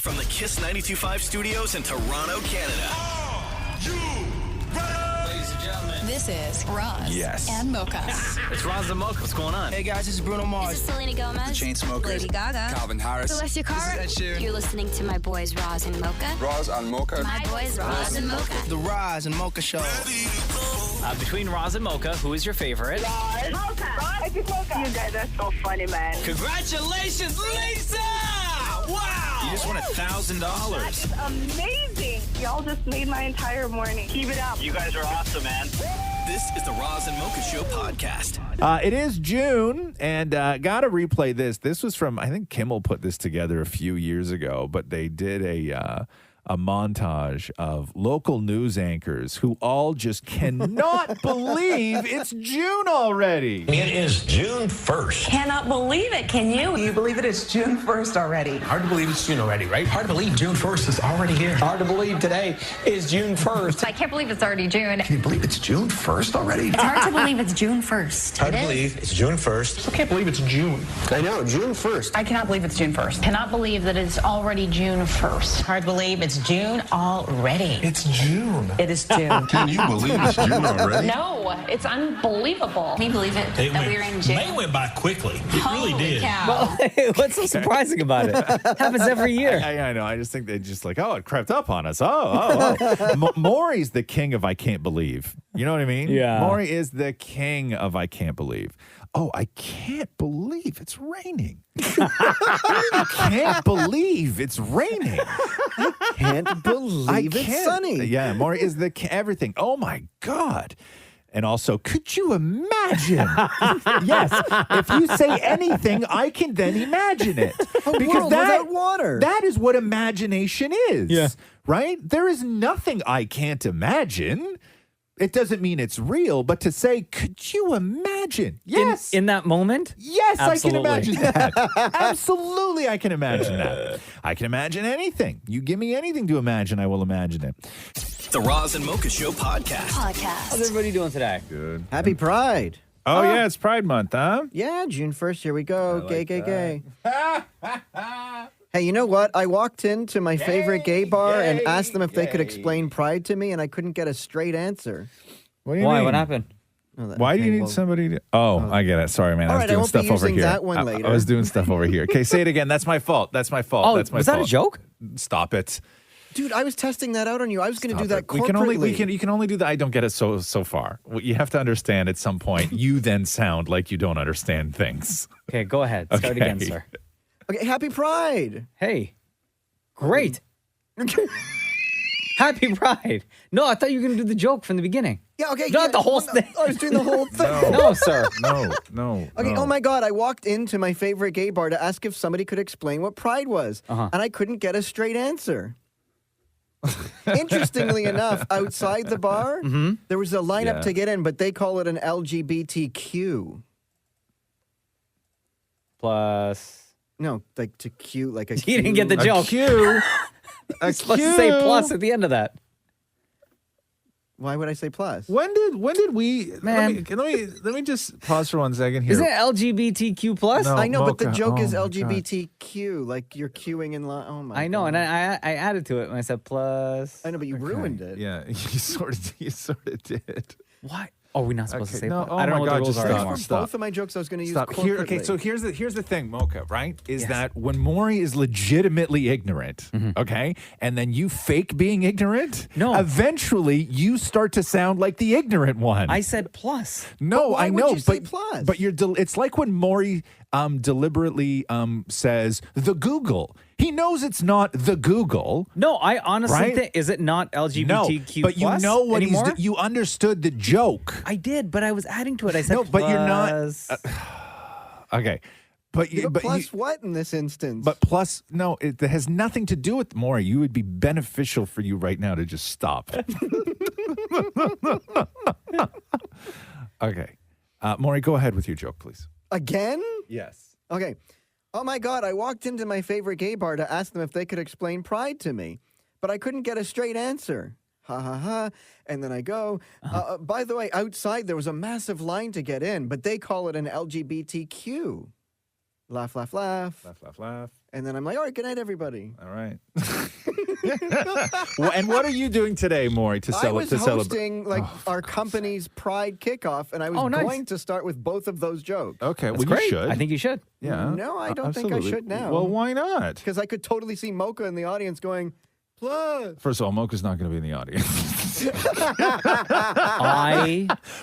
From the Kiss 92.5 studios in Toronto, Canada. Are you ready? Ladies and gentlemen. This is Roz and Mocha. It's Roz and Mocha. What's going on? Hey guys, this is Bruno Mars. This is Selena Gomez. The Chainsmokers. Lady Gaga. Calvin Harris. Celestia Cara. This is Ed Sheeran. You're listening to my boys Roz and Mocha. Roz and Mocha. My boys Roz and Mocha. The Roz and Mocha Show. Between Roz and Mocha, who is your favorite? Mocha. Roz, Mocha. You guys are so funny, man. Congratulations, Lisa! Wow! You just won $1,000. That's amazing. Y'all just made my entire morning. Keep it up. You guys are awesome, man. This is the Roz and Mocha Show podcast. It is June, and gotta replay this. This was from, I think Kimmel put this together a few years ago, but they did a montage of local news anchors who all just cannot believe it's June already. It is June 1st. Cannot believe it, can you? Can you believe it? It's June 1st already. Hard to believe it's June already, right? Hard to believe June 1st is already here. Hard to believe today is June 1st. I can't believe it's already June. Can you believe it's June 1st already? It's hard to believe it's June 1st. Hard to believe it's June 1st. I can't believe it's June. I know, June 1st. I cannot believe it's June 1st. Cannot believe that it's already June 1st. Hard to believe it's June already. It's June. It is June. Can you believe it's June already? No, it's unbelievable. Can you believe it that we're in June? May went by quickly. It Holy really did. cow. Well, what's so surprising about it? Happens every year. I know. I just think they just like, it crept up on us. Maury's the king of I can't believe. You know what I mean? Yeah. Maury is the king of I can't believe. Oh, I can't believe it's raining. I can't believe it's raining. Can't believe it's sunny. Yeah, Maury is the everything. Oh my God. And also, could you imagine? Yes, if you say anything, I can then imagine it. A world without water. That is what imagination is. Yeah. Right? There is nothing I can't imagine. It doesn't mean it's real, but to say, could you imagine? Yes. In that moment? Yes, Absolutely. I can imagine that. Absolutely, I can imagine that. I can imagine anything. You give me anything to imagine, I will imagine it. The Roz and Mocha Show podcast. How's everybody doing today? Good. Happy Pride. Oh, yeah, it's Pride Month, huh? Yeah, June 1st. Here we go. I Gay, like gay, that. gay. Hey, you know what? I walked into my favorite gay bar and asked them if they could gay. explain Pride to me, and I couldn't get a straight answer. What do you Why? mean? What happened? Why do you need somebody to... Oh, I get it. Sorry, man. All I was right, I doing won't be stuff over using here. that one later. I was doing stuff over here. Okay, say it again. That's my fault. That's my fault. Oh, That's my was fault. that a joke? Stop it. Dude, I was testing that out on you. I was going to do Stop that it. corporately. You can only do that. I don't get it so far. You have to understand at some point, you then sound like you don't understand things. Okay, go ahead. Start Okay. again, sir. Okay, happy Pride. Hey. Great. Happy Pride. No, I thought you were going to do the joke from the beginning. Yeah, okay. Not yeah, the whole well, thing. I was doing the whole thing. No, sir. No. Okay, no. oh my God, I walked into my favorite gay bar to ask if somebody could explain what Pride was, and I couldn't get a straight answer. Interestingly enough, outside the bar, there was a lineup to get in, but they call it an LGBTQ. Plus. No, like to Q, like a You Q. didn't get the joke. Q. You're supposed to say plus at the end of that. Why would I say plus? When did we... Man. Let me just pause for 1 second here. Isn't it LGBTQ plus? No. I know, but the Mocha. joke is Oh, my God. LGBTQ, like you're queuing in line. Oh my! I know, God. and I added to it when I said plus. I know, but you ruined it. Yeah, you sort of did. Why? Oh, we're not supposed to say no, plus. oh I don't my know what God, the rules just are stop. anymore. Stop. Both of my jokes I was going to use Stop. corporately. Okay, so here's the thing, Mocha, right? Is that when Maury is legitimately ignorant, okay, and then you fake being ignorant, No. eventually you start to sound like the ignorant one. I said plus. No, But why I would know, you say plus? but you're it's like when Maury deliberately says the Google. He knows it's not the Google. No, I honestly Right? think, is it not LGBTQ No, but you plus know what anymore? you understood the joke. I did, but I was adding to it. I said No, but you're not- plus. Okay. But Yeah, you, but but plus you, what in this instance? but plus no, it has nothing to do with Maury. You would be beneficial for you right now to just stop. Okay, Maury, go ahead with your joke, please. Again? Yes. Okay. Oh my God, I walked into my favorite gay bar to ask them if they could explain Pride to me, but I couldn't get a straight answer. Ha ha ha. And then I go, by the way, outside there was a massive line to get in, but they call it an LGBTQ. laugh, laugh, laugh. Laugh, laugh, laugh. And then I'm like, all right, good night, everybody. All right. Well, and what are you doing today, Maury, to celebrate? I was hosting our company's Pride kickoff, and I was going to start with both of those jokes. Okay, That's well, great. you should. I think you should. Yeah. No, I don't think I should now. Well, why not? Because I could totally see Mocha in the audience going, plus. First of all, Mocha's not going to be in the audience.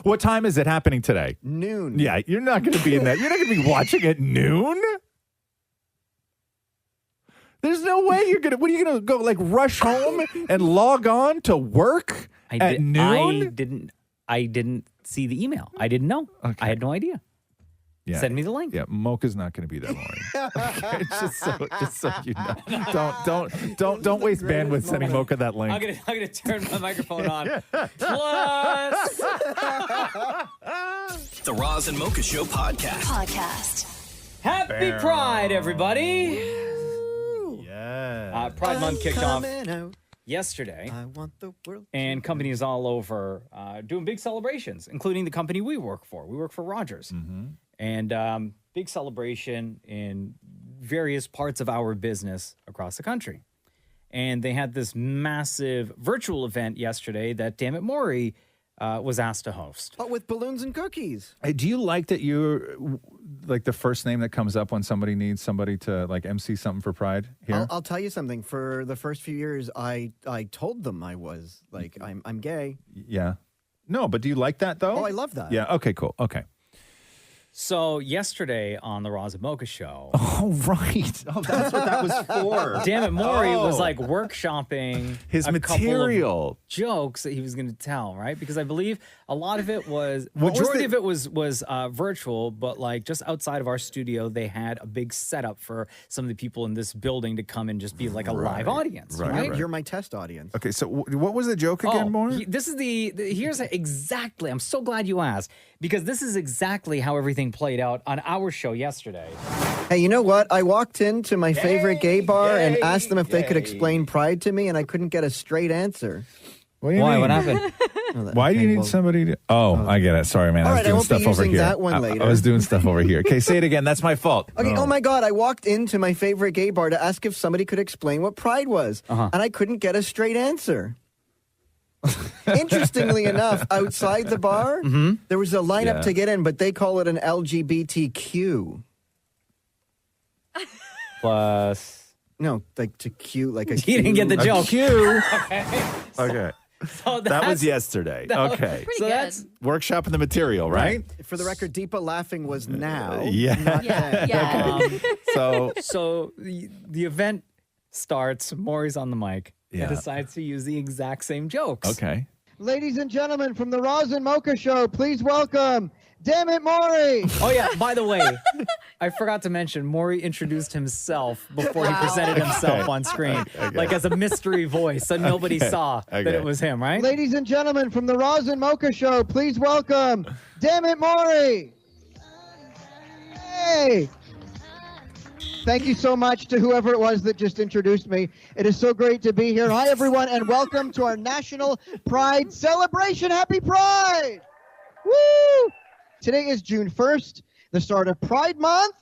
What time is it happening today? Noon. Yeah, you're not going to be in that. You're not going to be watching at noon? There's no way you're going to. What are you going to go, rush home and log on to work at noon? I didn't see the email. I didn't know. Okay. I had no idea. Yeah. Send me the link. Yeah, Mocha's not going to be there, Maury. Okay, just so you know. Don't waste bandwidth sending Mocha that link. I'm gonna turn my microphone on. Plus, The Roz and Mocha Show podcast. Happy Pride, everybody! Yeah. Pride Month kicked off out. yesterday, I want the world. and companies all over doing big celebrations, including the company we work for. We work for Rogers. Mm-hmm. And big celebration in various parts of our business across the country. And they had this massive virtual event yesterday that Damnit Maurie was asked to host. Oh, with balloons and cookies. Hey, do you like that you're the first name that comes up when somebody needs somebody to MC something for Pride here? I'll tell you something. For the first few years, I told them I was I'm gay. Yeah. No, but do you like that though? Oh, I love that. Yeah. Okay. Cool. Okay. So yesterday on the Roz and Mocha Show, oh right, that's what that was for. Damnit Maurie was workshopping his a material couple of jokes that he was going to tell, right? Because I believe a lot of it was Majority of it was virtual, but just outside of our studio, they had a big setup for some of the people in this building to come and just be like a live audience, right? You're my test audience. Okay, so what was the joke again, Maury? This is here's exactly. I'm so glad you asked because this is exactly how everything played out on our show yesterday. Hey, you know what? I walked into my favorite gay bar and asked them if they could explain Pride to me, and I couldn't get a straight answer. What do you mean? What happened? Why do you need somebody to... Oh, I get it. Sorry, man. I was doing stuff over here. That one later. I was doing stuff over here. Okay, say it again. That's my fault. Okay, oh my God. I walked into my favorite gay bar to ask if somebody could explain what Pride was, and I couldn't get a straight answer. Interestingly enough, outside the bar, there was a lineup to get in, but they call it an LGBTQ. Plus... No, to Q, like a He didn't get the joke. Q. Okay. Okay. So that was yesterday. Okay. Pretty good. Workshop the material, right? For the record, Deepa laughing was now. Yeah. Not then. So the event starts. Maury's on the mic. Yeah. And decides to use the exact same jokes. Okay. Ladies and gentlemen, from the Roz and Mocha Show, please welcome Damnit Maurie. Oh, yeah. By the way, I forgot to mention, Maurie introduced himself before he presented himself on screen, as a mystery voice, so nobody saw that it was him, right? Ladies and gentlemen, from the Roz and Mocha Show, please welcome Damnit Maurie. Hey. Thank you so much to whoever it was that just introduced me. It is so great to be here. Hi, everyone, and welcome to our National Pride Celebration. Happy Pride! Woo! Today is June 1st, the start of Pride Month.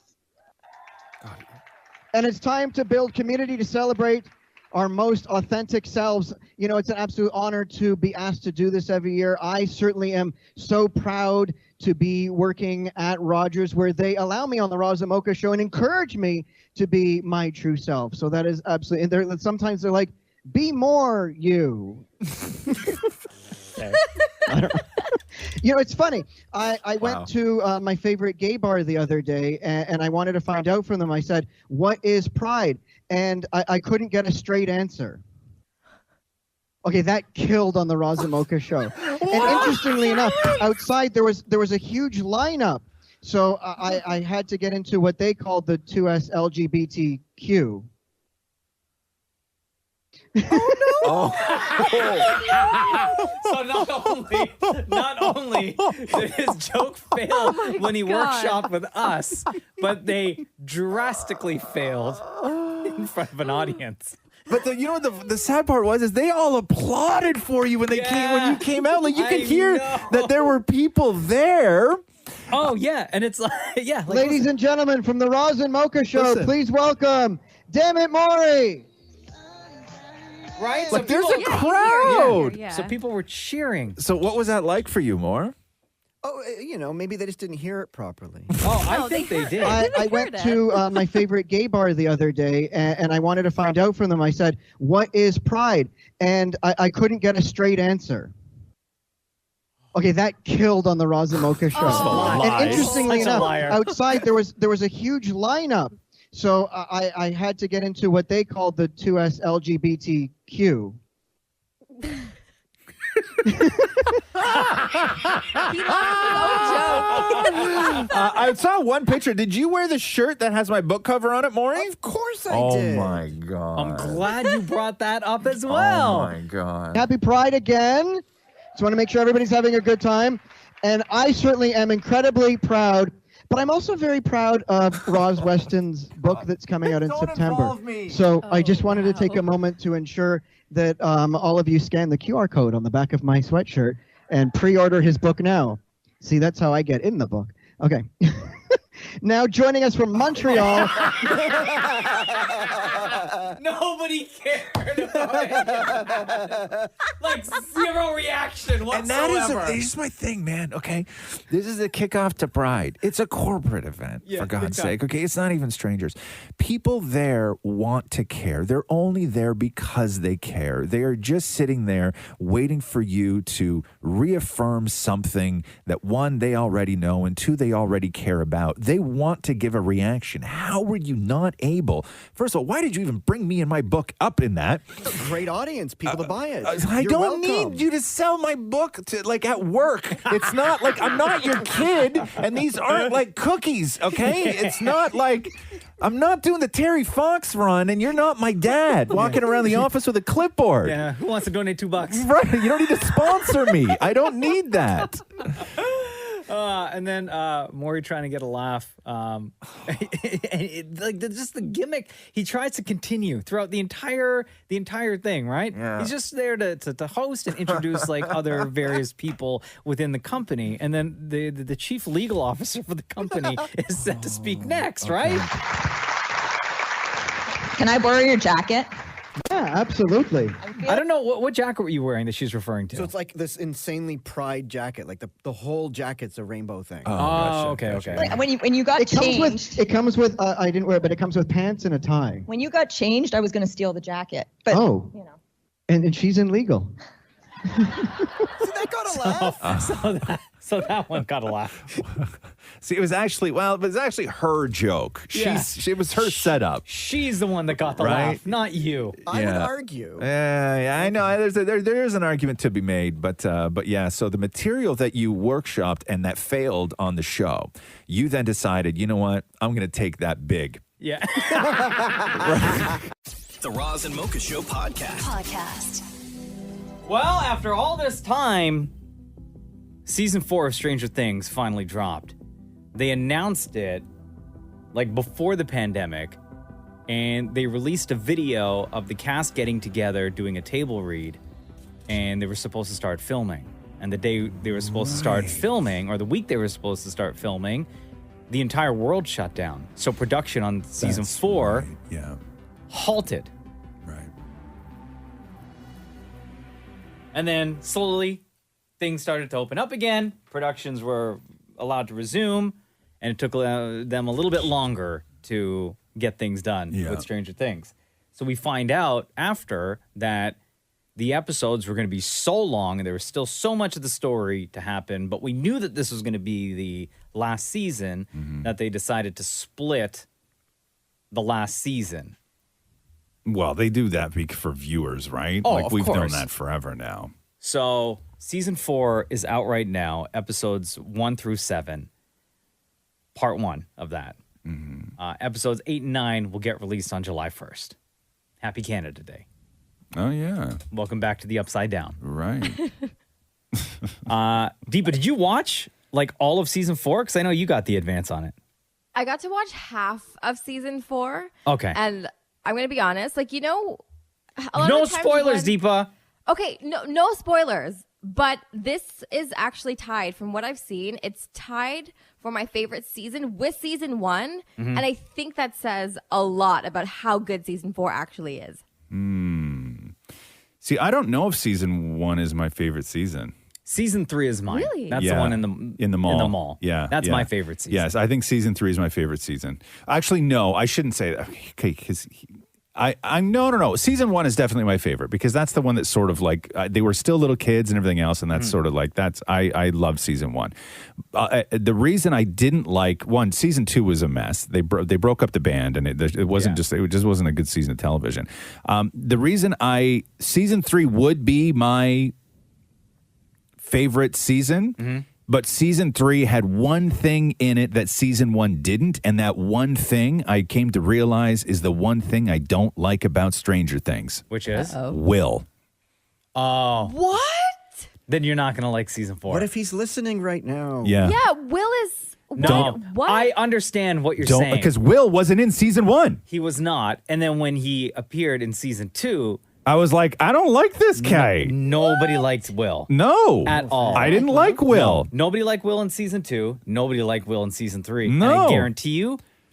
And it's time to build community to celebrate our most authentic selves. You know, it's an absolute honor to be asked to do this every year. I certainly am so proud to be working at Rogers, where they allow me on the Roz and Mocha Show and encourage me to be my true self. So that is absolutely, and sometimes they're like, be more you. You know, it's funny. I went to my favorite gay bar the other day, and I wanted to find out from them. I said, what is Pride? And I couldn't get a straight answer. Okay, that killed on the Roz and Mocha Show. And interestingly enough, outside there was a huge lineup. So I had to get into what they called the 2S LGBTQ. Oh no! So not only did his joke fail when he workshopped with us, but they drastically failed in front of an audience. But you know what the sad part was is they all applauded for you when you came out. Like you could hear that there were people there. Oh, yeah. And it's like, yeah. Like, Ladies and gentlemen, from the Roz and Mocha Show, please welcome Damnit Maurie. Right? Like, there's a crowd. Yeah. So people were cheering. So what was that like for you, Moore? Oh, maybe they just didn't hear it properly. Oh, I think they did. I went to my favorite gay bar the other day, and I wanted to find out from them. I said, what is pride? And I couldn't get a straight answer. Okay, that killed on the Roz and Mocha Show. And interestingly enough, outside there was a huge lineup. So I had to get into what they called the 2S LGBTQ. I saw one picture. Did you wear the shirt that has my book cover on it, Maury? Of course I did. Oh my God. I'm glad you brought that up as well. Oh my God. Happy Pride again. Just want to make sure everybody's having a good time. And I certainly am incredibly proud, but I'm also very proud of Roz Weston's book that's coming out in September. So I just wanted to take a moment to ensure that all of you scan the QR code on the back of my sweatshirt and pre-order his book now. See, that's how I get in the book. Okay. Now joining us from Montreal. Nobody cared about it. Like, zero reaction whatsoever. And that is my thing, man. Okay, this is a kickoff to Pride. It's a corporate event, for God's sake. Okay, it's not even strangers. People there want to care. They're only there because they care. They are just sitting there waiting for you to reaffirm something that, one, they already know, and two, they already care about. They want to give a reaction. How were you not able? First of all, why did you even bring me and my book up in that? Great audience, people to buy it. I don't need you to sell my book to like at work. It's not like I'm not your kid, and these aren't like cookies. Okay, it's not like I'm not doing the Terry Fox run, and you're not my dad walking around the office with a clipboard. Yeah, who wants to donate $2? Right, you don't need to sponsor me. I don't need that. And then Maury trying to get a laugh. And just the gimmick. He tries to continue throughout the entire thing, right? Yeah. He's just there to host and introduce like other various people within the company. And then the chief legal officer for the company is set to speak next, right? Can I borrow your jacket? Yeah, absolutely. I don't know what jacket were you wearing that she's referring to. So it's like this insanely pride jacket. Like the whole jacket's a rainbow thing. Okay. Like, when you got changed, it comes with I didn't wear it, but it comes with pants and a tie. when you got changed, I was going to steal the jacket. But you know. And she's illegal. That got a laugh. So that one got a laugh. See, it was actually her joke. Yeah. It was her setup. She's the one that got the Right? laugh, not you. I would argue. Yeah, I know. There is an argument to be made, but yeah. So the material that you workshopped and that failed on the show, you then decided, you know what? I'm going to take that big. Yeah. The Roz and Mocha Show podcast. Well, after all this time, season 4 of Stranger Things finally dropped. They announced it like before the pandemic, and they released a video of the cast getting together doing a table read, and they were supposed to start filming. And the day they were supposed to start filming, or the week they were supposed to start filming, the entire world shut down. So production on season 4 halted. Right. And then slowly things started to open up again. Productions were allowed to resume, and it took them a little bit longer to get things done with Stranger Things. So we find out after that the episodes were going to be so long, and there was still so much of the story to happen, but we knew that this was going to be the last season, that they decided to split the last season. Well, they do that for viewers, right? Oh, like of we've known course. that forever now. So season 4 is out right now, episodes 1 through 7. Part 1 of that. Episodes 8 and 9 will get released on July 1st. Happy Canada Day. Oh, yeah. Welcome back to the Upside Down. Right. Deepa, did you watch like all of season 4? Because I know you got the advance on it. I got to watch half of season 4. Okay. And I'm going to be honest, like, you know, a lot No of the times spoilers, when- Deepa. Okay, no spoilers. But this is actually tied from what I've seen. It's tied for my favorite season with season 1. And I think that says a lot about how good season 4 actually is. See, I don't know if season 1 is my favorite season. Season 3 is mine. Really? That's the one in the mall. In the mall. Yeah. That's my favorite season. Yes, I think season 3 is my favorite season. Actually, no, I shouldn't say that. Okay, because no. Season 1 is definitely my favorite because that's the one that's sort of like they were still little kids and everything else, and that's sort of like I love season 1. The reason I didn't like season 2 was a mess. They broke up the band, and it wasn't it just wasn't a good season of television. The reason season 3 would be my favorite season. But season 3 had one thing in it that season 1 didn't. And that one thing I came to realize is the one thing I don't like about Stranger Things. Which is? Will. Oh. What? Then you're not going to like season 4. What if he's listening right now? Yeah. Yeah, Will is... What? I understand what you're saying. Because Will wasn't in season 1. He was not. And then when he appeared in season 2... I was like, I don't like this guy. Nobody liked Will. No. At all. I didn't like Will. No. Nobody liked Will in season 2. Nobody liked Will in season 3. No. And I guarantee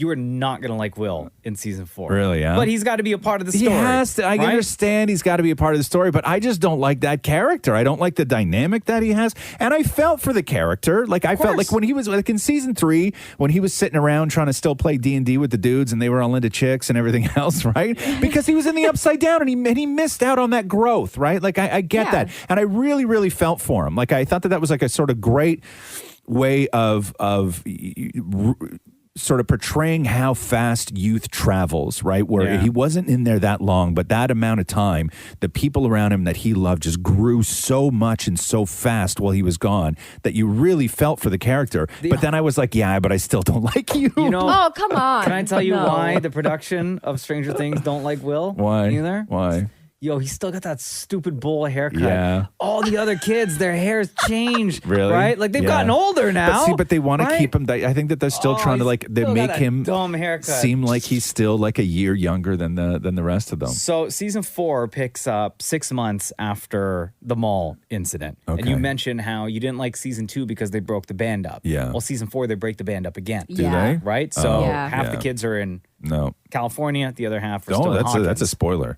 you are not going to like Will in season 4. Really, yeah? But he's got to be a part of the story. He has to. I right? understand he's got to be a part of the story, but I just don't like that character. I don't like the dynamic that he has. And I felt for the character. Like I felt like when he was like in season 3, when he was sitting around trying to still play D&D with the dudes and they were all into chicks and everything else, right? Because he was in the Upside Down and he missed out on that growth, right? Like I get that. And I really, really felt for him. Like I thought that was like a sort of great way of sort of portraying how fast youth travels, right? Where he wasn't in there that long, but that amount of time, the people around him that he loved just grew so much and so fast while he was gone that you really felt for the character. But then I was like, yeah, but I still don't like you. You know, oh, come on. Can I tell you why the production of Stranger Things don't like Will? Why? Either? Why? Yo, he's still got that stupid bowl haircut. Yeah. All the other kids, their hair's changed. Really? Right? Like they've gotten older now. But they want to keep him. I think that they're still trying to they make him dumb haircut. seem like he's still like a year younger than the rest of them. So season 4 picks up 6 months after the mall incident. Okay. And you mentioned how you didn't like season 2 because they broke the band up. Yeah. Well, season 4, they break the band up again. Do they? Right? So half the kids are in California, the other half are still in Hawkins. That's a spoiler.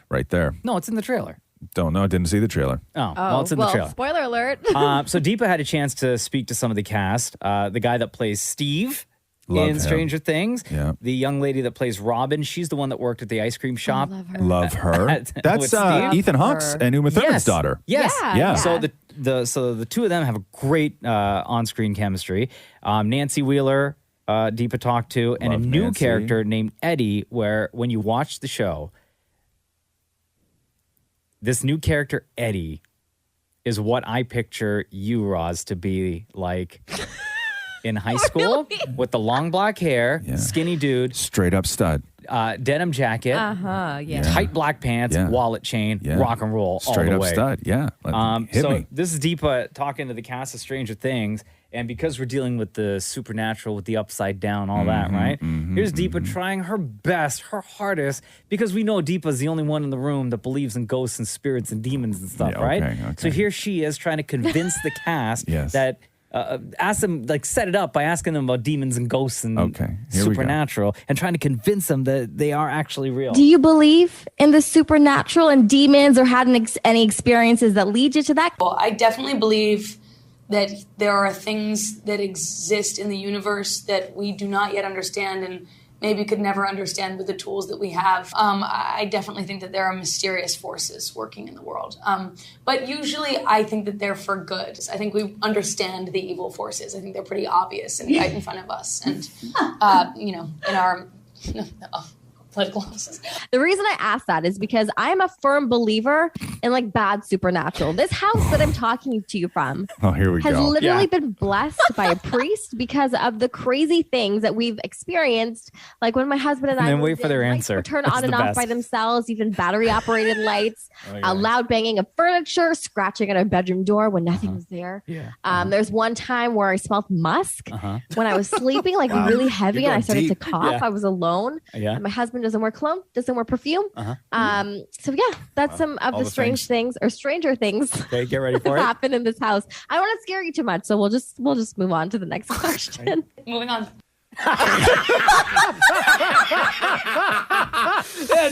Right there. No, it's in the trailer. Don't know. I didn't see the trailer. Oh, well, it's in the trailer. Spoiler alert. So Deepa had a chance to speak to some of the cast. The guy that plays Steve Love in him. Stranger Things. Yeah. The young lady that plays Robin. She's the one that worked at the ice cream shop. Love her. That's Steve. Ethan Hawke's and Uma Thurman's daughter. Yes. Yeah. So the two of them have a great on-screen chemistry. Nancy Wheeler, Deepa talked to, and Love a new Nancy. character named Eddie, where when you watch the show, this new character, Eddie, is what I picture you, Roz, to be like in high school with the long black hair, skinny dude, Straight up stud. denim jacket, tight black pants, wallet chain, rock and roll Straight all the up way. stud. Yeah. Hit So me. this is Deepa talking to the cast of Stranger Things. And because we're dealing with the supernatural, with the upside down, all that, right? Here's Deepa trying her best, her hardest, because we know Deepa's the only one in the room that believes in ghosts and spirits and demons and stuff, right? Okay. So here she is trying to convince the cast that ask them, like, set it up by asking them about demons and ghosts and Here we go. supernatural and trying to convince them that they are actually real. Do you believe in the supernatural and demons or had any experiences that lead you to that? Well, I definitely believe that there are things that exist in the universe that we do not yet understand and maybe could never understand with the tools that we have. I definitely think that there are mysterious forces working in the world. But usually I think that they're for good. I think we understand the evil forces. I think they're pretty obvious and right in front of us. And, in our political offices. The reason I ask that is because I'm a firm believer in like bad supernatural. This house that I'm talking to you from here we has go. literally been blessed by a priest because of the crazy things that we've experienced. Like when my husband and I then wait moved for their in, lights answer. would turn That's on and the off best. by themselves, even battery operated lights, Oh, loud banging of furniture, scratching at our bedroom door when nothing was there. There's one time where I smelled musk when I was sleeping, like really heavy, and I started to cough. Yeah. I was alone. Yeah. And my husband doesn't wear cologne, doesn't wear perfume. So yeah, that's some of All the the strange strange things or stranger things Okay, get ready for it. happen in this house. I don't want to scare you too much, so we'll just move on to the next question. Moving on.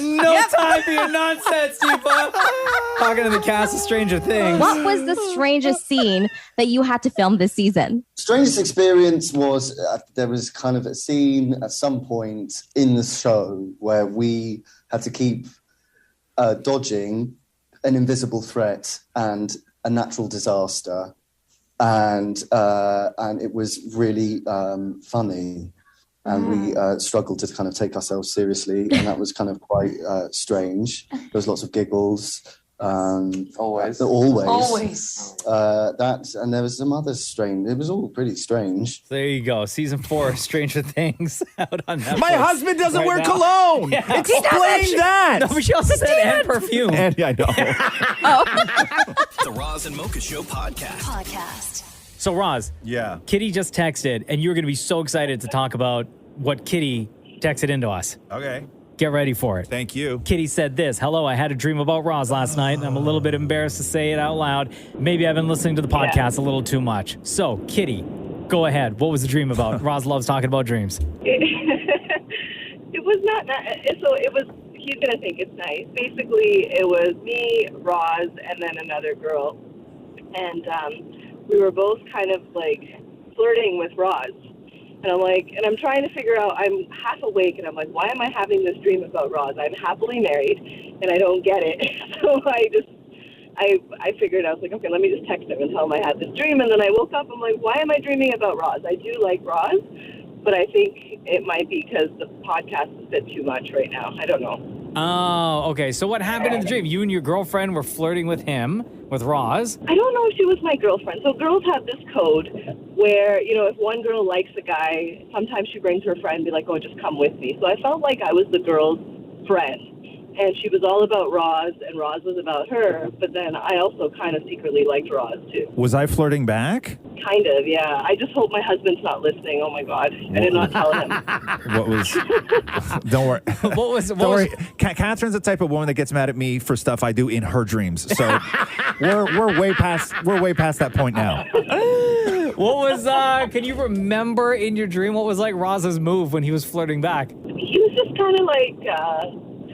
No time for your nonsense, Deepa. Talking to the cast of Stranger Things. What was the strangest scene that you had to film this season? Strangest experience was there was kind of a scene at some point in the show where we had to keep dodging an invisible threat and a natural disaster. And it was really funny. And we struggled to kind of take ourselves seriously. And that was kind of quite strange. There was lots of giggles. Always. And there was some other strange. It was all pretty strange. There you go. Season 4 of Stranger Things out on Netflix. My husband doesn't right wear now. cologne. Yeah. Explain that. No, but she also said and perfume. And I know. The Roz and Mocha Show podcast. So, Roz. Yeah. Kitty just texted, and you're going to be so excited to talk about what Kitty texted into us. Okay. Get ready for it. Thank you. Kitty said this. Hello, I had a dream about Roz last night, and I'm a little bit embarrassed to say it out loud. Maybe I've been listening to the podcast a little too much. So, Kitty, go ahead. What was the dream about? Roz loves talking about dreams. It was not, so it was, he's going to think it's nice. Basically, it was me, Roz, and then another girl. And we were both kind of like flirting with Roz. And I'm like, and I'm trying to figure out, I'm half awake, and I'm like, why am I having this dream about Roz? I'm happily married, and I don't get it. So I figured, I was like, okay, let me just text him and tell him I had this dream. And then I woke up, I'm like, why am I dreaming about Roz? I do like Roz, but I think it might be because the podcast is a bit too much right now. I don't know. Oh, okay. So what happened in the dream? You and your girlfriend were flirting with him, with Roz. I don't know if she was my girlfriend. So girls have this code where, you know, if one girl likes a guy, sometimes she brings her friend and be like, oh, just come with me. So I felt like I was the girl's friend. And she was all about Roz, and Roz was about her. But then I also kind of secretly liked Roz, too. Was I flirting back? Kind of, yeah. I just hope my husband's not listening. Oh, my God. I did not tell him. What was... Don't worry. Don't worry. Catherine's the type of woman that gets mad at me for stuff I do in her dreams. So we're way past that point now. What was, can you remember in your dream what was like Roz's move when he was flirting back? He was just kind of like...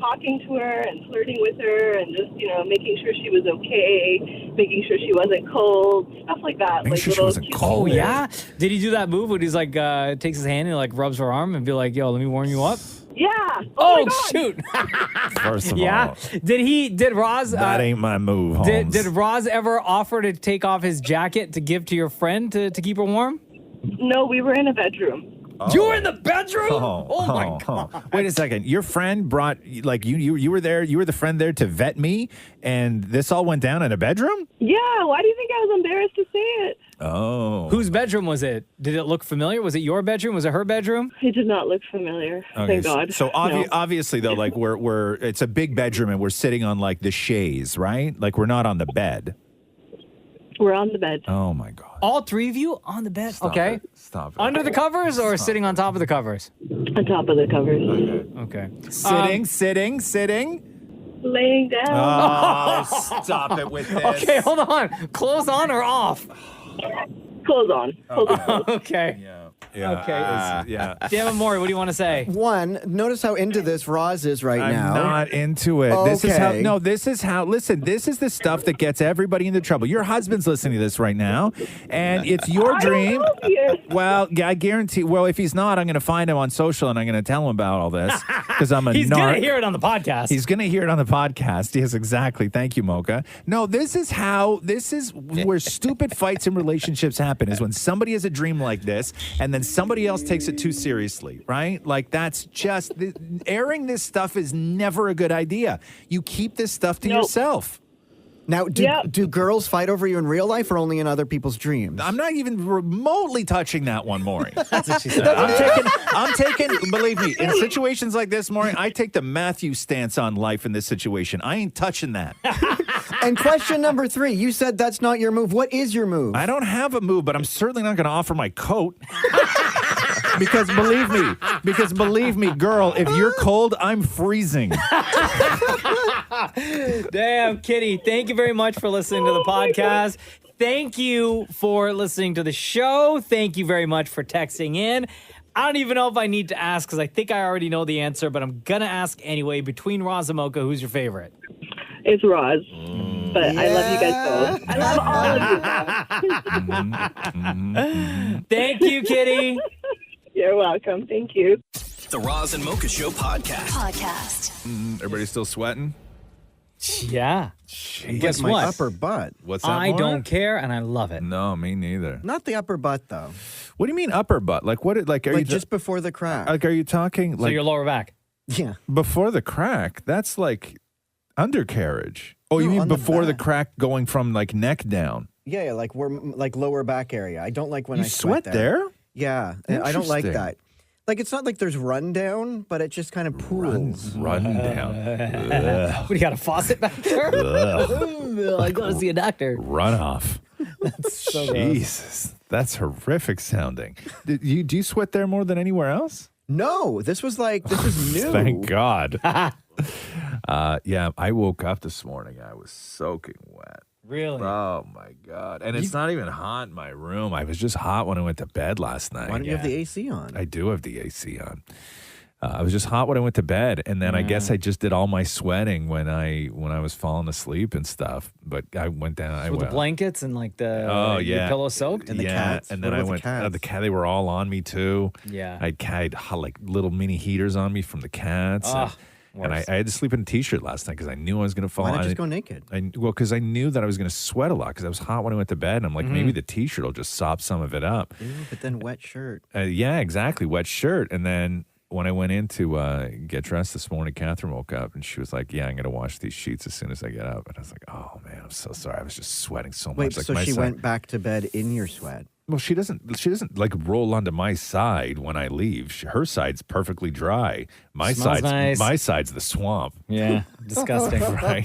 talking to her and flirting with her and just, you know, making sure she was okay, making sure she wasn't cold, stuff like that. Making sure she wasn't cold. Oh, yeah? Did he do that move when he's like, takes his hand and like rubs her arm and be like, yo, let me warm you up? Yeah. Oh, shoot. First of Yeah? all, Did Roz... that ain't my move, Holmes. Did Roz ever offer to take off his jacket to give to your friend to keep her warm? No, we were in a bedroom. Oh. You were in the bedroom? Oh my God. Wait a second. Your friend brought, like, you were there, you were the friend there to vet me, and this all went down in a bedroom? Yeah, why do you think I was embarrassed to say it? Oh. Whose bedroom was it? Did it look familiar? Was it your bedroom? Was it her bedroom? It did not look familiar. Thank God. So No. obviously, though, like, we're it's a big bedroom, and we're sitting on, like, the chaise, right? Like, we're not on the bed. We're on the bed. Oh, my God. All three of you on the bed? Okay. Stop it. Under the covers or sitting on top of the covers? On top of the covers. Okay. Sitting. Laying down. Oh, stop it with this. Okay, hold on. Clothes on or off? Clothes on. Okay. Yeah. Okay. Yeah. Damnit Maurie, what do you want to say? One, notice how into this Roz is right now. I'm not into it. Okay. This is how, listen, this is the stuff that gets everybody into trouble. Your husband's listening to this right now, and it's your dream. Well, yeah, I guarantee, if he's not, I'm going to find him on social, and I'm going to tell him about all this, because I'm a He's narc. going to hear it on the podcast. He's going to hear it on the podcast. Yes, exactly. Thank you, Mocha. No, this is where stupid fights in relationships happen, is when somebody has a dream like this, and then somebody else takes it too seriously, right? Like, that's just, airing this stuff is never a good idea. You keep this stuff to yourself. Now, do girls fight over you in real life or only in other people's dreams? I'm not even remotely touching that one, Maury. That's what she said. I'm taking, believe me, in situations like this, Maury, I take the Matthew stance on life in this situation. I ain't touching that. And question number 3, you said that's not your move. What is your move? I don't have a move, but I'm certainly not going to offer my coat. Because believe me, girl, if you're cold, I'm freezing. Damn, Kitty. Thank you very much for listening to the podcast. Thank you for listening to the show. Thank you very much for texting in. I don't even know if I need to ask because I think I already know the answer, but I'm going to ask anyway. Between Roz and Mocha, who's your favorite? It's Roz. But I love you guys both. I love all of you. Thank you, Kitty. You're welcome. Thank you. The Roz and Mocha Show podcast. Everybody still sweating? Yeah. And Guess my what? upper butt. What's that? I Maura? don't care, and I love it. No, me neither. Not the upper butt, though. What do you mean upper butt? Like what? Like are Like you just before the crack. like are you talking So like your lower back. Yeah. before the crack? That's like undercarriage. Oh, you No, mean on the before the back. crack going from like neck down? Yeah, like we're like lower back area. I don't like when You I sweat there? Yeah, and I don't like Interesting. that. Like it's not like there's rundown, but it just kind of pools. Run down. What, do you got a faucet back there? I gotta see a doctor. Runoff. That's so gross. Jesus, that's horrific sounding. Do you sweat there more than anywhere else? No, this is new. Thank God. Yeah, I woke up this morning. I was soaking wet. Really? Oh my God! And it's not even hot in my room. I was just hot when I went to bed last night. Why don't you have the AC on? I do have the AC on. I was just hot when I went to bed, and then I guess I just did all my sweating when I was falling asleep and stuff. But I went down. With the blankets and like the your pillow soaked? And the cats? And What then I about the went. cats? The cat. They were all on me too. Yeah. I had like little mini heaters on me from the cats. And I had to sleep in a t-shirt last night because I knew I was going to fall. Why not I- just go naked? Because I knew that I was going to sweat a lot because I was hot when I went to bed. And I'm like, maybe the t-shirt will just sop some of it up. Ew, but then wet shirt. Yeah, exactly. Wet shirt. And then when I went in to get dressed this morning, Catherine woke up and she was like, yeah, I'm going to wash these sheets as soon as I get up. And I was like, oh, man, I'm so sorry. I was just sweating so Wait, much. Like so my she side- went back to bed in your sweat? Well, she doesn't like roll onto my side when I leave. Her side's perfectly dry. My Smells nice. side's the swamp. Yeah, disgusting. Right?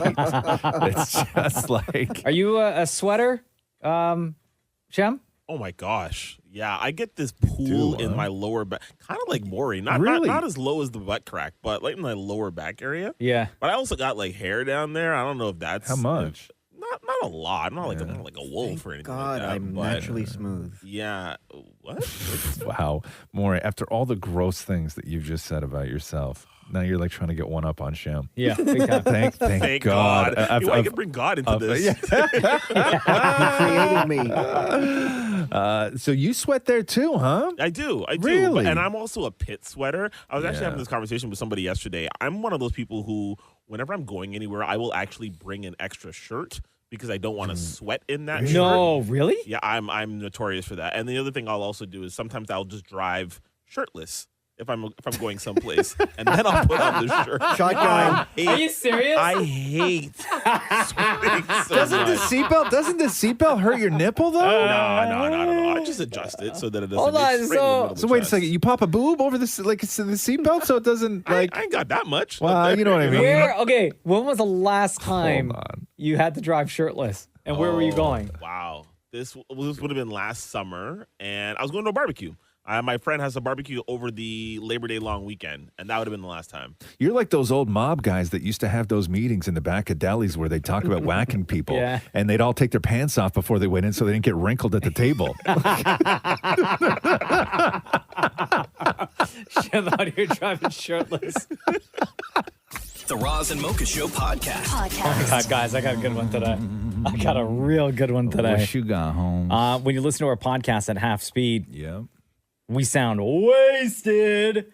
It's just like. Are you a sweater, Shem? Oh my gosh. Yeah, I get this pool in my lower back, kind of like Maury. Not as low as the butt crack, but like in my lower back area. Yeah. But I also got like hair down there. I don't know if that's How much? Not a lot. I'm not like a wolf or anything. God, like that, I'm but, naturally smooth. Yeah. What? Wow, Maury, after all the gross things that you've just said about yourself, now you're like trying to get one up on Shem. Yeah, big time. Thank God. I can bring God into this. Creating me. So you sweat there too, huh? I do. Really? And I'm also a pit sweater. I was actually Yeah. having this conversation with somebody yesterday. I'm one of those people who, whenever I'm going anywhere, I will actually bring an extra shirt because I don't want to sweat in that shirt. No, really? Yeah, I'm notorious for that. And the other thing I'll also do is sometimes I'll just drive shirtless if I'm going someplace, and then I'll put on the shirt. Shotgun. Are you serious? I hate sweating so Doesn't the much. seatbelt hurt your nipple though? No. I just adjust it so that it doesn't. Hold on, it's straight in the middle of So the wait a chest. second, you pop a boob over the seatbelt so it doesn't like. I ain't got that much. Well, you know what I mean. Okay, when was the last time you had to drive shirtless? And where were you going? Wow. This would have been last summer, and I was going to a barbecue. My friend has a barbecue over the Labor Day long weekend, and that would have been the last time. You're like those old mob guys that used to have those meetings in the back of delis where they talk about whacking people, Yeah. and they'd all take their pants off before they went in so they didn't get wrinkled at the table. Shem out here driving shirtless. The Roz and Mocha Show podcast. Oh my God, guys, I got a good one today. I got a real good one today. Wish you got home. When you listen to our podcast at half speed, Yeah. we sound wasted.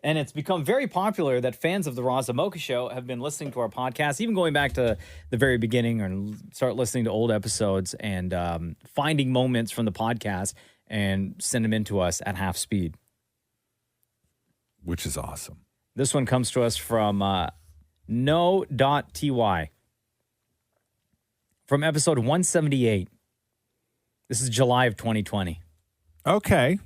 And it's become very popular that fans of the Roz and Mocha Show have been listening to our podcast, even going back to the very beginning and start listening to old episodes and finding moments from the podcast and send them in to us at half speed. Which is awesome. This one comes to us from no.ty from episode 178. This is July of 2020. Okay.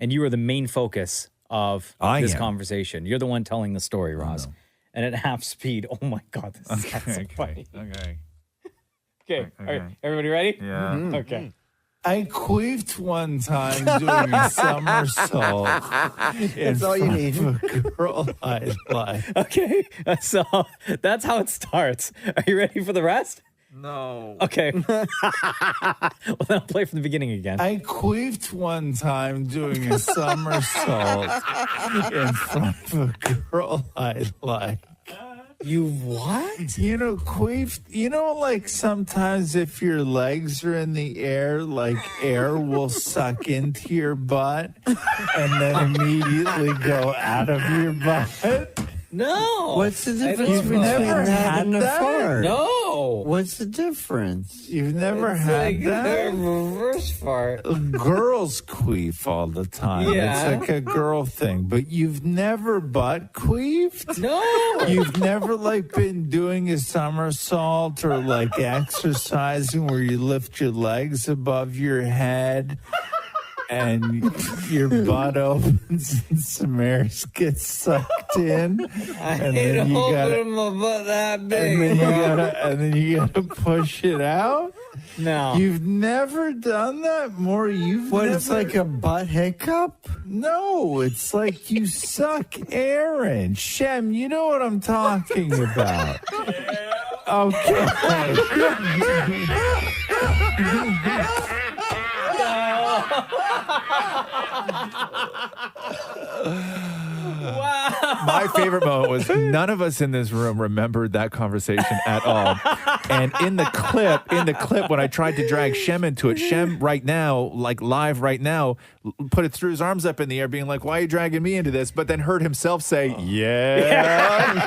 And you are the main focus of I this am. conversation. You're the one telling the story, Roz. And at half speed, oh my God, this is so funny. Okay. Okay, all right, everybody ready? Yeah. Okay. I queefed one time doing a somersault. That's all you need. A girl I like. Okay, so that's how it starts. Are you ready for the rest? No. Okay. Well, then I'll play from the beginning again. I queefed one time doing a somersault in front of a girl I like. You what? You know, queefed, like sometimes if your legs are in the air, like air will suck into your butt and then immediately go out of your butt. No. What's the difference You've between never that had and a that? fart? No. What's the difference? You've never had that? Reverse fart. Girls queef all the time. Yeah. It's like a girl thing. But you've never butt queefed? No. You've never been doing a somersault or exercising where you lift your legs above your head and your butt opens and some air gets sucked in. And then you gotta my butt that big. and then you gotta push it out. No. You've never done that, Maury. It's like a butt hiccup? No, it's like you suck air in. Shem, you know what I'm talking about. Okay. Wow. My favorite moment was none of us in this room remembered that conversation at all. And in the clip, when I tried to drag Shem into it, Shem right now, live right now, threw his arms up in the air being like, why are you dragging me into this? But then heard himself say, yeah.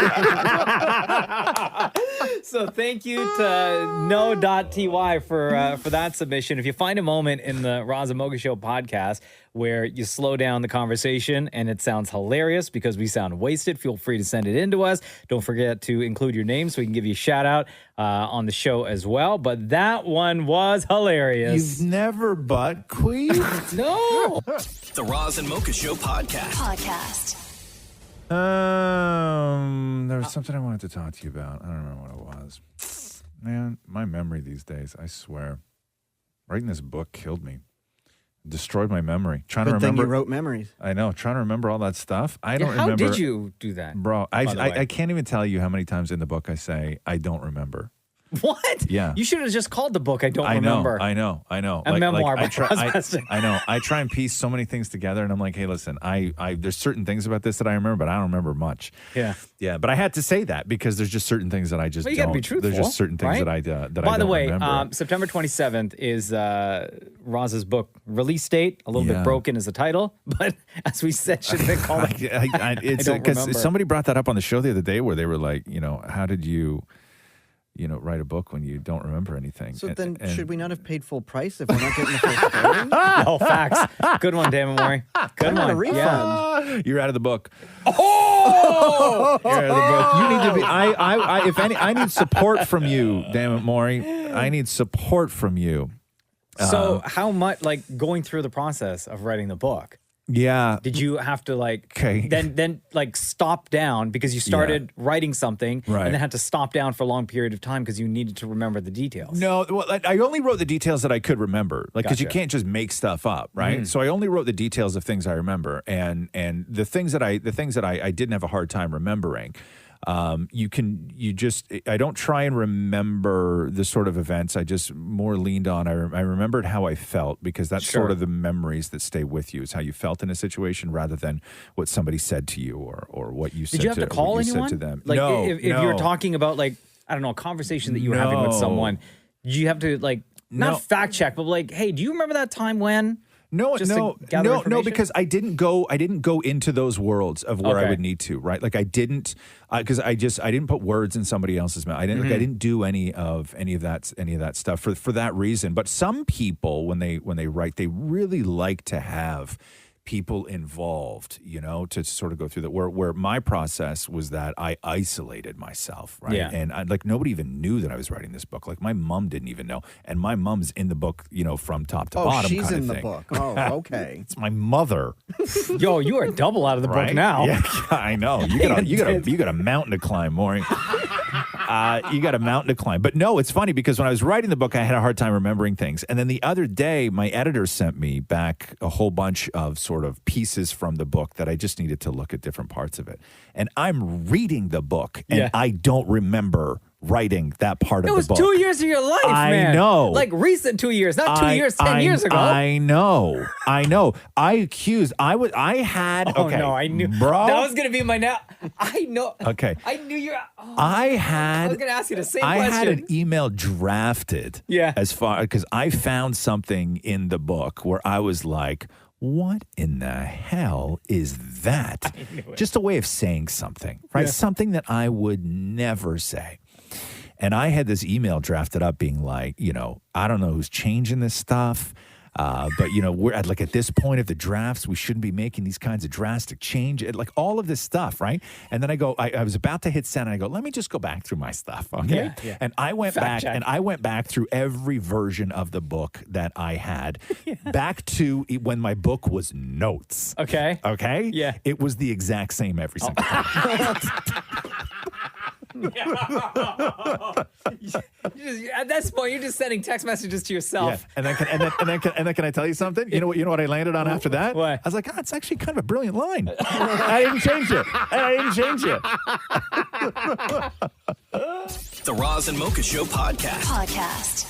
So thank you to no.ty for that submission. If you find a moment in the Roz and Mocha Show podcast where you slow down the conversation and it sounds hilarious because we sound wasted, feel free to send it in to us. Don't forget to include your name so we can give you a shout out on the show as well. But that one was hilarious. You've never butt queefed? No. The Roz and Mocha Show podcast. There was something I wanted to talk to you about. I don't remember what it was. Man, my memory these days, I swear. Writing this book killed me. Destroyed my memory. Trying to Good thing remember. you wrote memories. I know. Trying to remember all that stuff. I don't How remember. did you do that? Bro, by the way? I can't even tell you how many times in the book I say, I don't remember. What? Yeah. You should have just called the book I don't remember. I know. A memoir by I know. I try and piece so many things together, and I'm like, hey, listen, there's certain things about this that I remember, but I don't remember much. Yeah. Yeah, but I had to say that because there's just certain things that I just Well, you don't. gotta be truthful, there's just certain things right? that I By the way, remember. September 27th is Roz's book release date. A little bit broken is the title, but as we said, should have been called. It's don't remember. because somebody brought that up on the show the other day where they were like, how did you write a book when you don't remember anything? So then should we not have paid full price if we're not getting the full story? No, facts. Good one, Damnit Maurie. Good one. A refund. Yeah. You're out of the book. Oh! You're out of the book. You need to be. I need support from you, Damnit Maurie. I need support from you. So how much, going through the process of writing the book? Yeah. Did you have to then stop down because you started writing something Right. and then had to stop down for a long period of time because you needed to remember the details? No, well, I only wrote the details that I could remember, because you Gotcha. can't just make stuff up, right? Mm. So I only wrote the details of things I remember, and the things that I didn't have a hard time remembering. I don't try and remember the sort of events. I just more leaned on. I remembered how I felt because that's sort of the memories that stay with you. Is how you felt in a situation rather than what somebody said to you or what you said. Did you have to call anyone? Said to them. No, if no. you're talking about a conversation that you were having with someone, did you have to not fact check, but hey, do you remember that time when? No, information? because I didn't go into those worlds of where I would need to, right? I didn't, because I didn't put words in somebody else's mouth. I didn't do any of that stuff for that reason. But some people, when they write, they really like to have people involved, to sort of go through that. Where my process was that I isolated myself, right? Yeah. And nobody even knew that I was writing this book. My mom didn't even know, and my mom's in the book, from top to bottom. She's kind in of the thing. book. Oh, okay. It's my mother. Yo, you are double out of the book now. Yeah, I know. You got a mountain to climb, Maury. You got a mountain to climb. But no, it's funny because when I was writing the book, I had a hard time remembering things. And then the other day, my editor sent me back a whole bunch of sort of pieces from the book that I just needed to look at different parts of it. And I'm reading the book, and I don't remember writing that part of the book. It was 2 years of your life, man. I know. Like recent 2 years, not 2 years, 10 years ago. I know. I had. Oh, okay, no, I knew. Bro. That was going to be my now. I know. Okay. I knew you're. Oh, I was going to ask you the same I question. had an email drafted. Yeah. As far because I found something in the book where I was like, what in the hell is that? Just a way of saying something, right? Yeah. Something that I would never say. And I had this email drafted up being like, I don't know who's changing this stuff. But, we're at this point of the drafts, we shouldn't be making these kinds of drastic change, like all of this stuff, right? And then I was about to hit send, and I go, let me just go back through my stuff, okay? Yeah. And I went back through every version of the book that I had, back to when my book was notes. Okay. Okay? Yeah. It was the exact same every single time. At this point, you're just sending text messages to yourself. And then can I tell you something? You know what I landed on after that? What? I was like, it's actually kind of a brilliant line. I didn't change it. The Roz and Mocha Show podcast.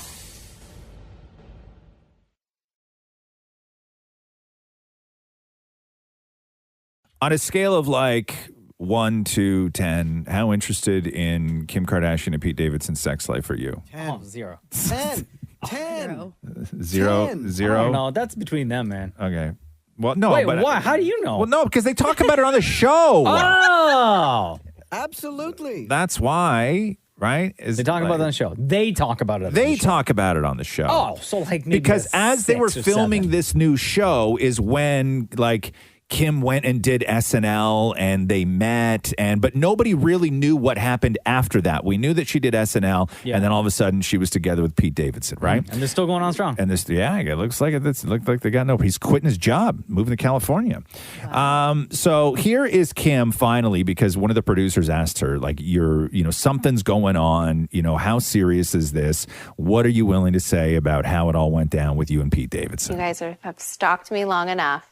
On a scale of 1 to 10, how interested in Kim Kardashian and Pete Davidson's sex life are you? 10. 0. 10. 0. I don't know. That's between them, man. Okay. Well, no. Wait, but, why? How do you know? Well, no, because they talk about it on the show. Oh. Absolutely. That's why, right? They talk about it on the show. They talk about it on the show. They talk about it on the show. Oh, so maybe because as they were 6 or 7. filming this new show is when Kim went and did SNL and they met, but nobody really knew what happened after that. We knew that she did SNL, and then all of a sudden she was together with Pete Davidson, right? And they're still going on strong. And it looks like they got he's quitting his job, moving to California. Wow. So here is Kim finally, because one of the producers asked her, something's going on. How serious is this? What are you willing to say about how it all went down with you and Pete Davidson? You guys have stalked me long enough.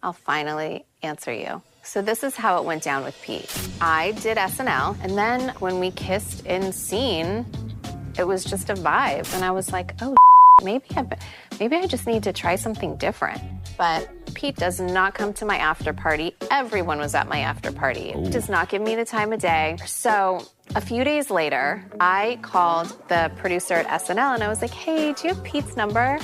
I'll finally answer you. So this is how it went down with Pete. I did SNL, and then when we kissed in scene, it was just a vibe. And I was like, oh, maybe I just need to try something different. But Pete does not come to my after party. Everyone was at my after party. Ooh. Does not give me the time of day. So a few days later, I called the producer at SNL, and I was like, hey, do you have Pete's number?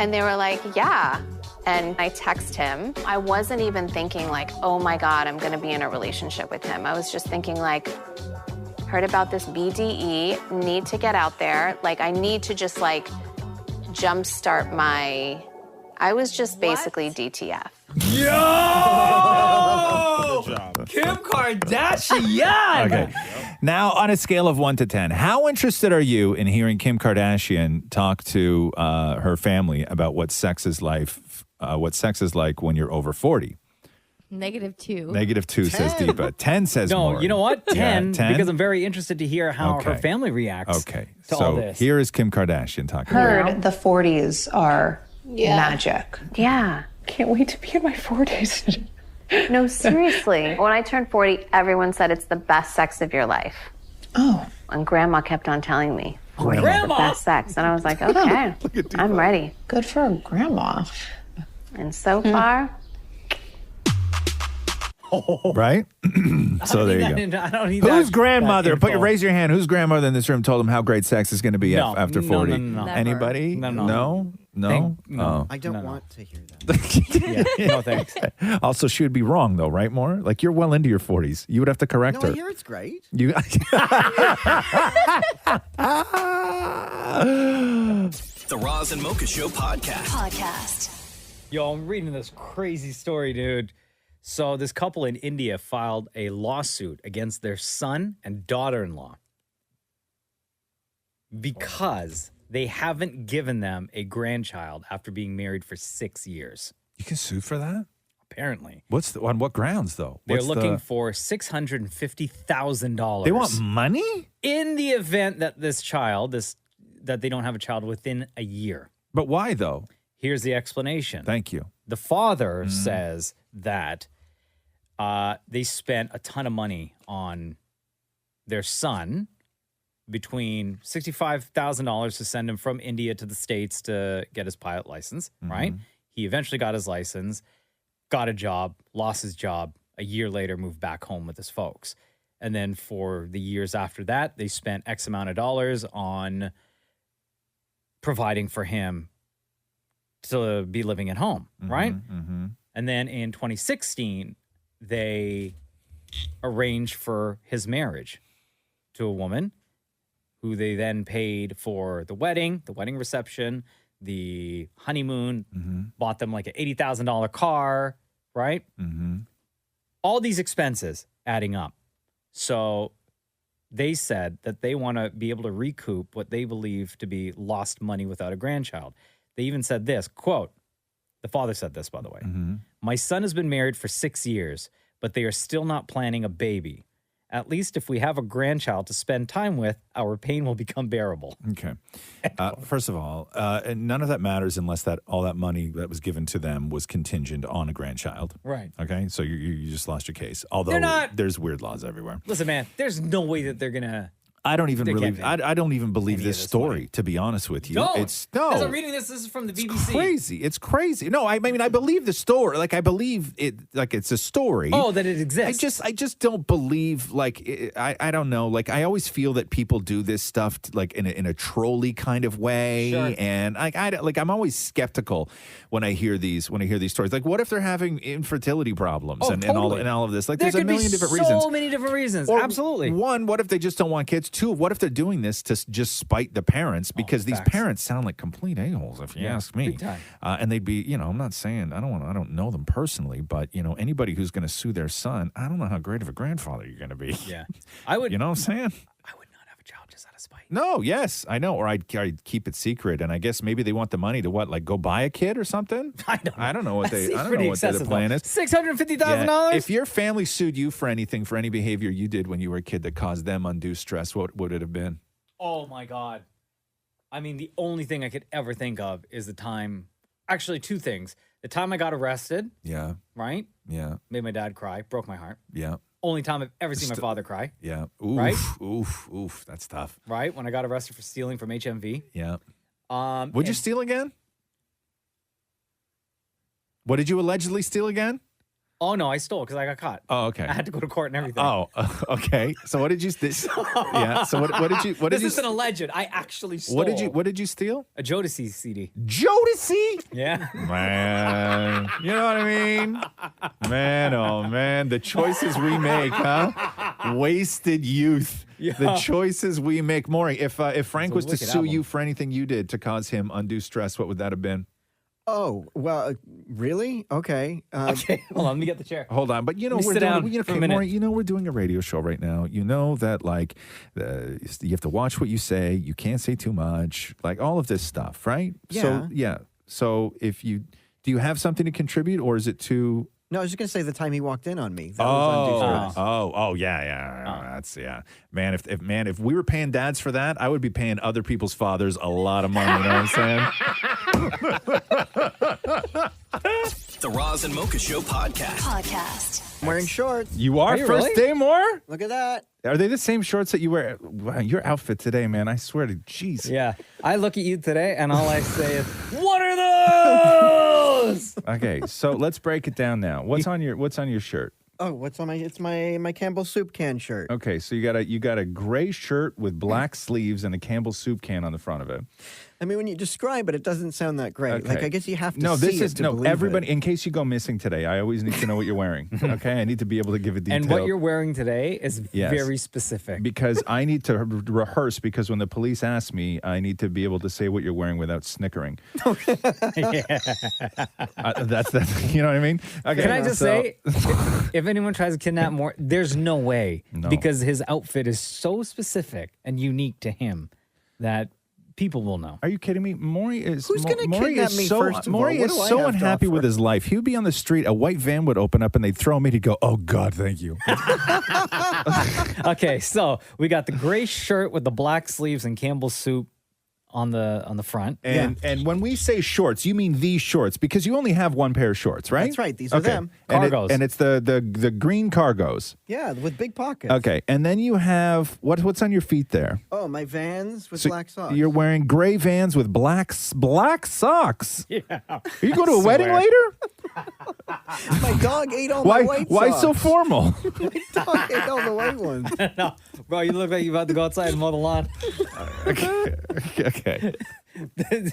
And they were like, yeah. And I text him. I wasn't even thinking oh my God, I'm gonna be in a relationship with him. I was just thinking heard about this BDE, need to get out there. I need to just jumpstart I was just basically DTF. Yo! Kim Kardashian! Okay. Now, on a scale of 1 to 10, how interested are you in hearing Kim Kardashian talk to her family about what sex is like when you're over 40? -2. -2 says Deepa. 10 says no, more. you know what? 10, 10? because I'm very interested to hear how her family reacts to all this. Here is Kim Kardashian talking. Heard the 40s are magic. Yeah. Can't wait to be in my 40s. No, seriously. When I turned 40, everyone said it's the best sex of your life. Oh. And Grandma kept on telling me, it's the Grandma! best sex. And I was like, okay, I'm ready. Good for a grandma. And so far... Right? So there you go. I don't need Whose that grandmother? info. Raise your hand. Whose grandmother in this room told him how great sex is going to be after 40? No. Anybody? No. No? No. I don't want to hear that. No, thanks. Also, she would be wrong, though, right, Maura? You're well into your 40s. You would have to correct her. I hear it's great. You. The Roz and Mocha Show podcast. Yo, I'm reading this crazy story, dude. So this couple in India filed a lawsuit against their son and daughter-in-law because they haven't given them a grandchild after being married for 6 years. You can sue for that? apparently. On what grounds, though? They're looking for $650,000. They want money? In the event that that they don't have a child within a year. But why, though? Here's the explanation. Thank you. The father says that they spent a ton of money on their son, between $65,000 to send him from India to the States to get his pilot license, right? He eventually got his license, got a job, lost his job. A year later, moved back home with his folks. And then for the years after that, they spent X amount of dollars on providing for him to be living at home, right? And then in 2016, they arranged for his marriage to a woman who they then paid for the wedding reception, the honeymoon, bought them like an $80,000 car, right? All these expenses adding up. So they said that they want to be able to recoup what they believe to be lost money without a grandchild. They even said this, quote, the father said this, by the way. My son has been married for 6 years, but they are still not planning a baby. At least if we have a grandchild to spend time with, our pain will become bearable. Okay. First of all, none of that matters unless all that money that was given to them was contingent on a grandchild. Right. Okay. So you just lost your case. Although there's weird laws everywhere. Listen, man, there's no way that they're going to. I don't even believe this story, to be honest with you. Don't. As I'm reading this is from the BBC. Crazy. It's crazy. No, I mean, I believe the story. Like, I believe it, like, it's a story. Oh, that it exists. I just don't believe, like, I don't know. Like, I always feel that people do this stuff, like, in a trolley kind of way. Sure. And, I'm always skeptical when I hear these stories. Like, what if they're having infertility problems and all of this? Like, there there's a million different reasons. So many different reasons. Or Absolutely. One, what if they just don't want kids? Two, what if they're doing this to just spite the parents? Because these parents sound like complete a-holes, if you ask me. Big time. And they'd be, I'm not saying, I don't know them personally, but, anybody who's going to sue their son, I don't know how great of a grandfather you're going to be. Yeah. I would. You know what I'm saying? I would not have a child just out of spite. No, yes, I know. Or I'd keep it secret. And I guess maybe they want the money to what, like go buy a kid or something? I don't know what That I seems don't pretty know what their excessive, plan is. $650,000? If your family sued you for anything, for any behavior you did when you were a kid that caused them undue stress, what would it have been? Oh, my God. I mean, the only thing I could ever think of is the time. Actually, two things. The time I got arrested. Yeah. Right? Yeah. Made my dad cry. Broke my heart. Yeah. Only time I've ever seen my father cry. Yeah. Oof. Right? Oof. That's tough. Right? When I got arrested for stealing from HMV. Yeah. What'd you steal again? What did you allegedly steal again? Oh, no, I stole because I got caught. Oh, okay. I had to go to court and everything. Oh, okay. So what did you steal? Yeah. So what did you? This isn't alleged. I actually stole. What did you steal? A Jodeci CD. Jodeci? Yeah. Man, you know what I mean? Man, oh man, the choices we make, huh? Wasted youth. Yeah. The choices we make. Maury, if Frank was to wicked sue album. you for anything you did to cause him undue stress, what would that have been? Oh, well, really? Okay. Okay, hold on. Let me get the chair. Hold on, but Let me sit down for a minute. Maury, we're doing a radio show right now. You know that, like, you have to watch what you say. You can't say too much. Like all of this stuff, right? Yeah. So yeah. So do you have something to contribute, or is it too? No, I was just going to say the time he walked in on me. That was undue stress. Yeah. That's man. If we were paying dads for that, I would be paying other people's fathers a lot of money. You know what I'm saying? The Roz and Mocha Show podcast. I'm wearing shorts. You are you first really? day more? Look at that. Are they the same shorts that you wear? Wow, your outfit today, man. I swear to jeez. Yeah. I look at you today and all I say is, what are those? Okay, so let's break it down now. What's on your shirt? Oh, what's on my? It's my Campbell soup can shirt. Okay, so you got a gray shirt with black sleeves and a Campbell soup can on the front of it. I mean, when you describe it, it doesn't sound that great. Okay. Like, I guess you have to No, see this it is to no believe everybody. it. In case you go missing today, I always need to know what you're wearing. Okay, I need to be able to give a detail. And what you're wearing today is Yes. very specific. because I need to rehearse. Because when the police ask me, I need to be able to say what you're wearing without snickering. That's you know what I mean? Okay, Can I just so- say, if anyone tries to kidnap Maury, there's no way. No. Because his outfit is so specific and unique to him that People will know. Are you kidding me? Maury is Who's gonna Maury kidnap is me, so first of all? Maury What is do I so have to unhappy with offer? his life. He would be on the street, a white van would open up, and they'd throw him in. He'd go, "Oh God, thank you." Okay, so we got the gray shirt with the black sleeves and Campbell's soup on the front. And when we say shorts, you mean these shorts because you only have one pair of shorts, right? That's right. These are them. Cargos. And it's the green cargos. Yeah, with big pockets. Okay, and then you have what's on your feet there? Oh, my Vans with So black socks. You're wearing gray Vans with black socks. Yeah. Are you going to a wedding later? My dog ate all my white Why socks. so formal? My dog ate all the white ones. No, bro, you look like you're about to go outside and mow the lawn. Okay.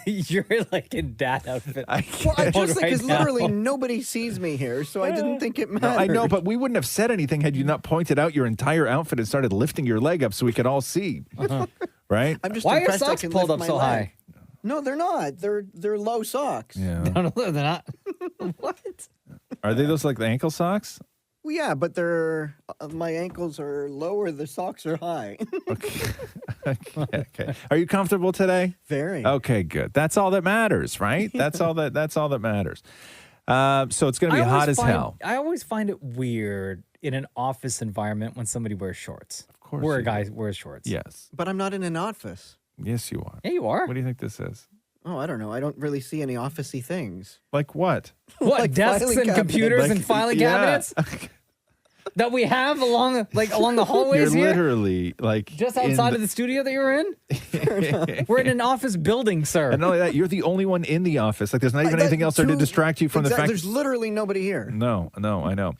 You're like in dad outfit. Well, I just right because now. literally nobody sees me here, so I didn't think it mattered. No, I know, but we wouldn't have said anything had you not pointed out your entire outfit and started lifting your leg up so we could all see. Right? I'm just Why are your impressed I socks can pulled lift up my so leg. high? No, they're not. They're low socks. Yeah. No, they're not. What? Are they those like the ankle socks? Well, yeah, but they're my ankles are lower. The socks are high. Okay. Are you comfortable today? Very. Okay, good. That's all that matters, right? That's all that matters. So it's going to be hot as hell. I always find it weird in an office environment when somebody wears shorts. Of course where a you guy wears shorts. Yes. But I'm not in an office. Yes, you are. Yeah, you are. What do you think this is? Oh, I don't know. I don't really see any office-y things. Like what? What, Like desks filing and cabinets. computers Like- and filing yeah. cabinets that we have along the hallways You're here? literally like Just outside of the studio that you're in? We're in an office building, sir. And not only that, you're the only one in the office. Like, there's not even anything else there to distract you from the fact. There's literally nobody here. No, I know.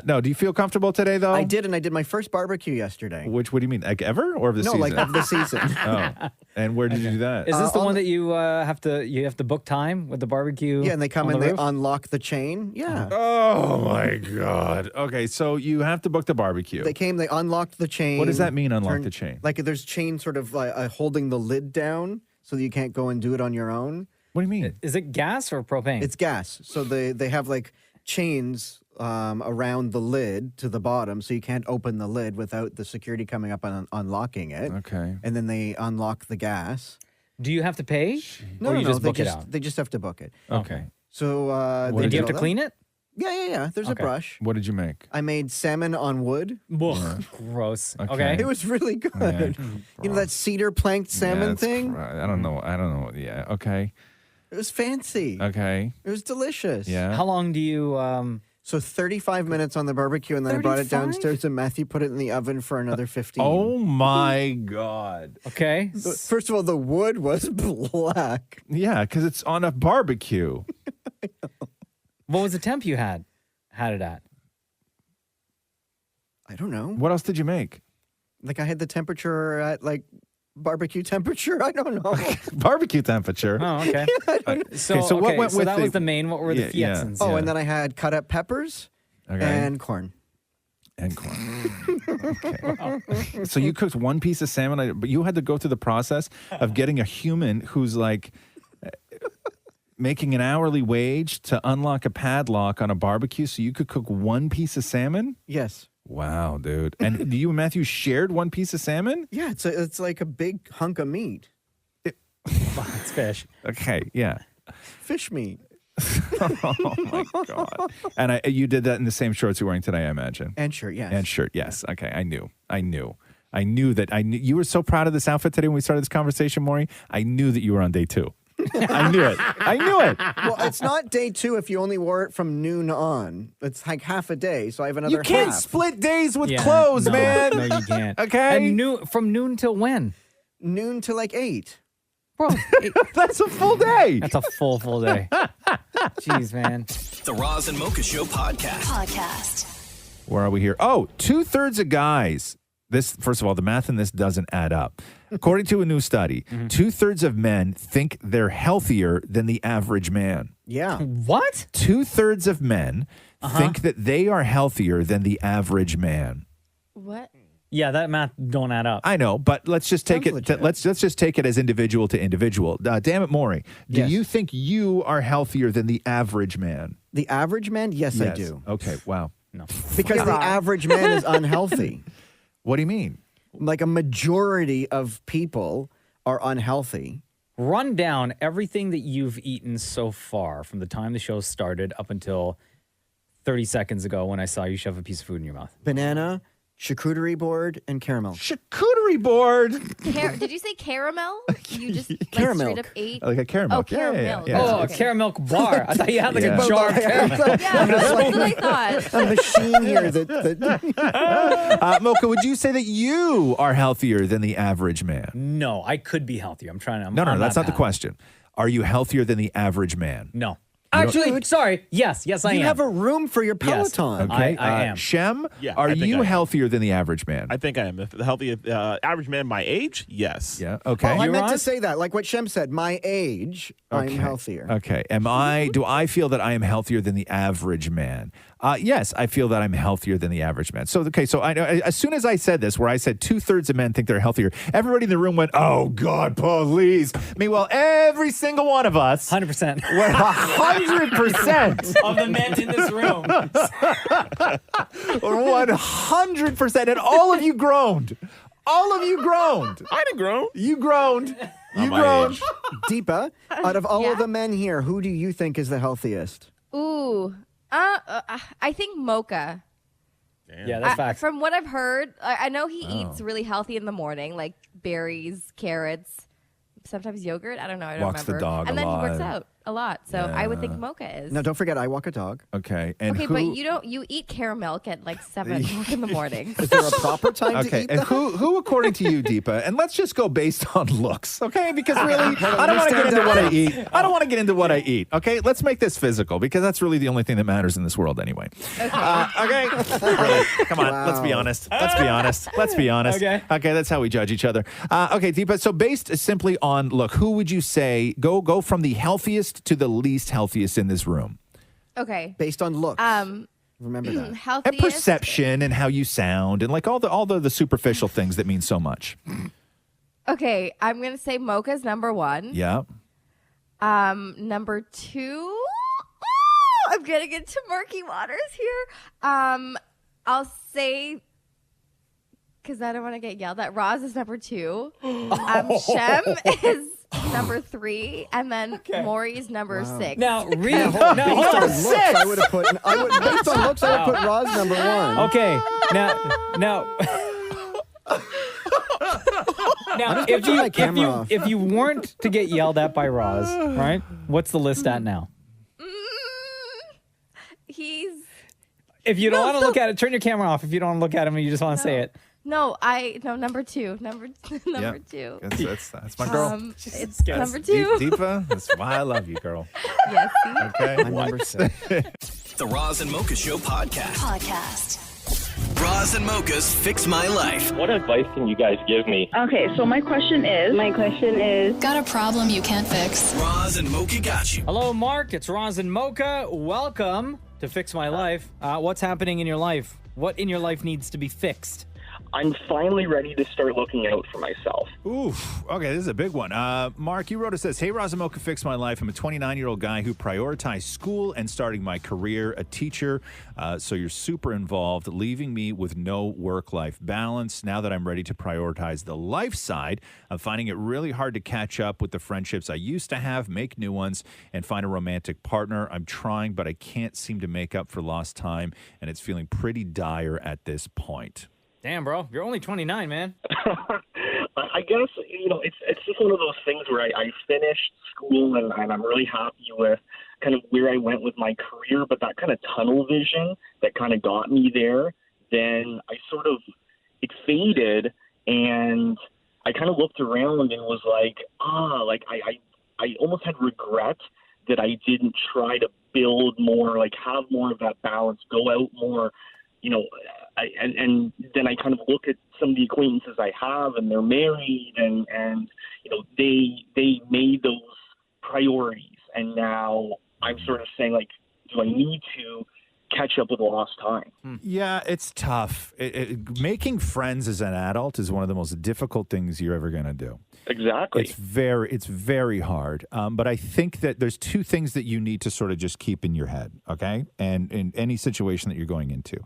No, do you feel comfortable today, though? I did, and I did my first barbecue yesterday. What do you mean? Like ever or of the season? No, like of the season. Oh, and where did you do that? Is this the one that you have to book time with the barbecue? Yeah, and they come on and the they roof? unlock the chain. Yeah. Oh my God. Okay, so you have to book the barbecue. They came, they unlocked the chain. What does that mean, unlock the chain? Like there's chain sort of holding the lid down so that you can't go and do it on your own. What do you mean? Is it gas or propane? It's gas. So they have like chains around the lid to the bottom so you can't open the lid without the security coming up and unlocking it. Okay. And then they unlock the gas. Do you have to pay? No, or you just they book it out? They just have to book it. Okay. So Do you have to clean it? Yeah. There's Okay. a brush. What did you make? I made salmon on wood. Gross. Okay. Okay. It was really good. Yeah. You know that cedar planked salmon thing? I don't know. Yeah. Okay. It was fancy. Okay. It was delicious. Yeah. How long do you So 35 minutes on the barbecue, and then I brought it 35? downstairs, and Matthew put it in the oven for another 15. Oh my God. Okay. First of all, the wood was black. Yeah, because it's on a barbecue. What was the temp you had it at? I don't know. What else did you make? Like I had the temperature at like barbecue temperature. I don't know. Barbecue temperature. Oh, okay. So what went with that was the main. What were the Fietsons? Oh, and then I had cut up peppers Okay. and corn. And corn. Okay. So you cooked one piece of salmon, but you had to go through the process of getting a human who's like making an hourly wage to unlock a padlock on a barbecue so you could cook one piece of salmon? Yes. Wow, dude. And you and Matthew shared one piece of salmon? Yeah, it's like a big hunk of meat. It's fish. Okay, yeah. Fish meat. Oh my God. And you did that in the same shorts you're wearing today, I imagine. And shirt, yes. And shirt, yes. Okay, I knew you were so proud of this outfit today when we started this conversation, Maury. I knew that you were on day 2. I knew it. Well, it's not day 2 if you only wore it from noon on. It's like half a day, so I have another You can't half. split days with clothes, no, man. No, you can't. Okay. And from noon till when? Noon to like 8. Bro, that's a full day. That's a full day. Jeez, man. The Roz and Mocha Show podcast. Where are we here? Oh, 2/3 of guys. This, first of all, the math in this doesn't add up. According to a new study, 2/3 of men think they're healthier than the average man. Yeah. What? 2/3 of men think that they are healthier than the average man. What? Yeah, that math don't add up. I know, but let's just take Sounds it. legit. Let's just take it as individual to individual. Damnit Maurie, do Yes. you think you are healthier than the average man? The average man? Yes, I do. Okay. Wow. No. Because the average man is unhealthy. What do you mean? Like a majority of people are unhealthy. Run down everything that you've eaten so far from the time the show started up until 30 seconds ago when I saw you shove a piece of food in your mouth. Banana, charcuterie board, and caramel. Charcuterie board. Did you say caramel? You just Caramel. straight up ate? Like a caramel. Oh, caramel. Oh, a caramel bar. I thought you had like a jar of caramel. Yeah, that's what I thought. A machine here that Mocha, would you say that you are healthier than the average man? No, I could be healthier. I'm trying to. No, I'm that's not the bad. question. Are you healthier than the average man? No. Actually, sorry. Yes, I am. You have a room for your Yes. Peloton. Okay. I am. Shem, Yeah, are I think I you am. healthier than the average man? I think I am. If the healthy average man my age, yes. Yeah. Okay. Oh, I meant to say that, like what Shem said. My age, I'm Okay. healthier. Okay. Do I feel that I am healthier than the average man? Yes, I feel that I'm healthier than the average man. So I know as soon as I said this, where I said 2/3 of men think they're healthier, everybody in the room went, "Oh God, please!" Meanwhile, every single one of us, 100%, went 100% of the men in this room, 100%, and all of you groaned. All of you groaned. I didn't groan. You groaned. You my groaned. age. Deepa, out of all of the men here, who do you think is the healthiest? Ooh. I think Mocha. Yeah, that's facts. From what I've heard, I know he eats really healthy in the morning, like berries, carrots, sometimes yogurt. I don't know. I don't Walks the remember. dog and a then lot. he works out a lot. So I would think Mocha is. Now, don't forget, I walk a dog. Okay. And Okay, who, but you eat caramel at like 7 o'clock in the morning. Is there a proper time to Okay, eat and that? who, according to you, Deepa, and let's just go based on looks, okay? Because really, I don't want to get into what I eat. I don't want to get into what I eat, okay? Let's make this physical because that's really the only thing that matters in this world anyway. Okay? Really, come on, let's be honest. Let's be honest. Let's be honest. Okay. Okay, that's how we judge each other. Okay, Deepa, so based simply on look, who would you say, go from the healthiest to the least healthiest in this room? Okay. Based on looks. Remember that. Healthiest. And perception and how you sound and like all the superficial things that mean so much. Okay, I'm gonna say Mocha's number 1. Yeah. Number 2. I'm getting into murky waters here. I'll say, because I don't want to get yelled at, Roz is number 2. Shem is number 3, and then Maury's number 6. Now, Based hold on on. looks, I would have put. Based on looks, I would put Roz number 1. Okay, now, just gonna turn my camera off. if you weren't to get yelled at by Roz, right? What's the list at now? He's If you don't want to look at it, turn your camera off. If you don't want to look at him and you just want to say it. number 2. Number 2. That's my girl. It's number 2. Deepa, that's why I love you, girl. Yes. See? Okay. I'm number 6. The Roz and Mocha Show podcast. Roz and Mocha's Fix My Life. What advice can you guys give me? Okay, so my question is, Got a problem you can't fix? Roz and Mocha got you. Hello, Mark. It's Roz and Mocha. Welcome to Fix My Life. What's happening in your life? What in your life needs to be fixed? I'm finally ready to start looking out for myself. Oof. Okay, this is a big one. Mark, you wrote us this. Hey, Roz and Mocha, Fix My Life. I'm a 29-year-old guy who prioritized school and starting my career, a teacher. So you're super involved, leaving me with no work-life balance. Now that I'm ready to prioritize the life side, I'm finding it really hard to catch up with the friendships I used to have, make new ones, and find a romantic partner. I'm trying, but I can't seem to make up for lost time, and it's feeling pretty dire at this point. Damn, bro. You're only 29, man. I guess, it's just one of those things where I finished school and I'm really happy with kind of where I went with my career, but that kind of tunnel vision that kind of got me there, then it faded, and I kind of looked around and was like, I almost had regret that I didn't try to build more, like have more of that balance, go out more, and then I kind of look at some of the acquaintances I have, and they're married, and they made those priorities, and now I'm sort of saying, like, do I need to catch up with lost best time. Yeah, it's tough. Making friends as an adult is one of the most difficult things you're ever going to do. Exactly. It's very hard. But I think that there's two things that you need to sort of just keep in your head, okay? And in any situation that you're going into,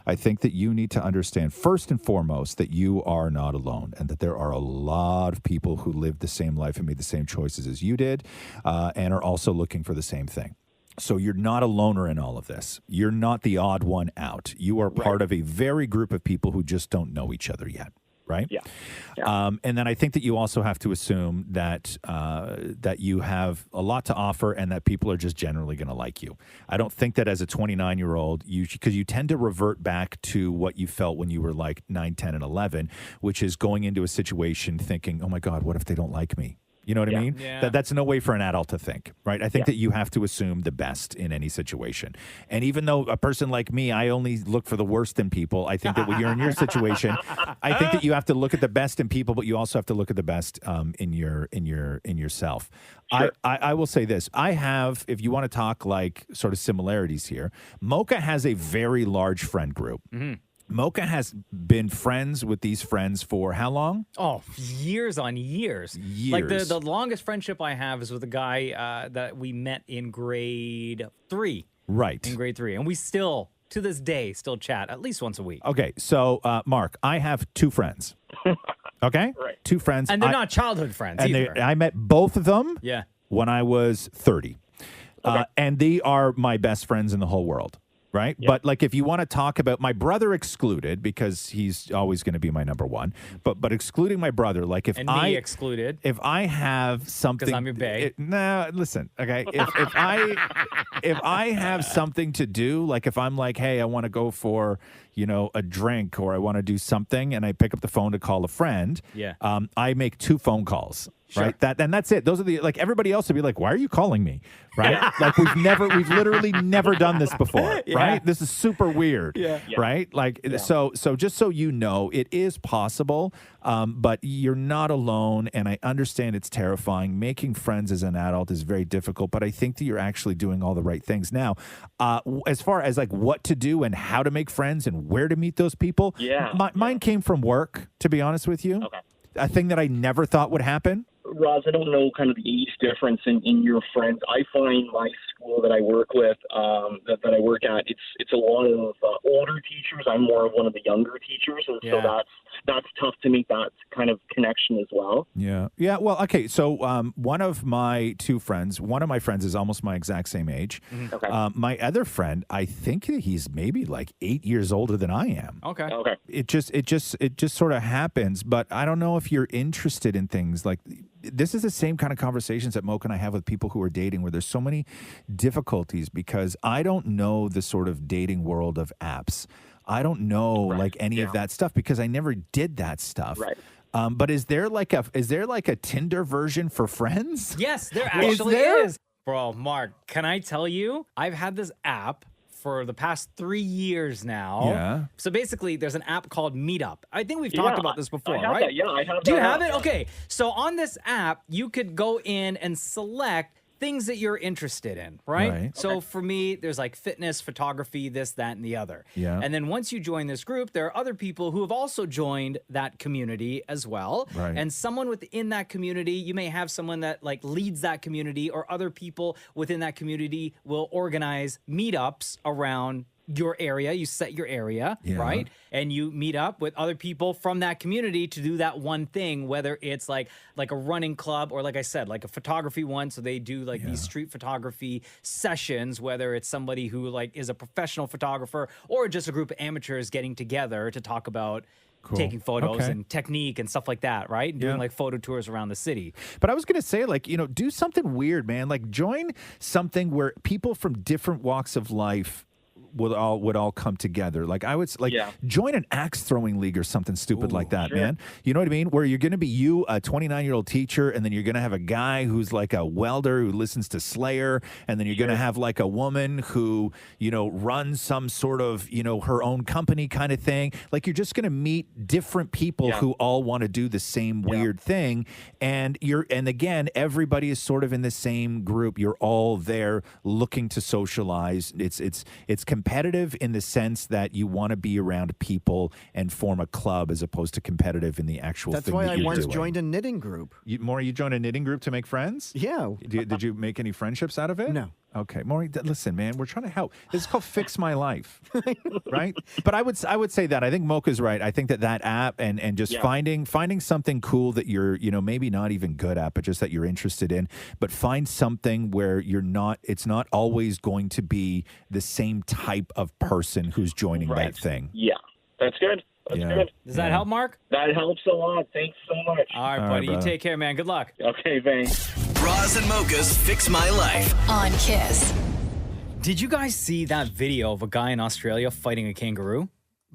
I think that you need to understand first and foremost that you are not alone and that there are a lot of people who lived the same life and made the same choices as you did and are also looking for the same thing. So you're not a loner in all of this. You're not the odd one out. You are part of a very group of people who just don't know each other yet. Right? Yeah. And then I think that you also have to assume that that you have a lot to offer and that people are just generally going to like you. I don't think that as a 29-year-old, because you tend to revert back to what you felt when you were like 9, 10, and 11, which is going into a situation thinking, oh my God, what if they don't like me? You know what I mean? Yeah. That's no way for an adult to think, right? I think that you have to assume the best in any situation. And even though a person like me, I only look for the worst in people, I think that when you're in your situation, I think that you have to look at the best in people, but you also have to look at the best in yourself. Sure. I will say this. I have, if you want to talk like sort of similarities here, Mocha has a very large friend group. Mm-hmm. Mocha has been friends with these friends for how long? Oh, years on years. Like the longest friendship I have is with a guy that we met in grade 3. Right. In grade 3. And we still, to this day, still chat at least once a week. Okay. So, Mark, I have 2 friends. Okay? Right. 2 friends. And they're not childhood friends either. I met both of them Yeah. when I was 30. And they are my best friends in the whole world. Right. But like, if you want to talk about my brother excluded, because he's always going to be my number one, but excluding my brother, like if And me excluded. if I have something, because I'm your bae. No, listen. Okay. If I have something to do, like if I'm like, hey, I want to go for, a drink or I want to do something and I pick up the phone to call a friend. Yeah. I make 2 phone calls. Sure. Right. And that's it. Those are the, like, everybody else would be like, why are you calling me? Right. Like we've literally never done this before. Yeah. Right. This is super weird. Yeah. Right. Like, so just so you know, it is possible, but you're not alone. And I understand it's terrifying. Making friends as an adult is very difficult, but I think that you're actually doing all the right things. Now, as far as like what to do and how to make friends and where to meet those people. Mine came from work, to be honest with you. Okay. A thing that I never thought would happen. Roz, I don't know kind of the age difference in your friends. I find my school that I work with, that I work at, it's a lot of older teachers. I'm more of one of the younger teachers, and so that's tough to make that kind of connection as well. Yeah. Yeah. Well, okay. So one of my friends is almost my exact same age. Mm-hmm. Okay. My other friend, I think he's maybe like 8 years older than I am. Okay. Okay. It just sort of happens, but I don't know if you're interested in things like. This is the same kind of conversations that Mocha and I have with people who are dating, where there's so many difficulties because I don't know the sort of dating world of apps. I don't know like any of that stuff because I never did that stuff. Right. But is there like a Tinder version for friends? Yes, there actually is. Bro, Mark, can I tell you? I've had this app for the past 3 years now. Yeah. So basically, there's an app called Meetup. I think we've talked about this before, I have right? that. Yeah, I have Do you that have app. it? Okay. So on this app, you could go in and select things that you're interested in, right? Right. So for me, there's like fitness, photography, this, that, and the other. Yeah. And then once you join this group, there are other people who have also joined that community as well. Right. And someone within that community, you may have someone that like leads that community, or other people within that community will organize meetups around your area. You set your area, right? And you meet up with other people from that community to do that one thing, whether it's like a running club or, like I said, like a photography one. So they do like these street photography sessions, whether it's somebody who like is a professional photographer or just a group of amateurs getting together to talk about taking photos and technique and stuff like that, right? And doing like photo tours around the city. But I was going to say, like, do something weird, man. Like join something where people from different walks of life would all come together. Like I would join an axe throwing league or something stupid like that, man. You know what I mean? Where you're going to be a 29-year-old teacher, and then you're going to have a guy who's like a welder who listens to Slayer, and then you're going to have like a woman who, runs some sort of, her own company kind of thing. Like you're just going to meet different people who all want to do the same weird thing. And again, everybody is sort of in the same group. You're all there looking to socialize. It's competitive. competitive in the sense that you want to be around people and form a club as opposed to competitive in the actual That's thing why that I you're once doing. joined a knitting group. Maury, you joined a knitting group to make friends? Yeah. Did you make any friendships out of it? No. Okay, Maury, listen, man, we're trying to help. This is called Fix My Life, right? But I would say that I think Mocha's right. I think that app and just finding something cool that you're maybe not even good at, but just that you're interested in. But find something where it's not always going to be the same type of person who's joining that thing. Yeah, that's good. That's good. Does that help, Mark? That helps a lot. Thanks so much. All right, buddy. You take care, man. Good luck. Okay, thanks. Roz and Mocha's Fix My Life. On Kiss. Did you guys see that video of a guy in Australia fighting a kangaroo?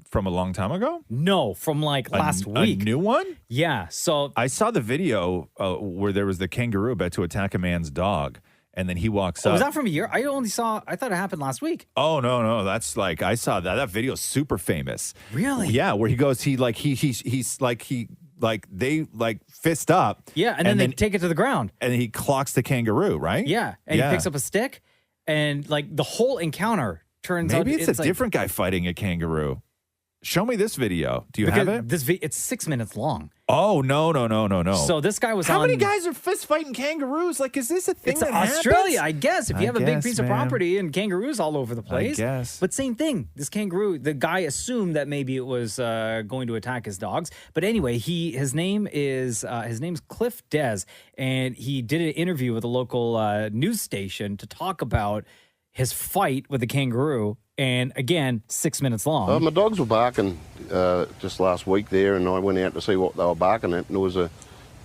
From a long time ago? No, from like last week. A new one? Yeah. So I saw the video where there was the kangaroo about to attack a man's dog. And then he walks up. Was that from a year? I thought it happened last week. Oh, no. That's like, I saw that. That video's super famous. Really? Yeah, where he goes, they fist up. Yeah, and then they take it to the ground. And he clocks the kangaroo, right? Yeah, and he picks up a stick, and like the whole encounter turns out. Maybe it's a like, different guy fighting a kangaroo. Show me this video. Do you have it? It's 6 minutes long. Oh, no. So this guy was How many guys are fist fighting kangaroos? Like, is this a thing It's that Australia, happens? I guess. If you have a big piece of property and kangaroos all over the place. I guess. But same thing. This kangaroo, the guy assumed that maybe it was going to attack his dogs. But anyway, his name's Cliff Des, and he did an interview with a local news station to talk about his fight with the kangaroo. And again, 6 minutes long. My dogs were barking just last week there, and I went out to see what they were barking at. And there was a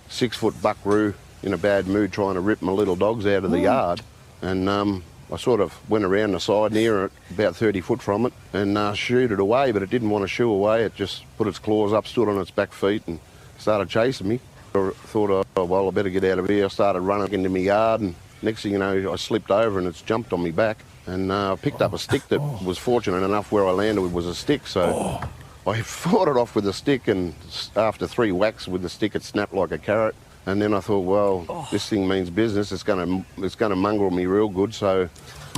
6-foot buckaroo in a bad mood trying to rip my little dogs out of the yard. And I sort of went around the side near it, about 30 foot from it, and shooed it away, but it didn't want to shoo away. It just put its claws up, stood on its back feet, and started chasing me. I thought, oh, well, I better get out of here. I started running into my yard, and next thing you know, I slipped over and it's jumped on me back. And I picked up a stick that was fortunate enough where I landed with was a stick. So I fought it off with a stick, and after 3 whacks with the stick, it snapped like a carrot. And then I thought, well, this thing means business. It's going to mongrel me real good. So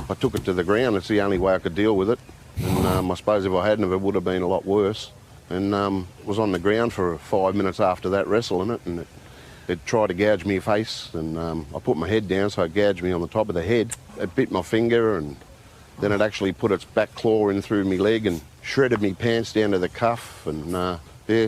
I took it to the ground. It's the only way I could deal with it. And I suppose if I hadn't, it would have been a lot worse. And was on the ground for 5 minutes after that, wrestling it. And it tried to gouge me face, and I put my head down, so it gouged me on the top of the head. It bit my finger, and then it actually put its back claw in through my leg and shredded me pants down to the cuff. And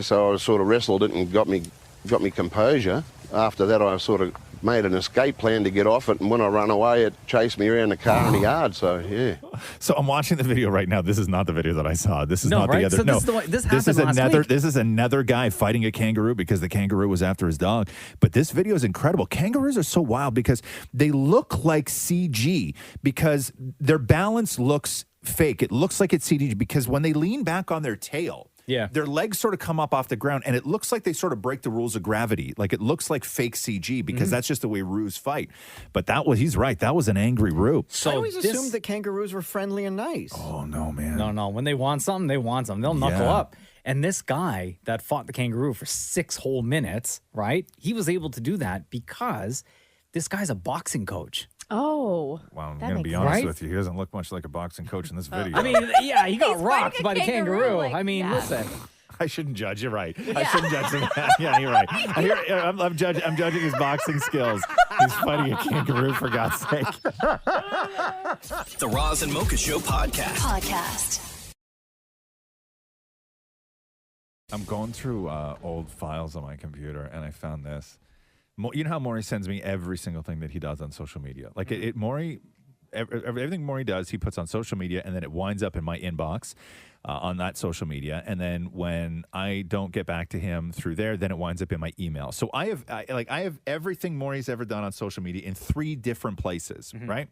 so I sort of wrestled it and got me composure. After that, I sort of made an escape plan to get off it, and when I run away, it chased me around the car in the yard. So yeah. So I'm watching the video right now. This is not the video that I saw. This is No, not right? the other. So no, this is the one- this is happened last another. week. This is another guy fighting a kangaroo because the kangaroo was after his dog. But this video is incredible. Kangaroos are so wild because they look like CG because their balance looks fake. It looks like it's CG because when they lean back on their tail. Yeah. Their legs sort of come up off the ground, and it looks like they sort of break the rules of gravity. Like it looks like fake CG because that's just the way roos fight. But he's right. That was an angry roo. I always assumed that kangaroos were friendly and nice. Oh, no, man. No. When they want something, they want something. They'll knuckle up. And this guy that fought the kangaroo for 6 whole minutes, right? He was able to do that because this guy's a boxing coach. Oh. Wow, I'm that going to makes be honest sense. with you. He doesn't look much like a boxing coach in this video. I mean, yeah, he got He's rocked fighting by a the kangaroo. kangaroo, like, I mean, yeah. listen. I shouldn't judge. You're right. I shouldn't judge him. Yeah, you're right. I'm judging his boxing skills. He's fighting a kangaroo, for God's sake. The Roz and Mocha Show Podcast. I'm going through old files on my computer, and I found this. You know how Maury sends me every single thing that he does on social media? Like, Maury, everything Maury does, he puts on social media, and then it winds up in my inbox on that social media. And then when I don't get back to him through there, then it winds up in my email. So I have everything Maury's ever done on social media in 3 different places, right?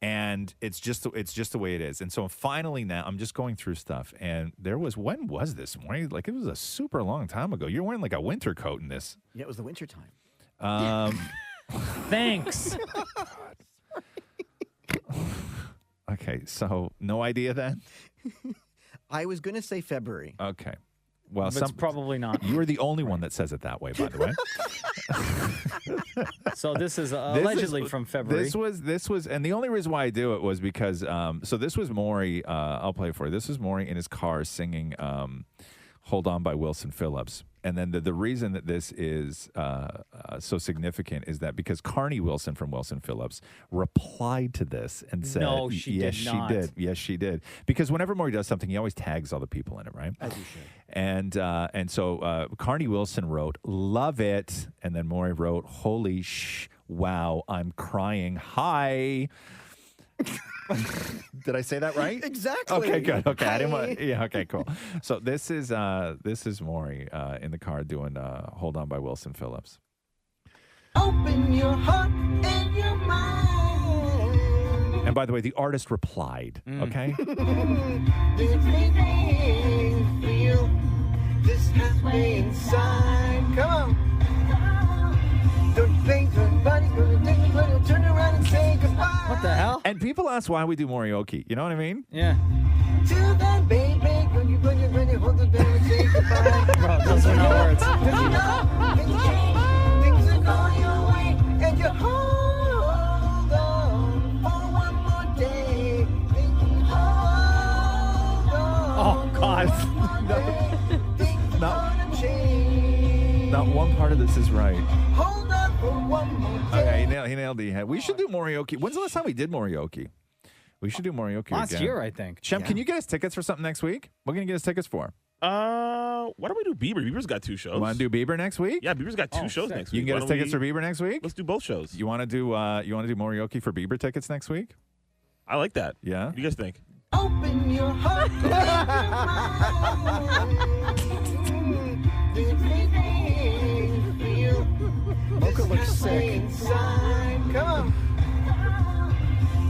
And it's just the way it is. And so finally now I'm just going through stuff. And when was this morning? Like, it was a super long time ago. You're wearing like a winter coat in this. Yeah, it was the winter time. Thanks. Okay, so no idea then? I was going to say February. Okay. Well, But it's probably not. You are the only one that says it that way, by the way. So this is allegedly from February. This was, and the only reason why I do it was because, so this was Maurie, I'll play it for you. This was Maurie in his car singing Hold On by Wilson Phillips. And then the reason that this is so significant is that because Carney Wilson from Wilson Phillips replied to this and said, No, she yes, did not. she did. Yes, she did. Because whenever Maurie does something, he always tags all the people in it, right? As you should. And so Carney Wilson wrote, love it. And then Maurie wrote, holy wow, I'm crying. Hi. Did I say that right? Exactly. Okay, good. Okay, I didn't Hi. want. Yeah, okay, cool. So this is Maurie in the car doing "Hold On" by Wilson Phillips. Open your heart and your mind. And by the way, the artist replied. Okay. This make me feel this halfway inside. Come on. Don't think somebody's gonna take me, but I'll turn around and say goodbye. What the hell? And people ask why we do Morioki. You know what I mean? Yeah. Till then, baby, when you ready, hold the bell and say goodbye. Bro, those are not words. Cause you know, things are going your way, and you hold on for one more day. Hold on. Oh, God. Not one part of this is right. Hold on for one more day. Okay, he nailed the head. We should do Morioki. When's the last time we did Morioki? We should do Morioki Last again. year, I think. Shem, can you get us tickets for something next week? What can you get us tickets for? Why don't we do Bieber? Bieber's got 2 shows. You want to do Bieber next week? Yeah, Bieber's got 2 shows sick. next week. You can get Why us don't tickets for Bieber next week? Let's do both shows. You want to do Morioki for Bieber tickets next week? I like that. Yeah. What do you guys think? Open your heart and your mind. Mocha looks sick. Come on.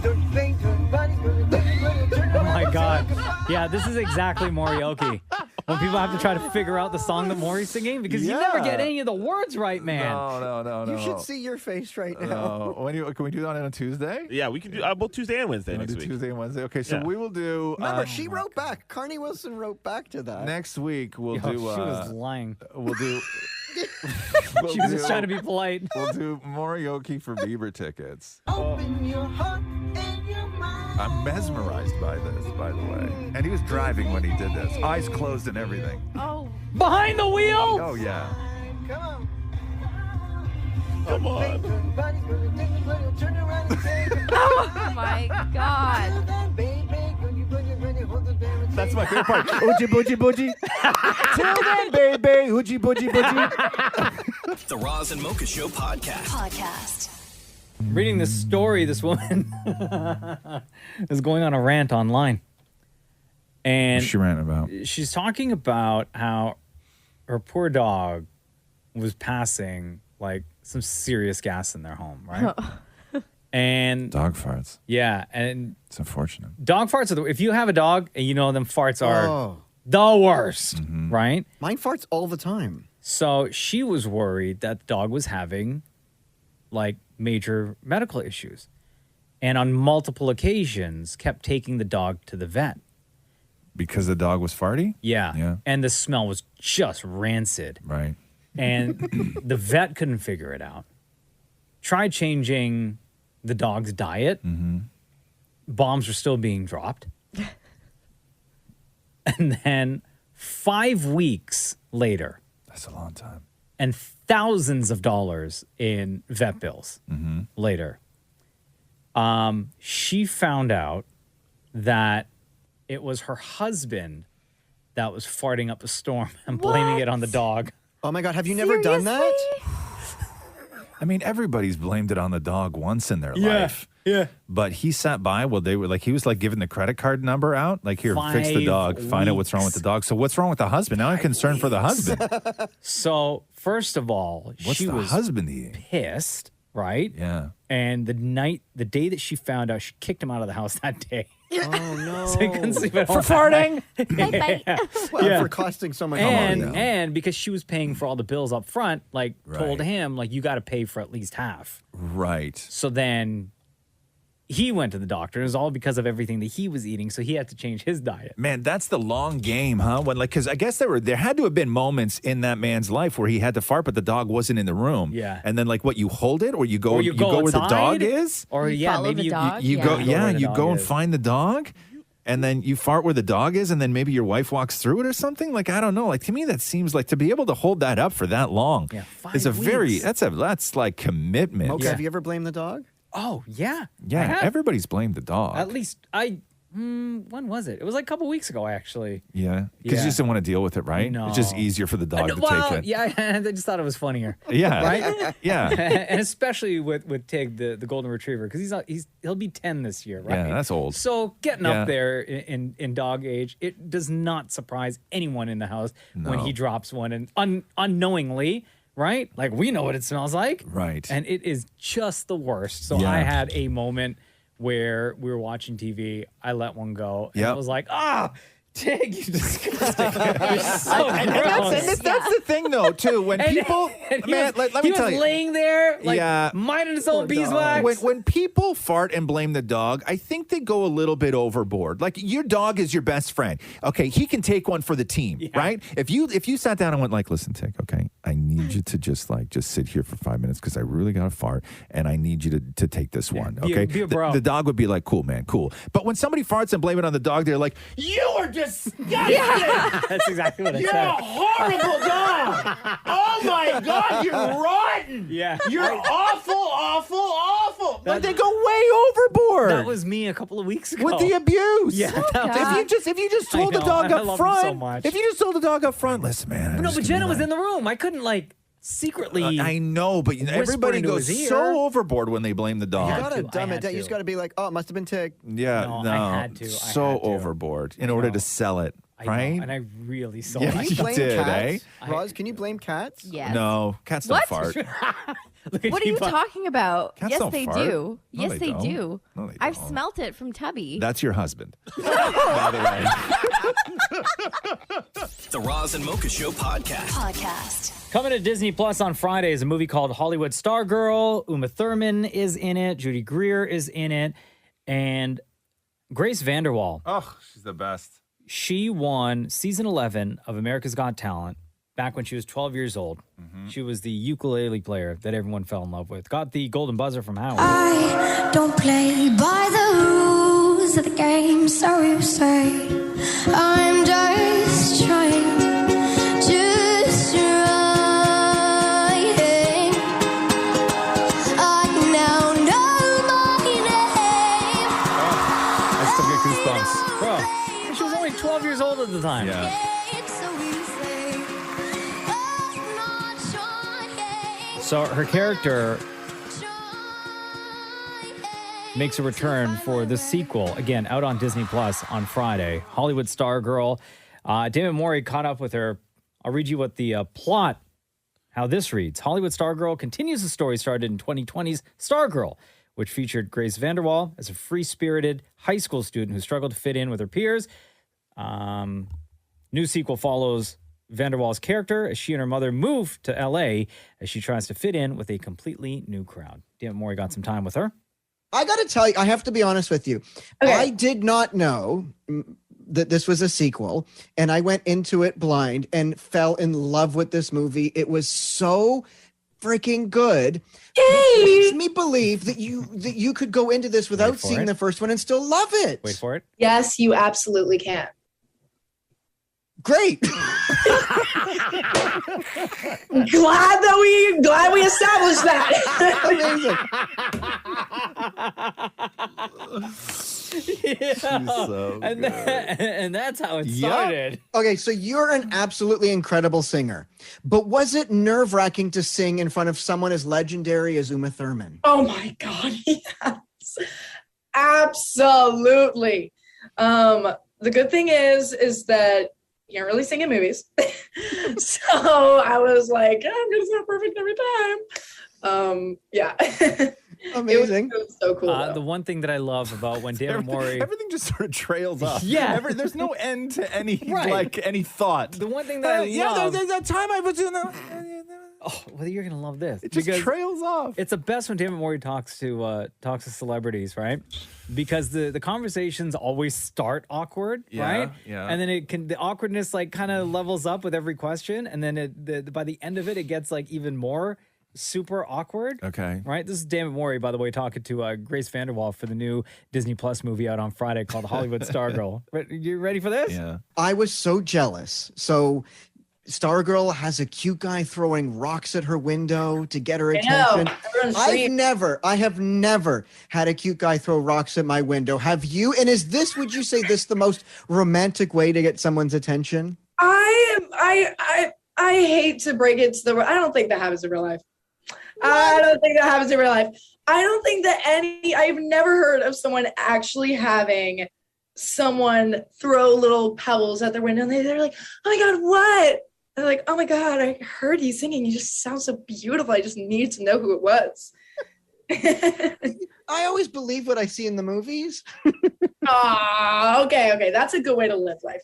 Don't think somebody's gonna take me, but I'll turn Oh around my and God. say goodbye. Yeah, this is exactly Morioki. When people have to try to figure out the song that Maurie's singing because you never get any of the words right, man. No. You should see your face right now. Can we do that on a Tuesday? Yeah, we can do both Tuesday and Wednesday next week. Tuesday and Wednesday. Okay, so Yeah. we will do. Remember, she wrote back. Carney Wilson wrote back to that. Next week we'll Yo, do. she was lying. We'll do. She was just trying to be polite. We'll do Morioki for Bieber tickets. Open your heart and your mind. I'm mesmerized by this, by the way. And he was driving when he did this, eyes closed and everything. Oh. Behind the wheel? Oh yeah. Come on. Come on. Think somebody's gonna take me, but I'll turn around and say goodbye. Oh my God. Till then, baby, when you ready, hold the bell and say That's my favorite part. Oogie boogie boogie. Till then, baby. Oogie boogie boogie. The Roz and Mocha Show podcast. Reading this story, this woman is going on a rant online. And What's she ranting about? she's talking about how her poor dog was passing like some serious gas in their home, right? And Dog farts. yeah, and It's unfortunate. dog farts are if you have a dog and you know them farts are Oh. the worst, Mm-hmm. right? Mine farts all the time. So she was worried that the dog was having like major medical issues. And on multiple occasions kept taking the dog to the vet. Because the dog was farty? Yeah. Yeah. And the smell was just rancid. Right. And the vet couldn't figure it out. Tried changing the dog's diet. Mm-hmm. Bombs were still being dropped. And then 5 weeks later, That's a long time. and thousands of dollars in vet bills later, she found out that it was her husband that was farting up a storm and blaming it on the dog. Oh my God, have you never done that? I mean, everybody's blamed it on the dog once in their life. Yeah. But he sat by while they were like, he was like giving the credit card number out. Like, here, fix the 5 dog, find out what's wrong with the dog. So what's wrong with the husband? Now I'm concerned for the husband. So, first of all, What's she the was husband eating? pissed, right? Yeah. And the day that she found out, she kicked him out of the house that day. Oh no. So he couldn't sleep at For home. farting? Yeah. Well, Yeah. for costing so much And money. and because she was paying for all the bills up front, like told Right. him, like, you got to pay for at least half. Right. So then he went to the doctor. It was all because of everything that he was eating, so he had to change his diet. Man, that's the long game, huh? When because I guess there had to have been moments in that man's life where he had to fart, but the dog wasn't in the room. Yeah. And then what you hold it, or you go Or you go where the outside? dog is, Or yeah, follow maybe the dog? you Yeah. go where the you dog go and is. find the dog. And then you fart where the dog is, and then maybe your wife walks through it or something. Like, I don't know. Like, to me, that seems like to be able to hold that up for that long is a 5 very weeks. that's like commitment. Mocha, have you ever blamed the dog? Oh, yeah. I Yeah, have. everybody's blamed the dog. At least when was it? It was like a couple weeks ago, actually. Yeah, because you just didn't want to deal with it, right? No. It's just easier for the dog to Well, take it. yeah, I just thought it was funnier. Yeah. Right? Yeah. And especially with Tig, the golden retriever, because he'll be 10 this year, right? Yeah, that's old. So getting Yeah. up there in dog age, it does not surprise anyone in the house when No. he drops one and unknowingly, right? Like, we know what it smells like. Right. And it is just the worst. So Yeah. I had a moment where we were watching TV. I let one go. And Yep. I was like, Tig, you disgusting. You're so And gross. that's the thing, though, too. When people, and he man, was, let me he tell was you. laying there, like, minding his own beeswax. When people fart and blame the dog, I think they go a little bit overboard. Like, your dog is your best friend. Okay, he can take one for the team, right? If you sat down and went like, listen, Tig, okay, I need you to just sit here for 5 minutes because I really got to fart, and I need you to take this one, okay? be a bro. The dog would be like, cool, man, cool. But when somebody farts and blame it on the dog, they're like, you are disgusting. That's exactly what I You're said. a horrible dog. Oh my God, you're rotten. Yeah. You're awful, awful, awful. Like, they go way overboard. That was me a couple of weeks ago. With the abuse. Yeah. If you just I told the know, dog I up love him front. so much. If you just told the dog up front, listen, man. No, but Jenna was in the room. I couldn't secretly. I know, but everybody into goes his ear. so overboard when they blame the dog. You gotta dumb I it had down. You to. just gotta be like, oh, it must have been Tig. Yeah, No, no. I had to. I So had to. overboard in order to sell it, I know, right? and I really sold Yeah, it. you Blame did, cats? eh? Roz, can you blame cats? Yes. No, cats What? don't fart. What are you talking about? Cats yes, don't they fart. do. No, Yes, they they don't. do. No, they I've don't. smelt it from Tubby. That's your husband, by the way. The Roz and Mocha Show podcast. Coming to Disney Plus on Friday is a movie called Hollywood Stargirl. Uma Thurman is in it. Judy Greer is in it. And Grace Vanderwaal. Oh, she's the best. She won season 11 of America's Got Talent back when she was 12 years old. She was the ukulele player that everyone fell in love with. Got the golden buzzer from Howard. I don't play by the rules of the game, so you say. I'm just trying, just trying. I now know my name. I still get goosebumps. Bro, she was only 12 years old at the time. Yeah. So her character makes a return for the sequel, again, out on Disney Plus on Friday. Hollywood Stargirl. Damnit Maurie caught up with her. I'll read you what the plot, how this reads. Hollywood Stargirl continues the story started in 2020's Stargirl, which featured Grace Vanderwaal as a free-spirited high school student who struggled to fit in with her peers. New sequel follows Vanderwaal's character as she and her mother move to LA as she tries to fit in with a completely new crowd. Damnit Maurie got some time with her. I got to tell you, I have to be honest with you. Okay. I did not know that this was a sequel, and I went into it blind and fell in love with this movie. It was so freaking good. It makes me believe that you could go into this without seeing the first one and still love it. Wait for it. Yes, you absolutely can. Great. glad we established that. So and that's how it started. Okay, so you're an absolutely incredible singer, but was it nerve-wracking to sing in front of someone as legendary as Uma Thurman? Oh my God, yes. Absolutely. The good thing is that you can't really sing in movies. So I was like, I'm gonna sound perfect every time. Yeah. Amazing. It was so cool. The one thing that I love about when Damnit Maurie... Everything just sort of trails off. Yeah. There's no end to any Right. any thought. The one thing that I love... there's that time I was doing that. Oh, well, you're gonna love this. It just trails off. It's the best when Damnit Maurie talks to celebrities, right? Because the conversations always start awkward, right? Yeah. And then the awkwardness like kind of levels up with every question, and then by the end of it, it gets like even more super awkward. Okay. Right? This is Damnit Maurie, by the way, talking to Grace Vanderwaal for the new Disney Plus movie out on Friday called Hollywood Stargirl. You ready for this? Yeah. I was so jealous. So Stargirl has a cute guy throwing rocks at her window to get her attention. I have never had a cute guy throw rocks at my window. Have you? And would you say this the most romantic way to get someone's attention? I hate to break it to the world. I don't think that happens in real life. I don't think that happens in real life. I don't think that I've never heard of someone actually having someone throw little pebbles at their window. And they're like, oh my God, what? They're like, oh my God, I heard you singing. You just sound so beautiful. I just need to know who it was. I always believe what I see in the movies. Okay. That's a good way to live life.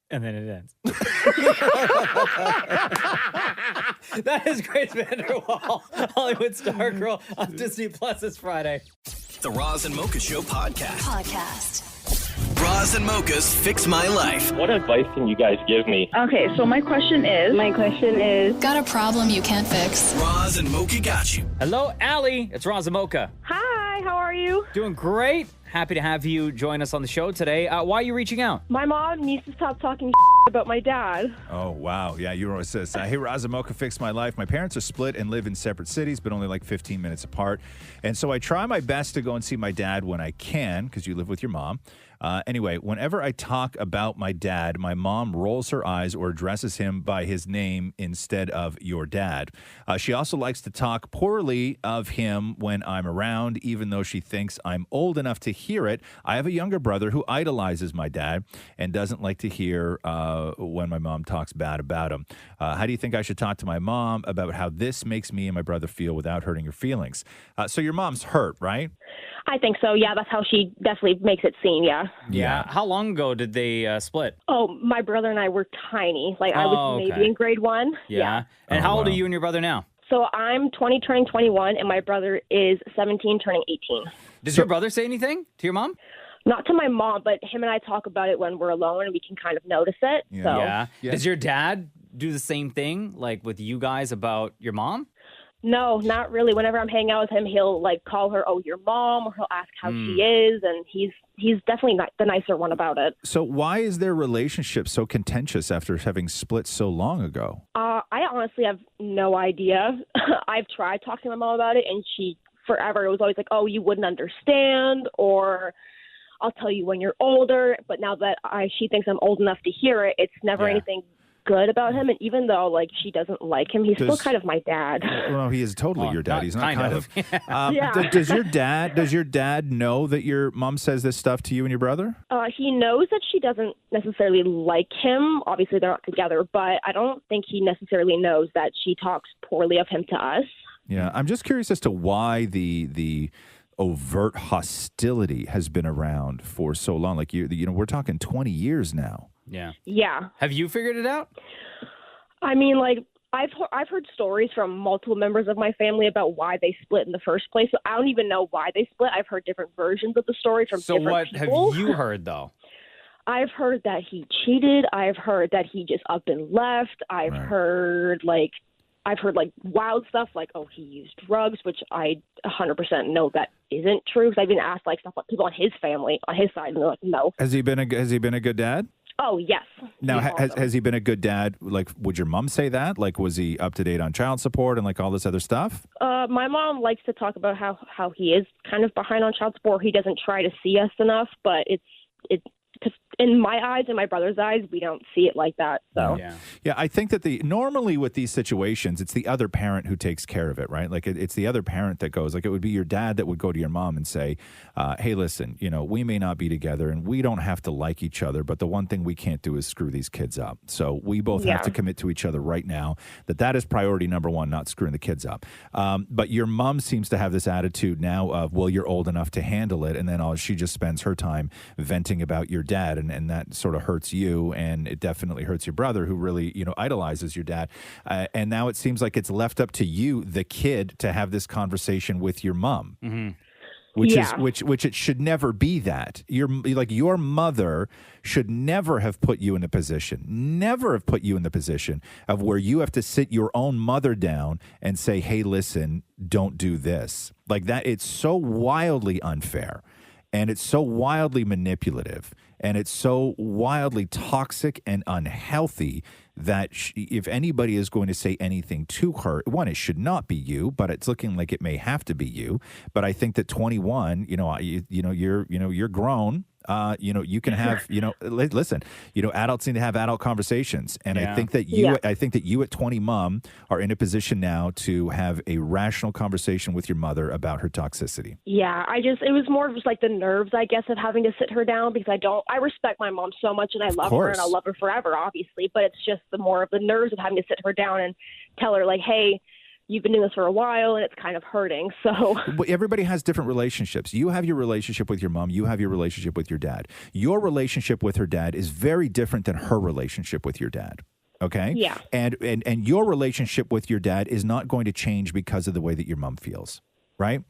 And then it ends. That is Grace Vanderwaal, Hollywood Stargirl on Disney Plus this Friday. The Roz and Mocha Show podcast. Roz and Mocha's Fix My Life. What advice can you guys give me? Okay, so my question is, got a problem you can't fix? Roz and Mocha got you. Hello, Allie. It's Roz and Mocha. Hi, how are you? Doing great. Happy to have you join us on the show today. Why are you reaching out? My mom needs to stop talking about my dad. Oh, wow. Yeah, you were says, hey, Roz and Mocha, fix my life. My parents are split and live in separate cities, but only like 15 minutes apart. And so I try my best to go and see my dad when I can, because you live with your mom. Anyway, whenever I talk about my dad, my mom rolls her eyes or addresses him by his name instead of your dad. She also likes to talk poorly of him when I'm around, even though she thinks I'm old enough to hear it. I have a younger brother who idolizes my dad and doesn't like to hear when my mom talks bad about him. How do you think I should talk to my mom about how this makes me and my brother feel without hurting her feelings? So your mom's hurt, right? I think so. Yeah, that's how she definitely makes it seem. Yeah. How long ago did they split? Oh, my brother and I were tiny. Like I was maybe in grade 1. Yeah. And how old are you and your brother now? So I'm 20 turning 21 and my brother is 17 turning 18. Does your brother say anything to your mom? Not to my mom, but him and I talk about it when we're alone and we can kind of notice it. Yeah. Does your dad do the same thing, like with you guys about your mom? No, not really. Whenever I'm hanging out with him, he'll like call her, "Oh, your mom," or he'll ask how she is, and he's definitely not the nicer one about it. So why is their relationship so contentious after having split so long ago? I honestly have no idea. I've tried talking to my mom about it, and she forever it was always like, "Oh, you wouldn't understand," or "I'll tell you when you're older." But now that she thinks I'm old enough to hear it, it's never anything good about him. And even though like she doesn't like him, he's still kind of my dad. Well, he is totally your dad. He's not kind of. Yeah. Does your dad know that your mom says this stuff to you and your brother? He knows that she doesn't necessarily like him. Obviously, they're not together, but I don't think he necessarily knows that she talks poorly of him to us. Yeah, I'm just curious as to why the overt hostility has been around for so long. Like you know, we're talking 20 years now. Yeah. Yeah. Have you figured it out? I mean, like I've heard stories from multiple members of my family about why they split in the first place. So I don't even know why they split. I've heard different versions of the story from different people. So what have you heard though? I've heard that he cheated. I've heard that he just up and left. I've heard wild stuff like, oh, he used drugs, which I 100% know that isn't true. Because I've been asked like stuff like people on his family, on his side, and they're like, no. Has he been a good dad? Oh, yes. Now, has he been a good dad? Like, would your mom say that? Like, was he up to date on child support and like all this other stuff? My mom likes to talk about how he is kind of behind on child support. He doesn't try to see us enough, but it's because in my eyes and my brother's eyes, we don't see it like that. So yeah, I think that normally with these situations, it's the other parent who takes care of it, right? Like it's the other parent that goes. Like it would be your dad that would go to your mom and say, "Hey, listen, you know, we may not be together and we don't have to like each other, but the one thing we can't do is screw these kids up. So we both have to commit to each other right now that is priority number one, not screwing the kids up." But your mom seems to have this attitude now of, well, you're old enough to handle it, and then she just spends her time venting about your dad, and that sort of hurts you, and it definitely hurts your brother, who really, idolizes your dad. And now it seems like it's left up to you, the kid, to have this conversation with your mom. Mm-hmm. Which it should never be that. Your mother should never have put you in a position of where you have to sit your own mother down and say, hey, listen, don't do this. Like that, it's so wildly unfair, and it's so wildly manipulative, and it's so wildly toxic and unhealthy that if anybody is going to say anything to her, one, it should not be you, but it's looking like it may have to be you. But I think that 21, you're grown. You can have, listen, adults need to have adult conversations. And I think that you at 20, Mom, are in a position now to have a rational conversation with your mother about her toxicity. Yeah, it was more of just like the nerves, I guess, of having to sit her down, because I respect my mom so much, and I love her, and I'll love her forever, obviously. But it's just the more of the nerves of having to sit her down and tell her, like, hey, you've been doing this for a while, and it's kind of hurting. So everybody has different relationships. You have your relationship with your mom. You have your relationship with your dad. Your relationship with her dad is very different than her relationship with your dad. Okay? Yeah. And your relationship with your dad is not going to change because of the way that your mom feels, right?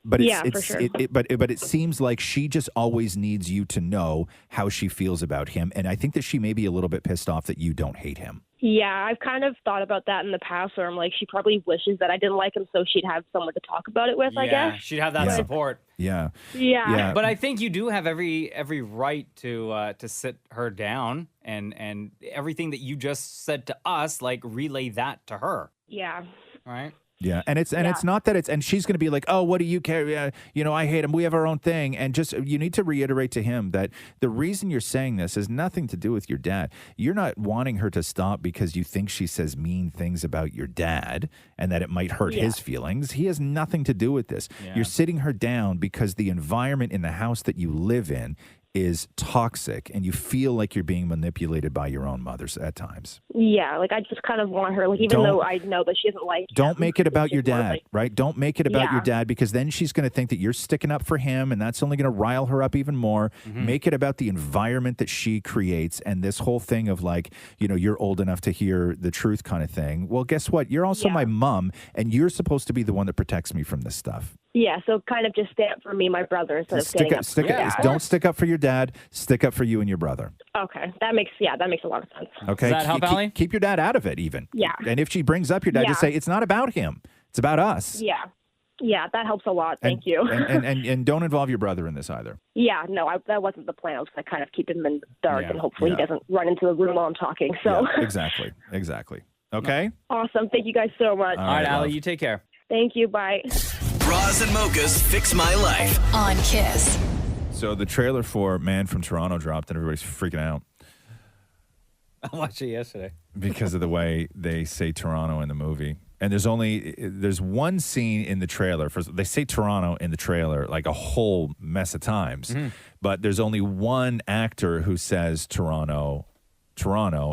But for sure. But it seems like she just always needs you to know how she feels about him, and I think that she may be a little bit pissed off that you don't hate him. Yeah, I've kind of thought about that in the past, where I'm like, she probably wishes that I didn't like him, so she'd have someone to talk about it with, I guess. She'd have that support. Yeah. Yeah. But I think you do have every right to sit her down, and everything that you just said to us, like, relay that to her. Yeah. Right? Yeah, and it's not that and she's going to be like, oh, what do you care? I hate him. We have our own thing. And just, you need to reiterate to him that the reason you're saying this has nothing to do with your dad. You're not wanting her to stop because you think she says mean things about your dad and that it might hurt his feelings. He has nothing to do with this. Yeah. You're sitting her down because the environment in the house that you live in is toxic, and you feel like you're being manipulated by your own mothers at times. Yeah, like I just kind of want her, like, even though I know that she doesn't like Don't him, make it about your just more dad, like- right? Don't make it about your Yeah. dad, because then she's going to think that you're sticking up for him, and that's only going to rile her up even more. Make it about the environment that she creates, and this whole thing of like, you're old enough to hear the truth kind of thing. Well, guess what? You're also my mom, and you're supposed to be the one that protects me from this stuff. Yeah, so kind of just stand up for me, my brother, instead of standing up for my dad. Don't stick up for your dad. Stick up for you and your brother. Okay, that makes a lot of sense. Okay, Does that help, Allie? Keep your dad out of it, even. Yeah. And if she brings up your dad, just say it's not about him. It's about us. Yeah, that helps a lot. Thank you. And don't involve your brother in this either. Yeah, no, that wasn't the plan. I was going to kind of keep him in the dark, Yeah. and hopefully Yeah. he doesn't run into the room while I'm talking. So Yeah, exactly. Okay. Awesome. Thank you guys so much. All right, Allie, you take care. Thank you. Bye. Roz and Mocha's Fix My Life on Kiss. So the trailer for Man from Toronto dropped, and everybody's freaking out I watched it yesterday. because of the way they say Toronto in the movie. And there's one scene in the trailer. They say Toronto in the trailer like a whole mess of times, but there's only one actor who says Toronto,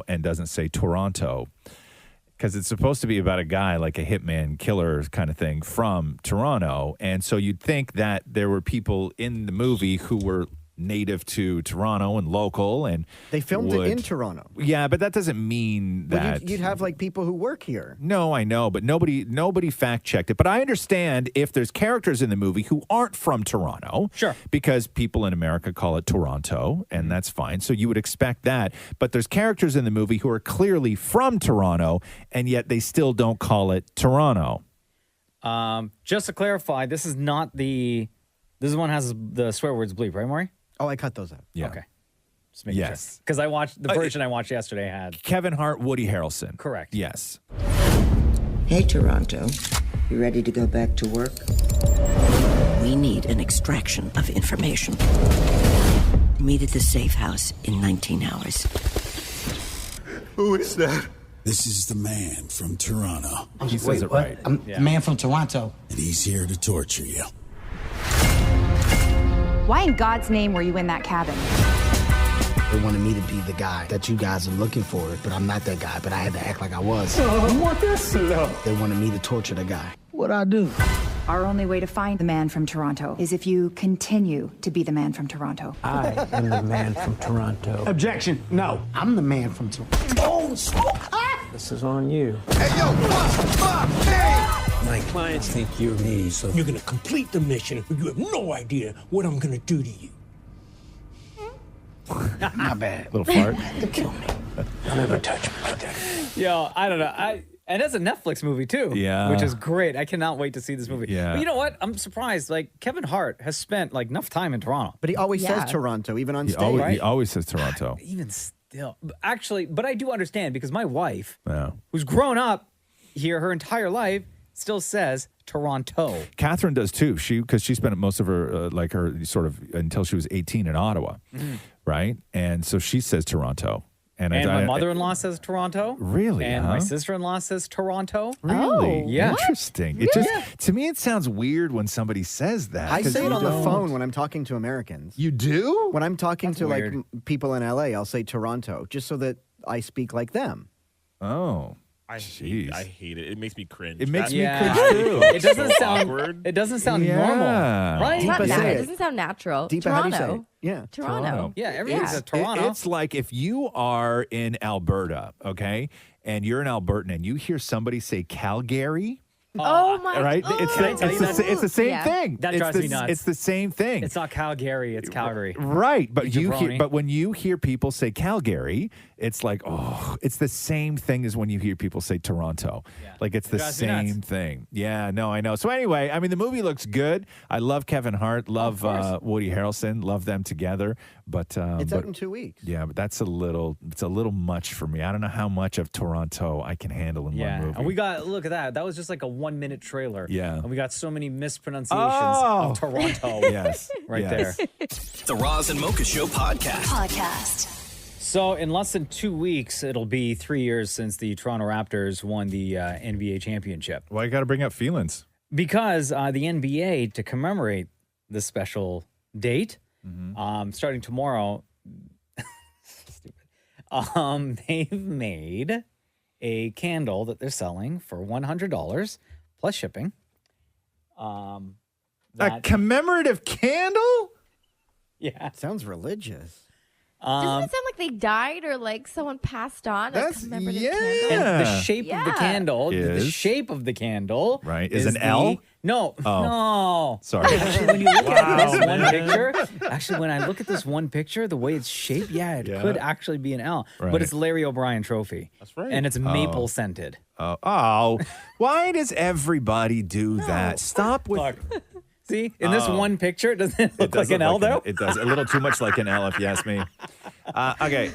and doesn't say Toronto. Because it's supposed to be about a guy, like a hitman killer kind of thing, from Toronto. And so you'd think that there were people in the movie who were native to Toronto and local. And they filmed it in Toronto. Yeah, but that doesn't mean that. Well, you'd have like people who work here. No, I know, but nobody fact checked it. But I understand if there's characters in the movie who aren't from Toronto. Sure. Because people in America call it Toronto, and that's fine. So you would expect that. But there's characters in the movie who are clearly from Toronto, and yet they still don't call it Toronto. Just to clarify, this is one has the swear words bleep, right, Maury? Oh, I cut those out. Yeah. Okay. Just making Yes. Because I watched the version I watched yesterday had Kevin Hart, Woody Harrelson. Correct. Yes. Hey, Toronto. You ready to go back to work? We need an extraction of information. Meet at the safe house in 19 hours. Who is that? This is the man from Toronto. He says it right. I'm the man from Toronto. And he's here to torture you. Why in God's name were you in that cabin? They wanted me to be the guy that you guys are looking for, but I'm not that guy, but I had to act like I was. What is love? They wanted me to torture the guy. What'd I do? Our only way to find the man from Toronto is if you continue to be the man from Toronto. I am the man from Toronto. Objection. No, I'm the man from Toronto. Oh, this is on you. Hey, yo, hey! My clients think you're me, so you're gonna complete the mission, but you have no idea what I'm gonna do to you. Not bad. Little fart. Kill me. Don't ever touch me like that. Yo, I don't know. And it's a Netflix movie too. Yeah. Which is great. I cannot wait to see this movie. Yeah. But you know what? I'm surprised. Like Kevin Hart has spent like enough time in Toronto. But he always says Toronto, even on stage. He always says Toronto. Even still. Actually, but I do understand because my wife, Yeah. who's grown up here her entire life, still says Toronto. Catherine does too. Because she spent most of her her sort of until she was 18 in Ottawa, right? And so she says Toronto. And my mother-in-law says Toronto. Really? And huh? my sister-in-law says Toronto. Really? Yeah. Interesting. It just to me it sounds weird when somebody says that. I 'cause say it you on the don't. phone when I'm talking to Americans. You do? When I'm talking That's to weird. like people in LA, I'll say Toronto just so that I speak like them. Oh. I hate it. It makes me cringe. It makes me Yeah. cringe too. It doesn't So sound awkward. It doesn't sound Yeah. normal, right? It's not Deepa, nat- say it it. doesn't sound natural. Deepa, how do you say Toronto. it? Yeah. Toronto. Yeah, everything's Yeah. a Toronto. It's like if you are in Alberta, okay, and you're an Albertan and you hear somebody say Calgary. Oh my Right? God. It's Can I tell you that? it's the same Yeah. thing. That It's drives the- me nuts. It's the same thing. It's not Calgary, it's Calgary. Right, but You jabroni. but when you hear people say Calgary, it's like, oh, it's the same thing as when you hear people say Toronto. Like it's the drives me nuts. same thing. Yeah, no, I know. So anyway, I mean, the movie looks good. I love Kevin Hart, love Woody Harrelson, love them together. But It's out in 2 weeks. yeah, but it's a little much for me. I don't know how much of Toronto I can handle in Yeah, one movie. and we got look at that. That was just like a 1-minute trailer. Yeah. and we got so many mispronunciations Oh. of Toronto. Yes, right yes. there. The Roz and Mocha Show podcast. So in less than 2 weeks, it'll be 3 years since the Toronto Raptors won the NBA championship. Why you got to bring up feelings? Because the NBA, to commemorate this special date, starting tomorrow, they've made a candle that they're selling for $100 plus shipping. A that- commemorative candle? Yeah. Sounds religious. Doesn't it sound like they died or like someone passed on? That's- commemorative yeah. candle? And the shape of the Yeah. candle, the Is- shape of the candle, Right. Is an L? No, Oh. no. Sorry. Actually, when you look at this Wow, one man. picture, when I look at this one picture, the way it's shaped, it could actually be an L. Right. But it's Larry O'Brien trophy. That's right. And it's maple scented. Oh, why does everybody do that? Stop with. Look, see, in this one picture, doesn't it look does like an L, though? It does. A little too much like an L, if you ask me. Okay.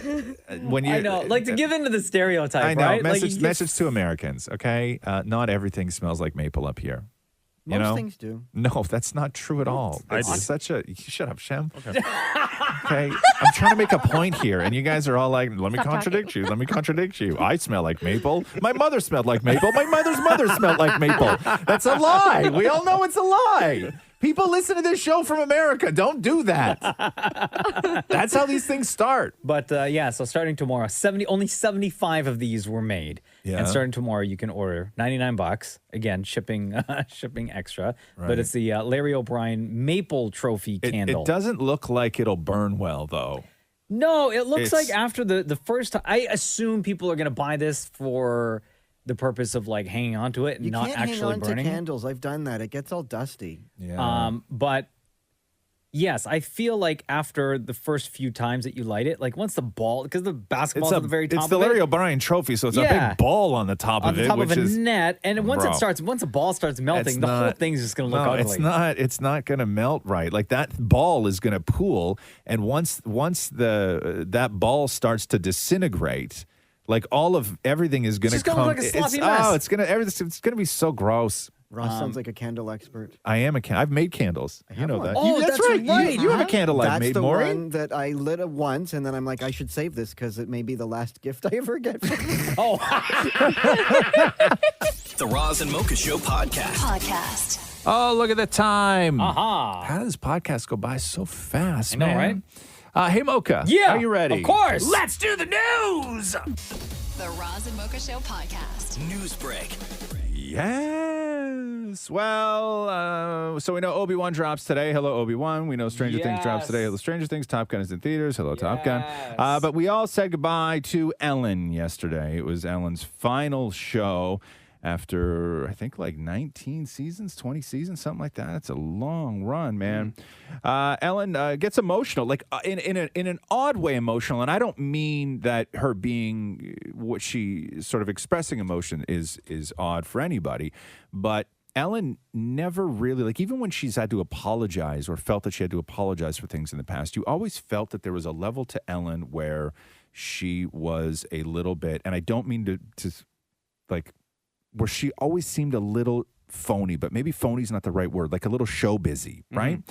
When you, I know, like to give into the stereotype, I know. right? Message to Americans, okay? Not everything smells like maple up here. You Most know? things do. No, that's not true at all. I It's do. such a. Shut up, Shem. Okay. Okay. I'm trying to make a point here, and you guys are all like, let me Stop contradict you. Let me contradict you. I smell like maple. My mother smelled like maple. My mother's mother smelled like maple. That's a lie. We all know it's a lie. People listen to this show from America. Don't do that. That's how these things start. But so starting tomorrow, only 75 of these were made. Yeah. And starting tomorrow, you can order $99. Again, shipping extra. Right. But it's the Larry O'Brien Maple Trophy candle. It doesn't look like it'll burn well, though. No, it looks It's- like after the first time, I assume people are going to buy this for the purpose of like hanging on to it and You not can't hang actually on burning. to candles. I've done that. It gets all dusty. Yeah. But yes, I feel like after the first few times that you light it, like once the ball, because the basketball's at the very top It's the of it, Larry O'Brien trophy, so it's a Yeah. big ball on the top on of the it, top which of a is net, and once Bro. once the ball starts melting, It's the whole not- thing's just going to look no, ugly. it's not going to melt right. Like that ball is going to pool, and once that ball starts to disintegrate, like everything is going to just gonna come. look like a sloppy mess. it's going to be so gross. Ross sounds like a candle expert. I am I've made candles. You know one. that. Oh, that's that's right. right. You have a candle I've That's made, the Maury. one that I lit up once, and then I'm like, I should save this because it may be the last gift I ever get. Oh, The Roz and Mocha Show podcast. Oh, look at the time. aha. How does this podcast go by so fast, I know, man? Hey, Mocha. Yeah, Are you ready? of course. Let's do the news. The Roz and Mocha Show podcast. News break. Yes. Yes. Well, so we know Obi-Wan drops today. Hello, Obi-Wan. We know Stranger Things drops today. Hello, Stranger Things. Top Gun is in theaters. Hello, Top Gun. But we all said goodbye to Ellen yesterday. It was Ellen's final show after, I think, like 19 seasons, 20 seasons, something like that. It's a long run, man. Ellen gets emotional, like in an odd way emotional. And I don't mean that her being what she sort of expressing emotion is odd for anybody, but Ellen never really, like, even when she's had to apologize or felt that she had to apologize for things in the past, you always felt that there was a level to Ellen where she was a little bit, and I don't mean to like, where she always seemed a little phony, but maybe phony is not the right word, like a little show busy, right?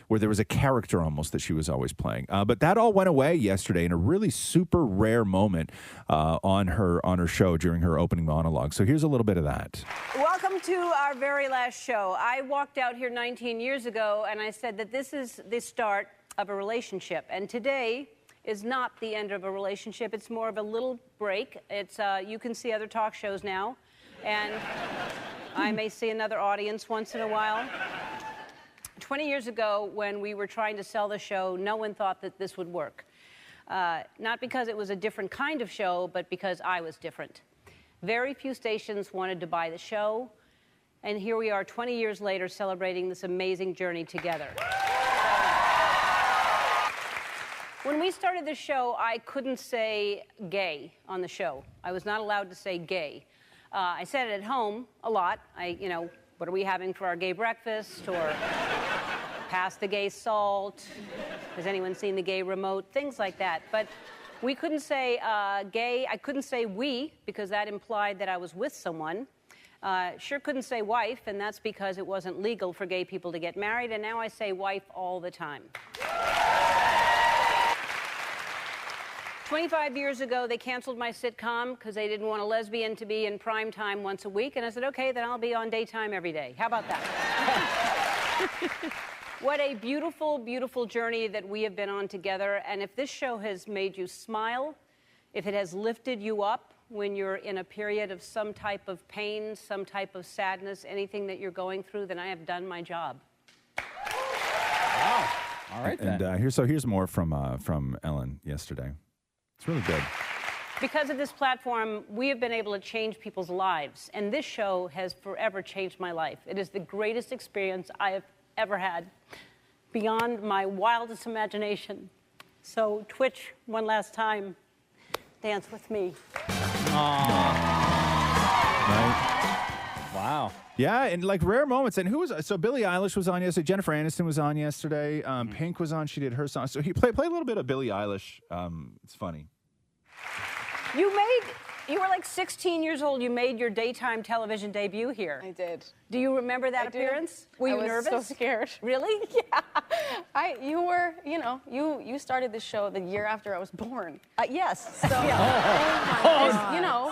Where there was a character almost that she was always playing. But that all went away yesterday in a really super rare moment on her show during her opening monologue. So here's a little bit of that. Welcome to our very last show. I walked out here 19 years ago and I said that this is the start of a relationship. And today is not the end of a relationship. It's more of a little break. It's you can see other talk shows now. And I may see another audience once in a while. 20 years ago, when we were trying to sell the show, no one thought that this would work. Not because it was a different kind of show, but because I was different. Very few stations wanted to buy the show, and here we are 20 years later celebrating this amazing journey together. When we started the show, I couldn't say gay on the show. I was not allowed to say gay. I said it at home a lot. What are we having for our gay breakfast? Or pass the gay salt. Has anyone seen the gay remote? Things like that. But we couldn't say gay. I couldn't say we, because that implied that I was with someone. Sure couldn't say wife, and that's because it wasn't legal for gay people to get married. And now I say wife all the time. 25 years ago, they canceled my sitcom because they didn't want a lesbian to be in prime time once a week. And I said, okay, then I'll be on daytime every day. How about that? What a beautiful, beautiful journey that we have been on together. And if this show has made you smile, if it has lifted you up when you're in a period of some type of pain, some type of sadness, anything that you're going through, then I have done my job. Wow. All right, then. And here's more from Ellen yesterday. It's really good. Because of this platform, we have been able to change people's lives, and this show has forever changed my life. It is the greatest experience I have ever had, beyond my wildest imagination. So, Twitch, one last time, dance with me. Right? Wow. Yeah, and like rare moments. And who was so? Billie Eilish was on yesterday. Jennifer Aniston was on yesterday. Pink was on. She did her song. So he play a little bit of Billie Eilish. It's funny. You were like 16 years old. You made your daytime television debut here. I did. Do you remember that appearance? Were you nervous? I was so scared. Really? Yeah. You started the show the year after I was born. Yes. So,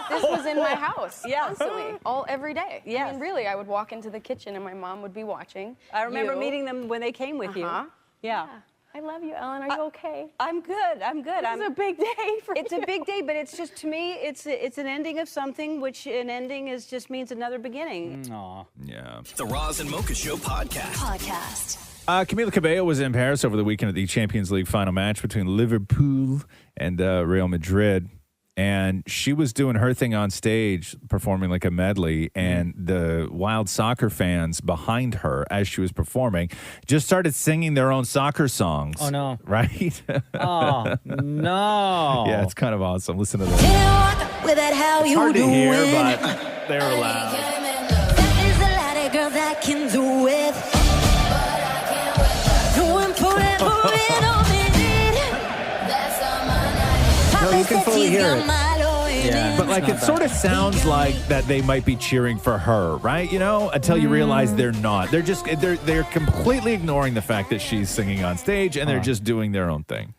this was in my house constantly, every day. Yes. I mean, really, I would walk into the kitchen and my mom would be watching. I remember meeting them when they came with you. Yeah. I love you, Ellen. Are you okay? I'm good. I'm good. It's a big day for It's a big day, but it's just, to me, it's an ending of something, which an ending just means another beginning. Aw. Yeah. The Roz and Mocha Show podcast. Camila Cabello was in Paris over the weekend at the Champions League final match between Liverpool and Real Madrid. And she was doing her thing on stage, performing like a medley, and the wild soccer fans behind her as she was performing just started singing their own soccer songs. Oh, no. Right? Oh, no. Yeah, it's kind of awesome. Listen to this. With that how It's you hard to do hear, it. but they were loud. There's a lot of girls that can do it. Doing forever in a minute. No, you can fully hear it. Yeah, but like it sort of sounds like that they might be cheering for her, right? Until you realize they're not. They're completely ignoring the fact that she's singing on stage, and they're just doing their own thing.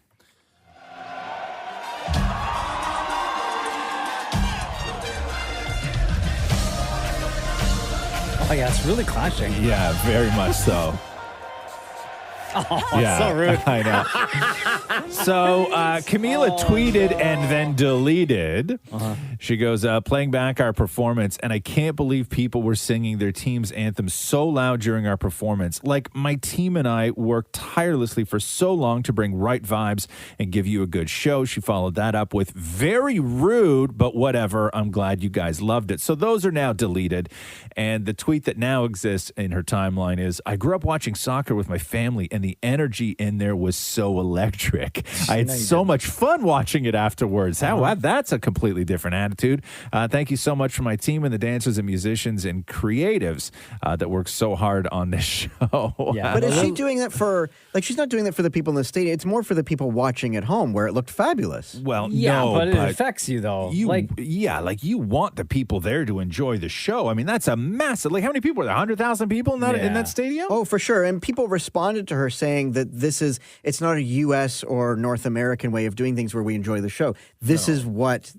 Oh yeah, it's really clashing. Yeah, very much so. So rude. I know. So Camila tweeted and then deleted. She goes, playing back our performance, and I can't believe people were singing their team's anthem so loud during our performance. Like, my team and I worked tirelessly for so long to bring right vibes and give you a good show. She followed that up with, very rude, but whatever. I'm glad you guys loved it. So those are now deleted. And the tweet that now exists in her timeline is, I grew up watching soccer with my family, and the energy in there was so electric. I had so much fun watching it afterwards. That's a completely different attitude. Thank you so much for my team and the dancers and musicians and creatives that worked so hard on this show. But is she doing that for, like, she's not doing that for the people in the stadium. It's more for the people watching at home where it looked fabulous. Well, but it affects you, though. You want the people there to enjoy the show. I mean, that's a massive, like, how many people are there? 100,000 people in that stadium? Oh, for sure. And people responded to her saying that it's not a U.S. or North American way of doing things where we enjoy the show. This is what,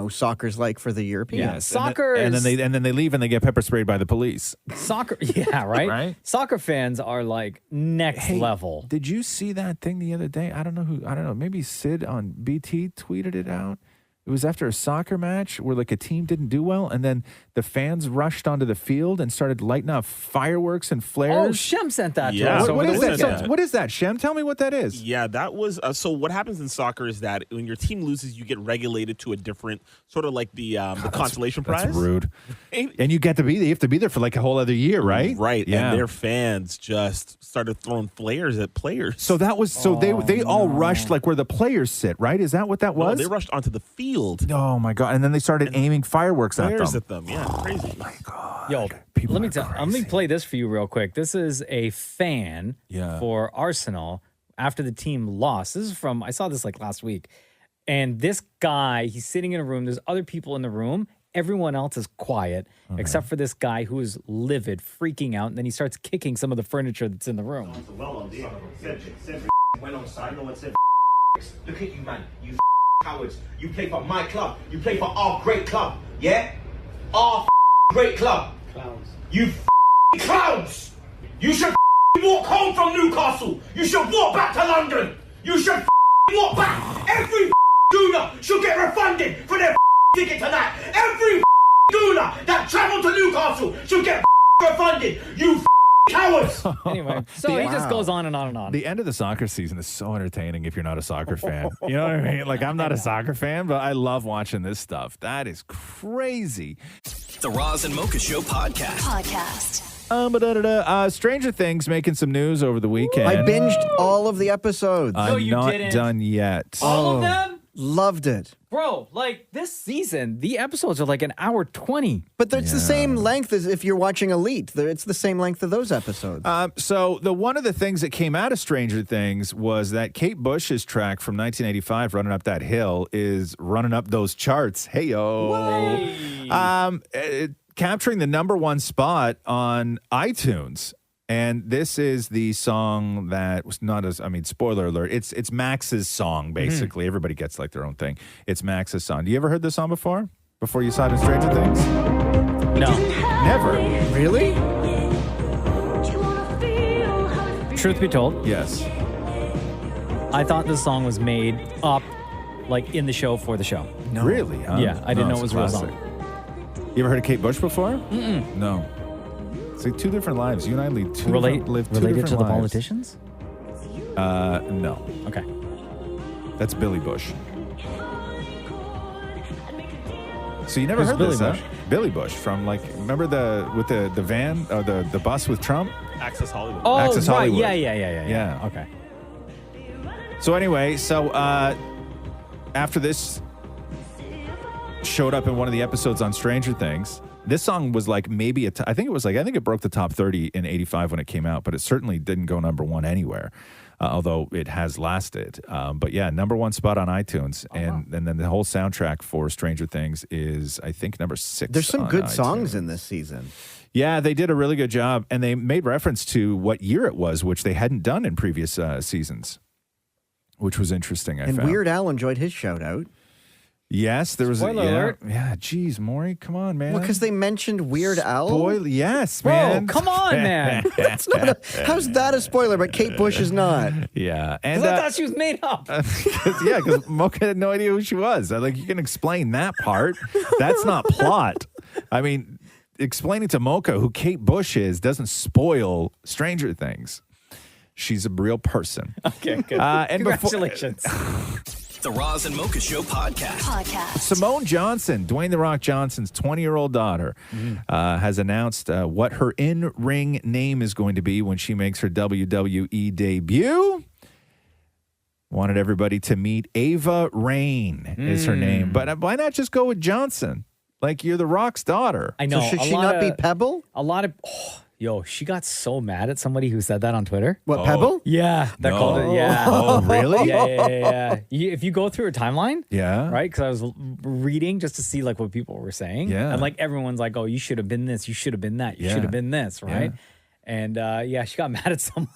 soccer's like for the Europeans. Yes. Soccer and then they leave and they get pepper sprayed by the police. Soccer, right? Right? Soccer fans are like next level. Did you see that thing the other day? I don't know. Maybe Sid on BT tweeted it out. It was after a soccer match where like a team didn't do well, and then the fans rushed onto the field and started lighting up fireworks and flares. Oh, Shem sent that to us. What is that? So what is that, Shem? Tell me what that is. Yeah, that was so what happens in soccer is that when your team loses, you get regulated to a different sort of like the consolation prize. That's rude. And you have to be there for like a whole other year, right? Right. Yeah. And their fans just started throwing flares at players. So that was they all rushed like where the players sit, right? Is that what that was? No, they rushed onto the field. Oh my god! And then they started aiming fireworks at them. Yeah, crazy. Oh my god! Yo, let me play this for you real quick. This is a fan for Arsenal after the team lost. This is from, I saw this like last week. And this guy, he's sitting in a room. There's other people in the room. Everyone else is quiet except for this guy who is livid, freaking out. And then he starts kicking some of the furniture that's in the room. Went on side, no one said look at you, man. You cowards. You play for my club. You play for our great club. Yeah? Our great club. Clowns. You clowns. You should walk home from Newcastle. You should walk back to London. You should walk back. Every gooner should get refunded for their ticket tonight. Every gooner that travelled to Newcastle should get refunded. You cowards. Anyway, so he just goes on and on and on. The end of the soccer season is so entertaining if you're not a soccer fan. You know what I mean? Like, I'm not a soccer fan, but I love watching this stuff. That is crazy. The Roz and Mocha Show podcast. Stranger Things making some news over the weekend. I binged all of the episodes. I'm not done yet. All of them? Loved it. Bro, like this season, the episodes are like an hour 20. But it's the same length as if you're watching Elite. It's the same length of those episodes. So one of the things that came out of Stranger Things was that Kate Bush's track from 1985, Running Up That Hill, is running up those charts. Hey-yo. Capturing the #1 spot on iTunes. And this is the song that was not as, spoiler alert, it's Max's song, basically. Everybody gets like their own thing. It's Max's song. You ever heard this song before? Before you saw it in Stranger Things? No. Never. Really? Truth be told, yes. I thought this song was made up like in the show for the show. No. Really? Huh? Yeah, I didn't know it was a real song. You ever heard of Kate Bush before? Mm-mm. No. It's like two different lives. You and I live two related different to the lives. politicians? No. Okay. That's Billy Bush. So you never Who's heard Billy this, Bush? huh? Billy Bush from remember the van or the bus with Trump? Access Hollywood. Oh, Access right. Hollywood. Yeah. Okay. So anyway, after this showed up in one of the episodes on Stranger Things, this song was like maybe I think it broke the top 30 in 85 when it came out, but it certainly didn't go #1 anywhere, although it has lasted. But yeah, #1 spot on iTunes, and then the whole soundtrack for Stranger Things is I think #6. There's some good iTunes. songs in this season. Yeah, they did a really good job, and they made reference to what year it was, which they hadn't done in previous seasons, which was interesting. I And found. Weird Al enjoyed his shout out. Yes, there was Spoiler a alert. Yeah, geez, Maury, come on, man. Well, because they mentioned Weird Al. Yes, Bro, man. come on, man. That's not how's that a spoiler? But Kate Bush is not. Yeah, And I thought she was made up. because Mocha had no idea who she was. Like, you can explain that part. That's not plot. I mean, explaining to Mocha who Kate Bush is doesn't spoil Stranger Things. She's a real person. Okay, good. And Congratulations. The Roz and Mocha Show podcast. Simone Johnson, Dwayne The Rock Johnson's 20-year-old daughter, has announced what her in-ring name is going to be when she makes her WWE debut. Wanted everybody to meet Ava Rain is her name. But why not just go with Johnson? Like, you're The Rock's daughter. I know. So should she not be Pebble? A lot of... Yo, she got so mad at somebody who said that on Twitter. What, Pebble? Yeah. That called it, yeah. Oh, really? Yeah. If you go through her timeline, Yeah. right? Because I was reading just to see like what people were saying. Yeah. And like everyone's like, oh, you should have been this. You should have been that. You Yeah. should have been this, right? And she got mad at someone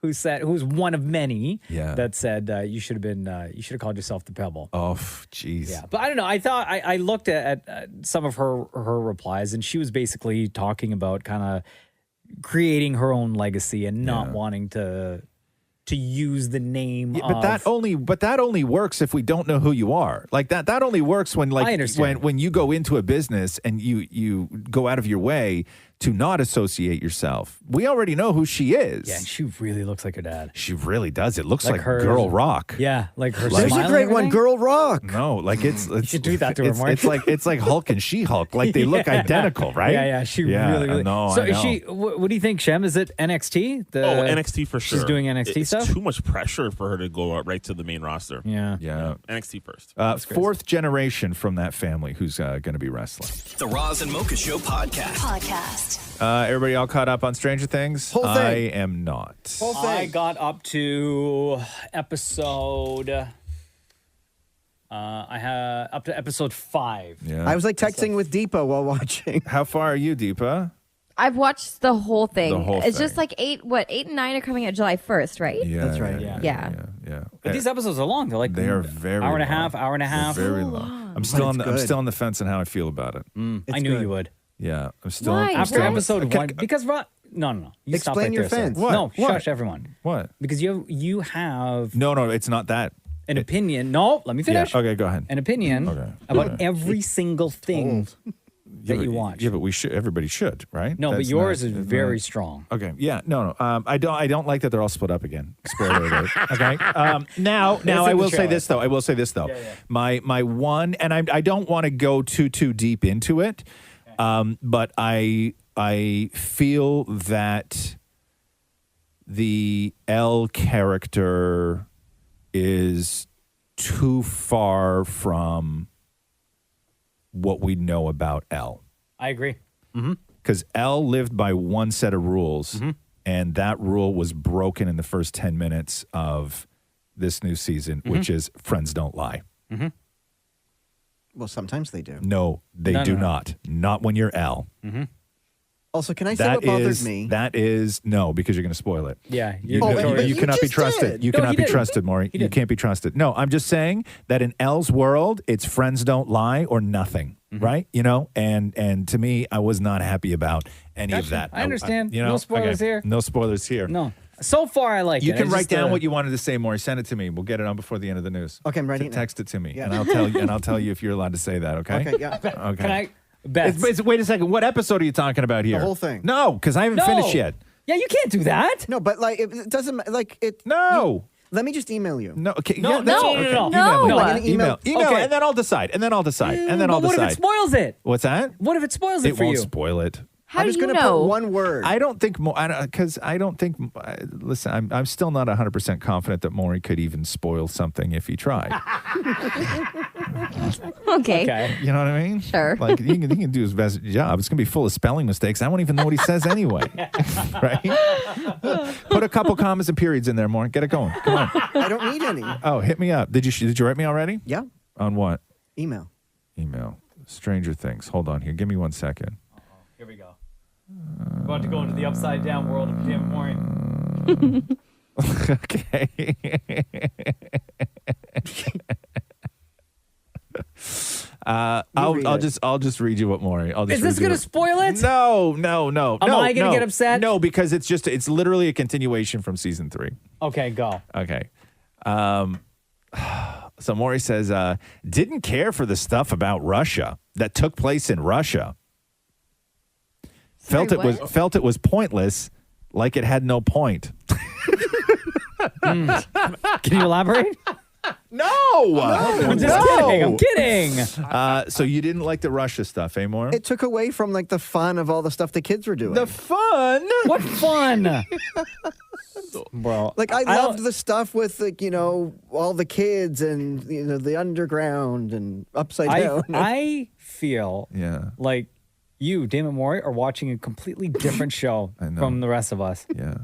who's one of many that said you should have called yourself the Pebble. Oh, jeez. Yeah, but I don't know. I thought I looked at some of her replies, and she was basically talking about kind of creating her own legacy and not wanting to use the name. Yeah, but that only works if we don't know who you are. Like that only works when I understand. when you go into a business and you go out of your way to not associate yourself. We already know who she is. Yeah, and she really looks like her dad. She really does. It looks like her Girl Rock. Yeah, like her. There's a great one, Girl Rock. No, like it's You should do that to her, Mark. it's like Hulk and She-Hulk. Like they look identical, right? Yeah. She really. No, So I is know. she? What do you think, Shem? Is it NXT? NXT for sure. She's doing NXT it's stuff. too much pressure for her to go right to the main roster. Yeah. NXT first. Fourth generation from that family who's going to be wrestling. The Roz and Mocha Show podcast. Everybody all caught up on Stranger Things? Whole thing. I am not. I got up to episode. I had up to episode 5. Yeah. I was like texting with Deepa while watching. How far are you, Deepa? I've watched the whole thing. The whole it's thing. just like 8 and 9 are coming out July 1st, right? Yeah, That's right. Yeah. But these episodes are long. They're like They are very hour and a long. half, hour and a half. They're very long. I'm still on the good. fence on how I feel about it. I knew you would. Yeah, I'm still Why? I'm After still episode 1, because no. You stop Explain right your there, sir. fence. What? No, What? shush everyone. What? Because you have No, it's not that. an opinion. No, let me finish. Yeah, okay, go ahead. An opinion about every single thing that you watch. Yeah, but we should. Everybody should, right? No, but That's yours not- is that's very not- strong. Okay. Yeah. No. I don't like that they're all split up again. Spoiler alert. Okay. Now in I the will say trailer. this though. My one, and I don't want to go too deep into it, but I feel that the L character is too far from what we know about L. I agree. Because L lived by one set of rules, and that rule was broken in the first 10 minutes of this new season, which is friends don't lie. Well, sometimes they do. No, they do not. Not when you're L. Also, can I say what bothered me? That is, no, because you're going to spoil it. Yeah. You you cannot be just trusted. did. You No, cannot he be didn't. trusted, Maury. You can't be trusted. No, I'm just saying that in L's world, it's friends don't lie or nothing, right? You know, and to me, I was not happy about any of that. I understand. You know, No spoilers here. No spoilers here. No. So far, I like it. You can It's write just, down what you wanted to say, Maury. Send it to me. We'll get it on before the end of the news. Okay, I'm writing it now. Text it to me, Yeah. and I'll tell you if you're allowed to say that. Okay. Okay, yeah. Okay. Can I? Beth. Wait a second. What episode are you talking about here? The whole thing. No, because I haven't No. finished yet. Yeah, you can't do that. No, but like it doesn't like it. No. Let me just email you. No. Okay. No, yeah, that's no, okay. no, no. Email me. No. I'm gonna Email, Okay. and then I'll decide. And then I'll decide. And then I'll But what decide. if it spoils it? What's that? What if it spoils it, It for won't you? spoil it. How I'm do just you gonna know? put one word. I don't think because I don't think. Listen, I'm still not 100% confident that Maury could even spoil something if he tried. Okay. You know what I mean? Sure. Like he can do his best job. It's gonna be full of spelling mistakes. I won't even know what he says anyway. Right? Put a couple commas and periods in there, Maury. Get it going. Come on. I don't need any. Oh, hit me up. Did you write me already? Yeah. On what? Email. Email. Stranger Things. Hold on here. Give me 1 second. Here we go. We're about to go into the upside down world of Damnit Maurie. Okay. I'll just read you what Maury. Is this going to spoil it? No. Am I going to get upset? No, because it's literally a continuation from season 3. Okay, go. Okay. So Maury says, didn't care for the stuff about Russia that took place in Russia. Felt it was pointless, like it had no point. Can you elaborate? No, I'm just kidding. I'm kidding. So you didn't like the Russia stuff, eh, Maury? It took away from like the fun of all the stuff the kids were doing. The fun? What fun? Bro, like I loved the stuff with like, all the kids and the underground and upside down. I feel like you, Damnit Maurie, are watching a completely different show from the rest of us. Yeah.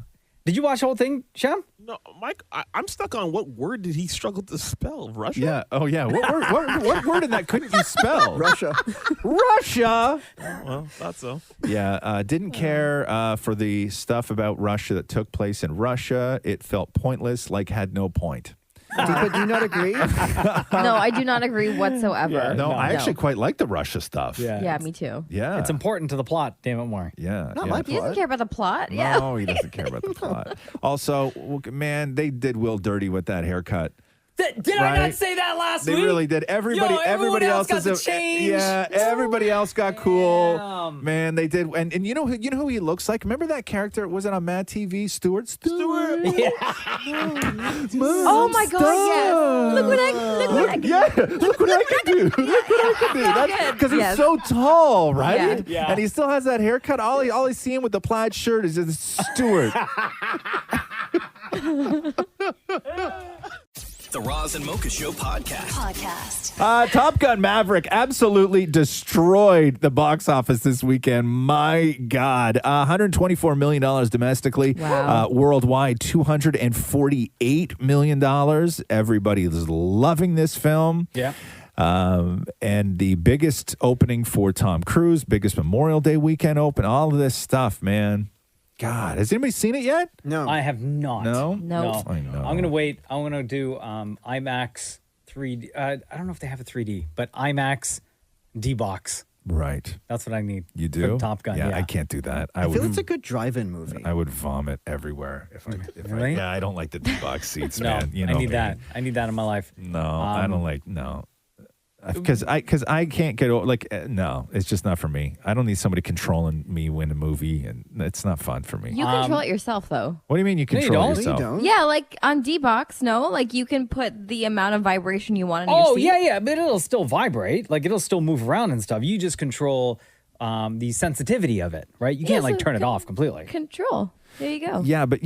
Did you watch the whole thing, Shem? No, Mike, I'm stuck on what word did he struggle to spell? Russia? Yeah. Oh, yeah. What word in that couldn't you spell? Russia. Russia. Well, thought so. Yeah. Didn't care for the stuff about Russia that took place in Russia. It felt pointless, like had no point. Deepa, do you not agree? No, I do not agree whatsoever. Yeah, no, I actually quite like the Russia stuff. Yeah, me too. Yeah. It's important to the plot, Damnit Maurie. Yeah. Not my He doesn't plot. care about the plot. No, he doesn't care about the plot. Also, man, they did Will dirty with that haircut. Did I not say that last week? They really did. Everybody else got is to change. Yeah, everybody else got cool. Man, they did. And you know who he looks like? Remember that character? Was it on Mad TV? Stewart. Yeah. Oh my God! Yes. Look what I can. Yeah, look what I can do. Look what I can do. That's because he's so tall, right? Yeah. And he still has that haircut. All he's seeing with the plaid shirt is just Stewart. The Roz and Mocha Show podcast. Top Gun Maverick absolutely destroyed the box office this weekend. My God. $124 million domestically. Wow. Worldwide, $248 million. Everybody is loving this film. Yeah. And the biggest opening for Tom Cruise, biggest Memorial Day weekend open, all of this stuff, man. God, has anybody seen it yet? No. I have not. No? No. I know. I'm going to wait. I'm going to do IMAX 3D. I don't know if they have a 3D, but IMAX D-Box. Right. That's what I need. You do? For Top Gun, Yeah, yeah. I can't do that. I feel it's a good drive-in movie. I would vomit everywhere if I Really? I don't like the D-box seats, No, man. You know I need me. that. I need that in my life. No, I don't like because I can't get over no, it's just not for me. I don't need somebody controlling me in a movie, and it's not fun for me. You control it yourself, though. What do you mean you control don't. yourself? You don't. Yeah, like on D-Box, no? Like you can put the amount of vibration you want in your Oh, seat. yeah, but it'll still vibrate. Like, it'll still move around and stuff. You just control the sensitivity of it, right? You can't, so turn it off completely. Control. There you go. Yeah, but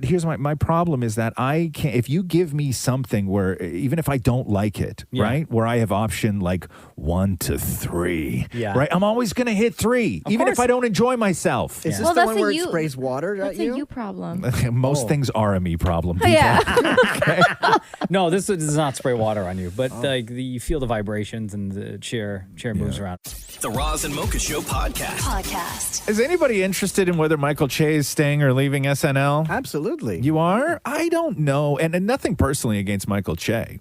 here's my problem is that I can't, if you give me something where, even if I don't like it, right, where I have option like 1 to 3, right, I'm always going to hit 3, even if I don't enjoy myself. Is this the one where it sprays water That's at you? a you problem. Most things are a me problem. Oh, yeah. No, this does not spray water on you, but you feel the vibrations and the chair moves around. The Roz and Mocha Show podcast. Is anybody interested in whether Michael Che is staying or leaving SNL? Absolutely. You are? I don't know. And nothing personally against Michael Che,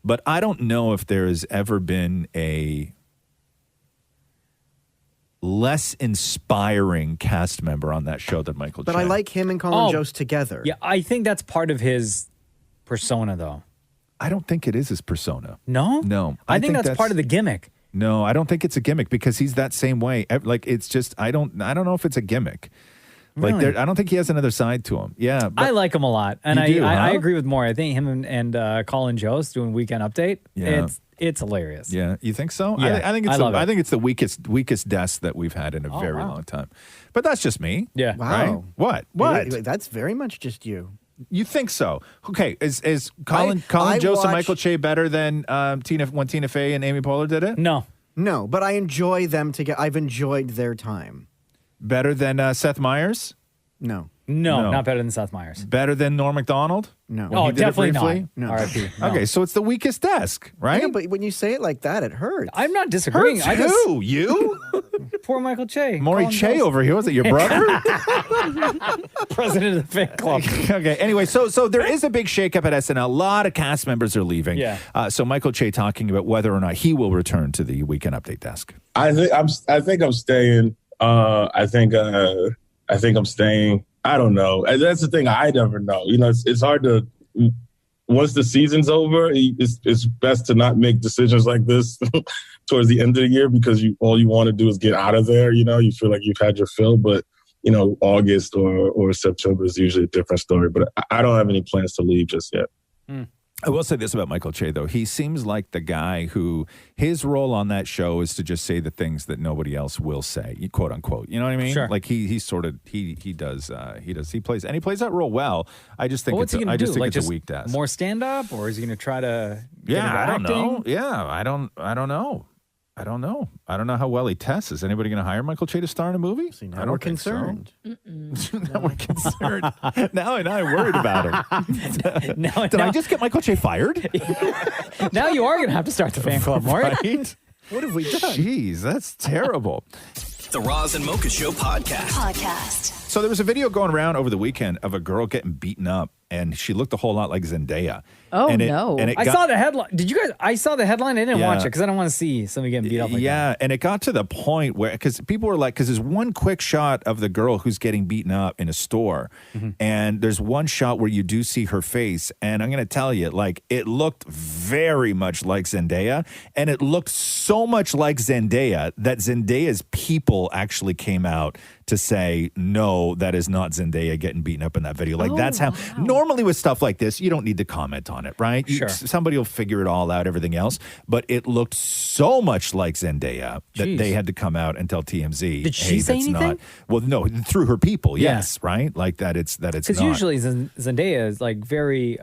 but I don't know if there has ever been a less inspiring cast member on that show than Michael Che. But I like him and Colin Jost together. Yeah, I think that's part of his persona, though. I don't think it is his persona. No? No. I think that's part of the gimmick. No, I don't think it's a gimmick because he's that same way. Like, it's just, I don't know if it's a gimmick. Like, Really? I don't think he has another side to him. Yeah. But I like him a lot. And You do, I huh? agree with Maury. I think him and Colin Jost doing Weekend Update, Yeah. it's hilarious. Yeah, you think so? Yeah, I think it's love it. it's the weakest desk that we've had in a very wow. long time. But that's just me. Yeah. Wow. Right? What? That's very much just you. You think so? Okay, is Colin Jost and Michael Che better than when Tina Fey and Amy Poehler did it? No, but I enjoy them together. I've enjoyed their time. Better than Seth Meyers? No. No, not better than Seth Meyers. Better than Norm Macdonald? No. When he did it definitely briefly? not. No. R.I.P. No. Okay, so it's the weakest desk, right? Yeah, but when you say it like that, it hurts. I'm not disagreeing. Hurts who? You? Poor Michael Che. Maurie Colin Che Jost. over here. Was it your brother? President of the fan club. Okay. Anyway, so there is a big shakeup at SNL. A lot of cast members are leaving. Yeah. So Michael Che talking about whether or not he will return to the Weekend Update desk. I think I'm staying. I think I'm staying. I don't know. And that's the thing. I never know. You know, it's hard to. Once the season's over, it's best to not make decisions like this towards the end of the year because all you want to do is get out of there. You know, you feel like you've had your fill, but you know, August or September is usually a different story. But I don't have any plans to leave just yet. I will say this about Michael Che, though. He seems like the guy who his role on that show is to just say the things that nobody else will say, quote unquote. You know what I mean? Sure. Like he plays that role well. I just think What's he gonna do? it's Like a just weak desk. more stand up, or is he going to try to? Get Yeah, into I don't know. acting? Yeah, I don't know. I don't know how well he tests. Is anybody going to hire Michael Che to star in a movie? I don't think so. Now we're concerned. Now I'm worried about him. Did I just get Michael Che fired? Now you are going to have to start the fan club, Maury. Right? What have we done? Jeez, that's terrible. The Roz and Mocha Show podcast. So there was a video going around over the weekend of a girl getting beaten up, and she looked a whole lot like Zendaya. Oh, and no. I saw the headline. Did you guys? I saw the headline. I didn't watch it because I don't want to see somebody getting beat up like that. Yeah, and it got to the point where, because people were like, because there's one quick shot of the girl who's getting beaten up in a store, and there's one shot where you do see her face, and I'm going to tell you, like, it looked very much like Zendaya, and it looked so much like Zendaya that Zendaya's people actually came out to say, no, that is not Zendaya getting beaten up in that video. Like, that's how, normally with stuff like this, you don't need to comment on it, right? Sure. Somebody will figure it all out, everything else. But it looked so much like Zendaya that they had to come out and tell TMZ. Did she say that's anything? Not, well, no, through her people, Yeah. yes, right? Like that it's Because not. usually Zendaya is like very.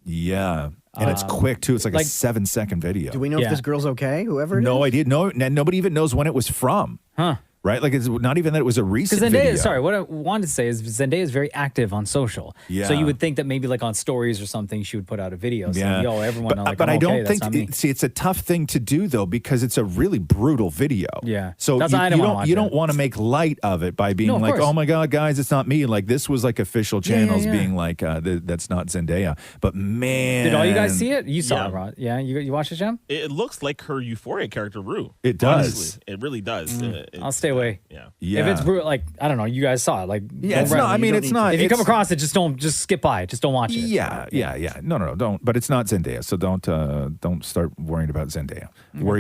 Yeah. And it's quick, too. It's like a 7-second video. Do we know if this girl's okay? Whoever it is? No idea. No, nobody even knows when it was from. Huh. Right? Like, it's not even that it was a recent Because Zendaya, video. sorry, what I wanted to say is Zendaya is very active on social. Yeah. So you would think that maybe like on stories or something, she would put out a video saying, yo, everyone, but I don't that's not me. think. See, it's a tough thing to do though because it's a really brutal video. Yeah. So That's you, why I don't wanna watch you it. don't want to make light of it by being No, of like, course. oh my god, guys, it's not me. Like this was like official channels yeah. being like, that's not Zendaya. But man, Did all you guys see it? You saw Yeah. it, Rod. Yeah, you watched it, Jem? It looks like her Euphoria character, Rue. It does. Honestly. It really does. I'll stay away. Yeah. If it's brutal, like I don't know, you guys saw it. Like Yeah, don't it's run- not- I mean, don't it's need to. not- If you come it's- across it, just skip by it. Just don't watch it. Yeah. No, don't. But it's not Zendaya, so don't start worrying about Zendaya.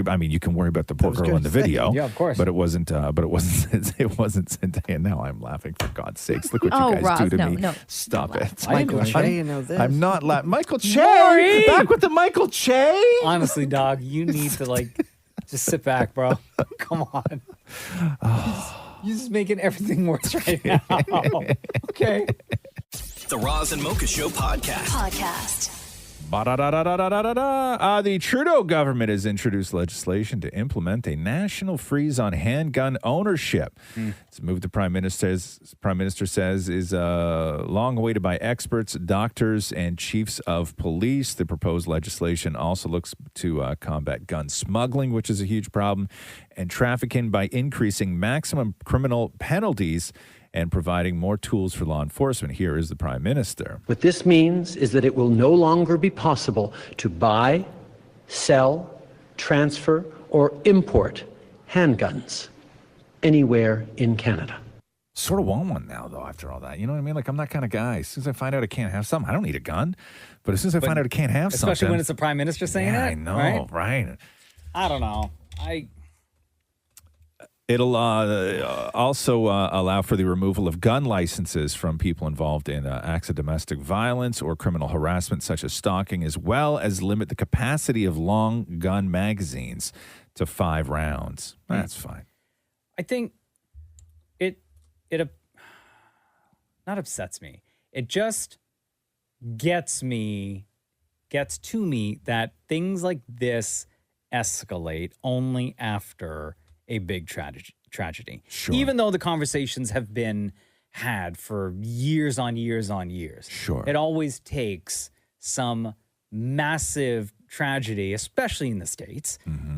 I mean, you can worry about the poor girl in the video. Yeah, of course. But it wasn't. It wasn't Zendaya. Now I'm laughing. For God's sakes, look what Oh, you guys Roz, do to no, me. no. Stop it. Michael Che, you know this. I'm not laughing. Michael Che. Maury! Back with the Michael Che. Honestly, dog, you need to like just sit back, bro. Come on. You're just making everything worse right now. Okay. The Roz and Mocha Show podcast. The Trudeau government has introduced legislation to implement a national freeze on handgun ownership. It's a move the Prime Minister says is long awaited by experts, doctors, and chiefs of police. The proposed legislation also looks to combat gun smuggling, which is a huge problem, and trafficking by increasing maximum criminal penalties and providing more tools for law enforcement. Here is the Prime Minister. What this means is that it will no longer be possible to buy, sell, transfer, or import handguns anywhere in Canada. Sort of want one now, though, after all that. You know what I mean? Like, I'm that kind of guy. As soon as I find out I can't have something, I don't need a gun. But as soon as I find out I can't have something. Especially when it's the Prime Minister saying it. I know, right? I don't know. It'll also allow for the removal of gun licenses from people involved in acts of domestic violence or criminal harassment, such as stalking, as well as limit the capacity of long gun magazines to 5 rounds. That's fine. I think it not upsets me. It just gets to me that things like this escalate only after a big tragedy. Sure. Even though the conversations have been had for years on years on years. Sure. It always takes some massive tragedy, especially in the States,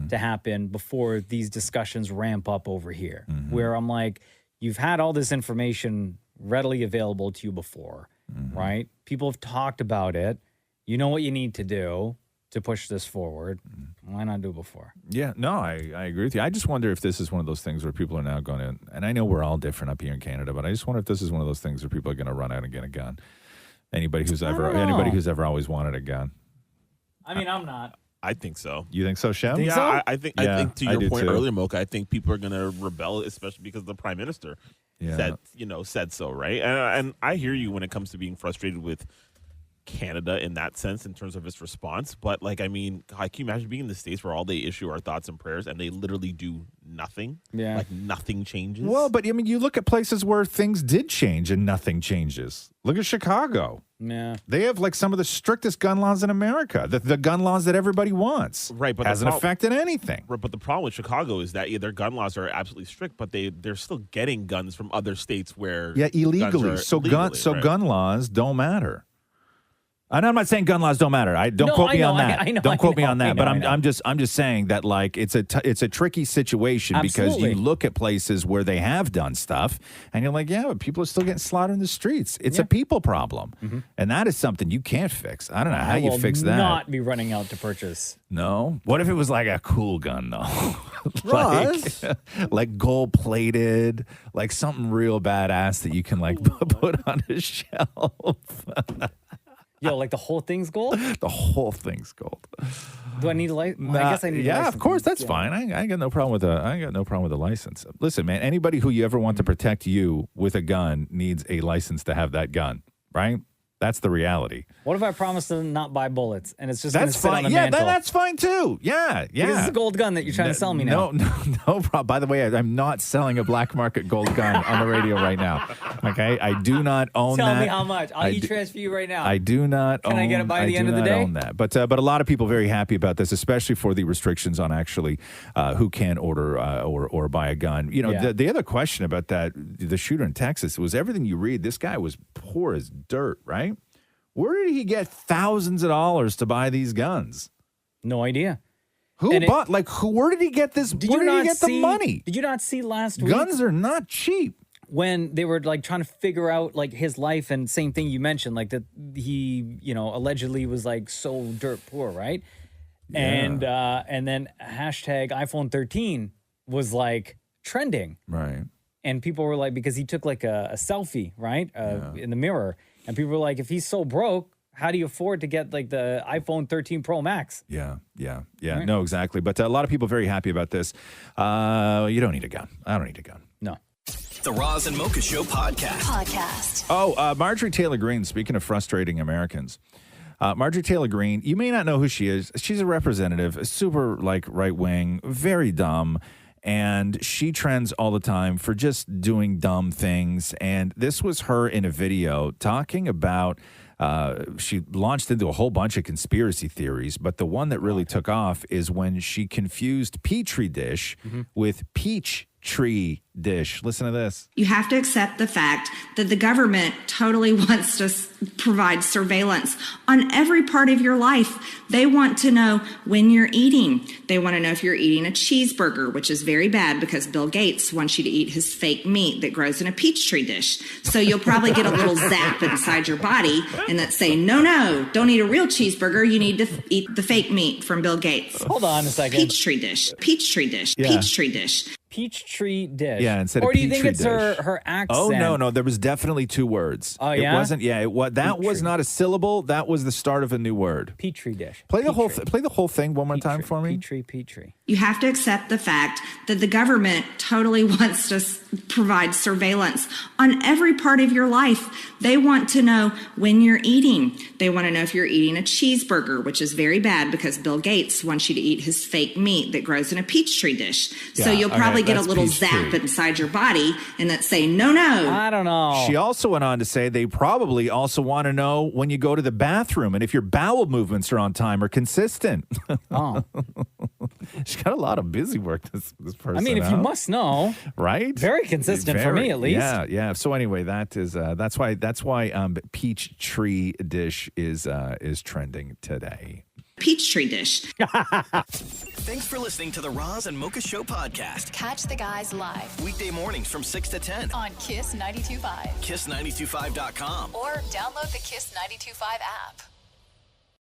to happen before these discussions ramp up over here, where I'm like, you've had all this information readily available to you before, right? People have talked about it. You know what you need to do to push this forward. Why not do it before? Yeah, no, I agree with you. I just wonder if this is one of those things where people are now going to, and I know we're all different up here in Canada, but I just wonder if this is one of those things where people are going to run out and get a gun. Anybody who's ever always wanted a gun. I mean, I'm not. I think so. You think so, Shem? I think to your point too. earlier, Mocha, I think people are going to rebel, especially because the prime minister said so, right? And I hear you when it comes to being frustrated with Canada in that sense in terms of its response. But like, I mean, God, can you imagine being in the States where all they issue are thoughts and prayers and they literally do nothing? Yeah. Like nothing changes. Well, but I mean, you look at places where things did change and nothing changes. Look at Chicago. Yeah. They have like some of the strictest gun laws in America. The gun laws that everybody wants. Right, but hasn't affected anything. Right, but the problem with Chicago is that their gun laws are absolutely strict, but they're still getting guns from other states where illegally. Gun laws don't matter. And I'm not saying gun laws don't matter. Don't quote me on that. Don't quote me on that. But I'm just saying that like it's a tricky situation because you look at places where they have done stuff and you're like, yeah, but people are still getting slaughtered in the streets. It's a people problem, and that is something you can't fix. I don't know how you fix that. I will not be running out to purchase. No. What if it was like a cool gun though? like gold plated, like something real badass that you can like put on a shelf. Yo, like the whole thing's gold? The whole thing's gold. Do I need a license? I guess I need a license. Yeah, of course, that's fine. I ain't got no problem with a license. Listen, man, anybody who you ever want to protect you with a gun needs a license to have that gun, right? That's the reality. What if I promise to not buy bullets and it's just going to sit fine. on a mantle? That's fine too. Yeah. Because it's a gold gun that you're trying to sell me now. No problem. By the way, I'm not selling a black market gold gun on the radio right now. Okay, I do not own that. Tell me how much. I'll e-transfer you right now. I do not own. Can I get it by the end of the day? Own that. But a lot of people are very happy about this, especially for the restrictions on actually who can order or buy a gun. You know, the other question about that, the shooter in Texas, was everything you read. This guy was poor as dirt, right? Where did he get thousands of dollars to buy these guns? No idea. Where did he get this? Where did he get the money? Did you not see last week? Guns are not cheap. When they were like trying to figure out like his life, and same thing you mentioned, like that he, allegedly was like so dirt poor, right? Yeah. And then hashtag iPhone 13 was like trending. Right. And people were like, because he took like a selfie, right? In the mirror. And people were like, if he's so broke, how do you afford to get like the iPhone 13 Pro Max? Yeah. Right. No, exactly. But a lot of people are very happy about this. You don't need a gun. I don't need a gun. No. The Roz and Mocha Show podcast. Oh, Marjorie Taylor Greene, speaking of frustrating Americans. Marjorie Taylor Greene, you may not know who she is. She's a representative, super like right wing, very dumb. And she trends all the time for just doing dumb things. And this was her in a video talking about, she launched into a whole bunch of conspiracy theories. But the one that really took off is when she confused Petri dish with peach tree dish. Listen to this. You have to accept the fact that the government totally wants to provide surveillance on every part of your life. They want to know when you're eating. They want to know if you're eating a cheeseburger, which is very bad because Bill Gates wants you to eat his fake meat that grows in a peach tree dish. So you'll probably get a little zap inside your body and that say, no, don't eat a real cheeseburger. You need to eat the fake meat from Bill Gates. Hold on a second. Peach tree dish. Yeah. Peach tree dish. Yeah, instead of or do you think Petri it's dish. her accent? Oh, no. There was definitely two words. Oh, yeah? It wasn't, that was not a syllable. That was the start of a new word. Petri dish. Play the whole thing one more time for me. Petri. You have to accept the fact that the government totally wants to provide surveillance on every part of your life. They want to know when you're eating. They want to know if you're eating a cheeseburger, which is very bad because Bill Gates wants you to eat his fake meat that grows in a peach tree dish. So you'll probably get a little zap inside your body and that say, no. I don't know. She also went on to say they probably also want to know when you go to the bathroom and if your bowel movements are on time or consistent. Oh. She's got a lot of busy work, this person. I mean, if you must know. Right? Very consistent for me, at least. Yeah. So anyway, that's why peach tree dish is trending today. Peachtree dish. Thanks for listening to the Roz and Mocha Show podcast. Catch the guys live Weekday mornings from 6 to 10 on Kiss 92.5. Kiss925.com. Or download the Kiss 92.5 app.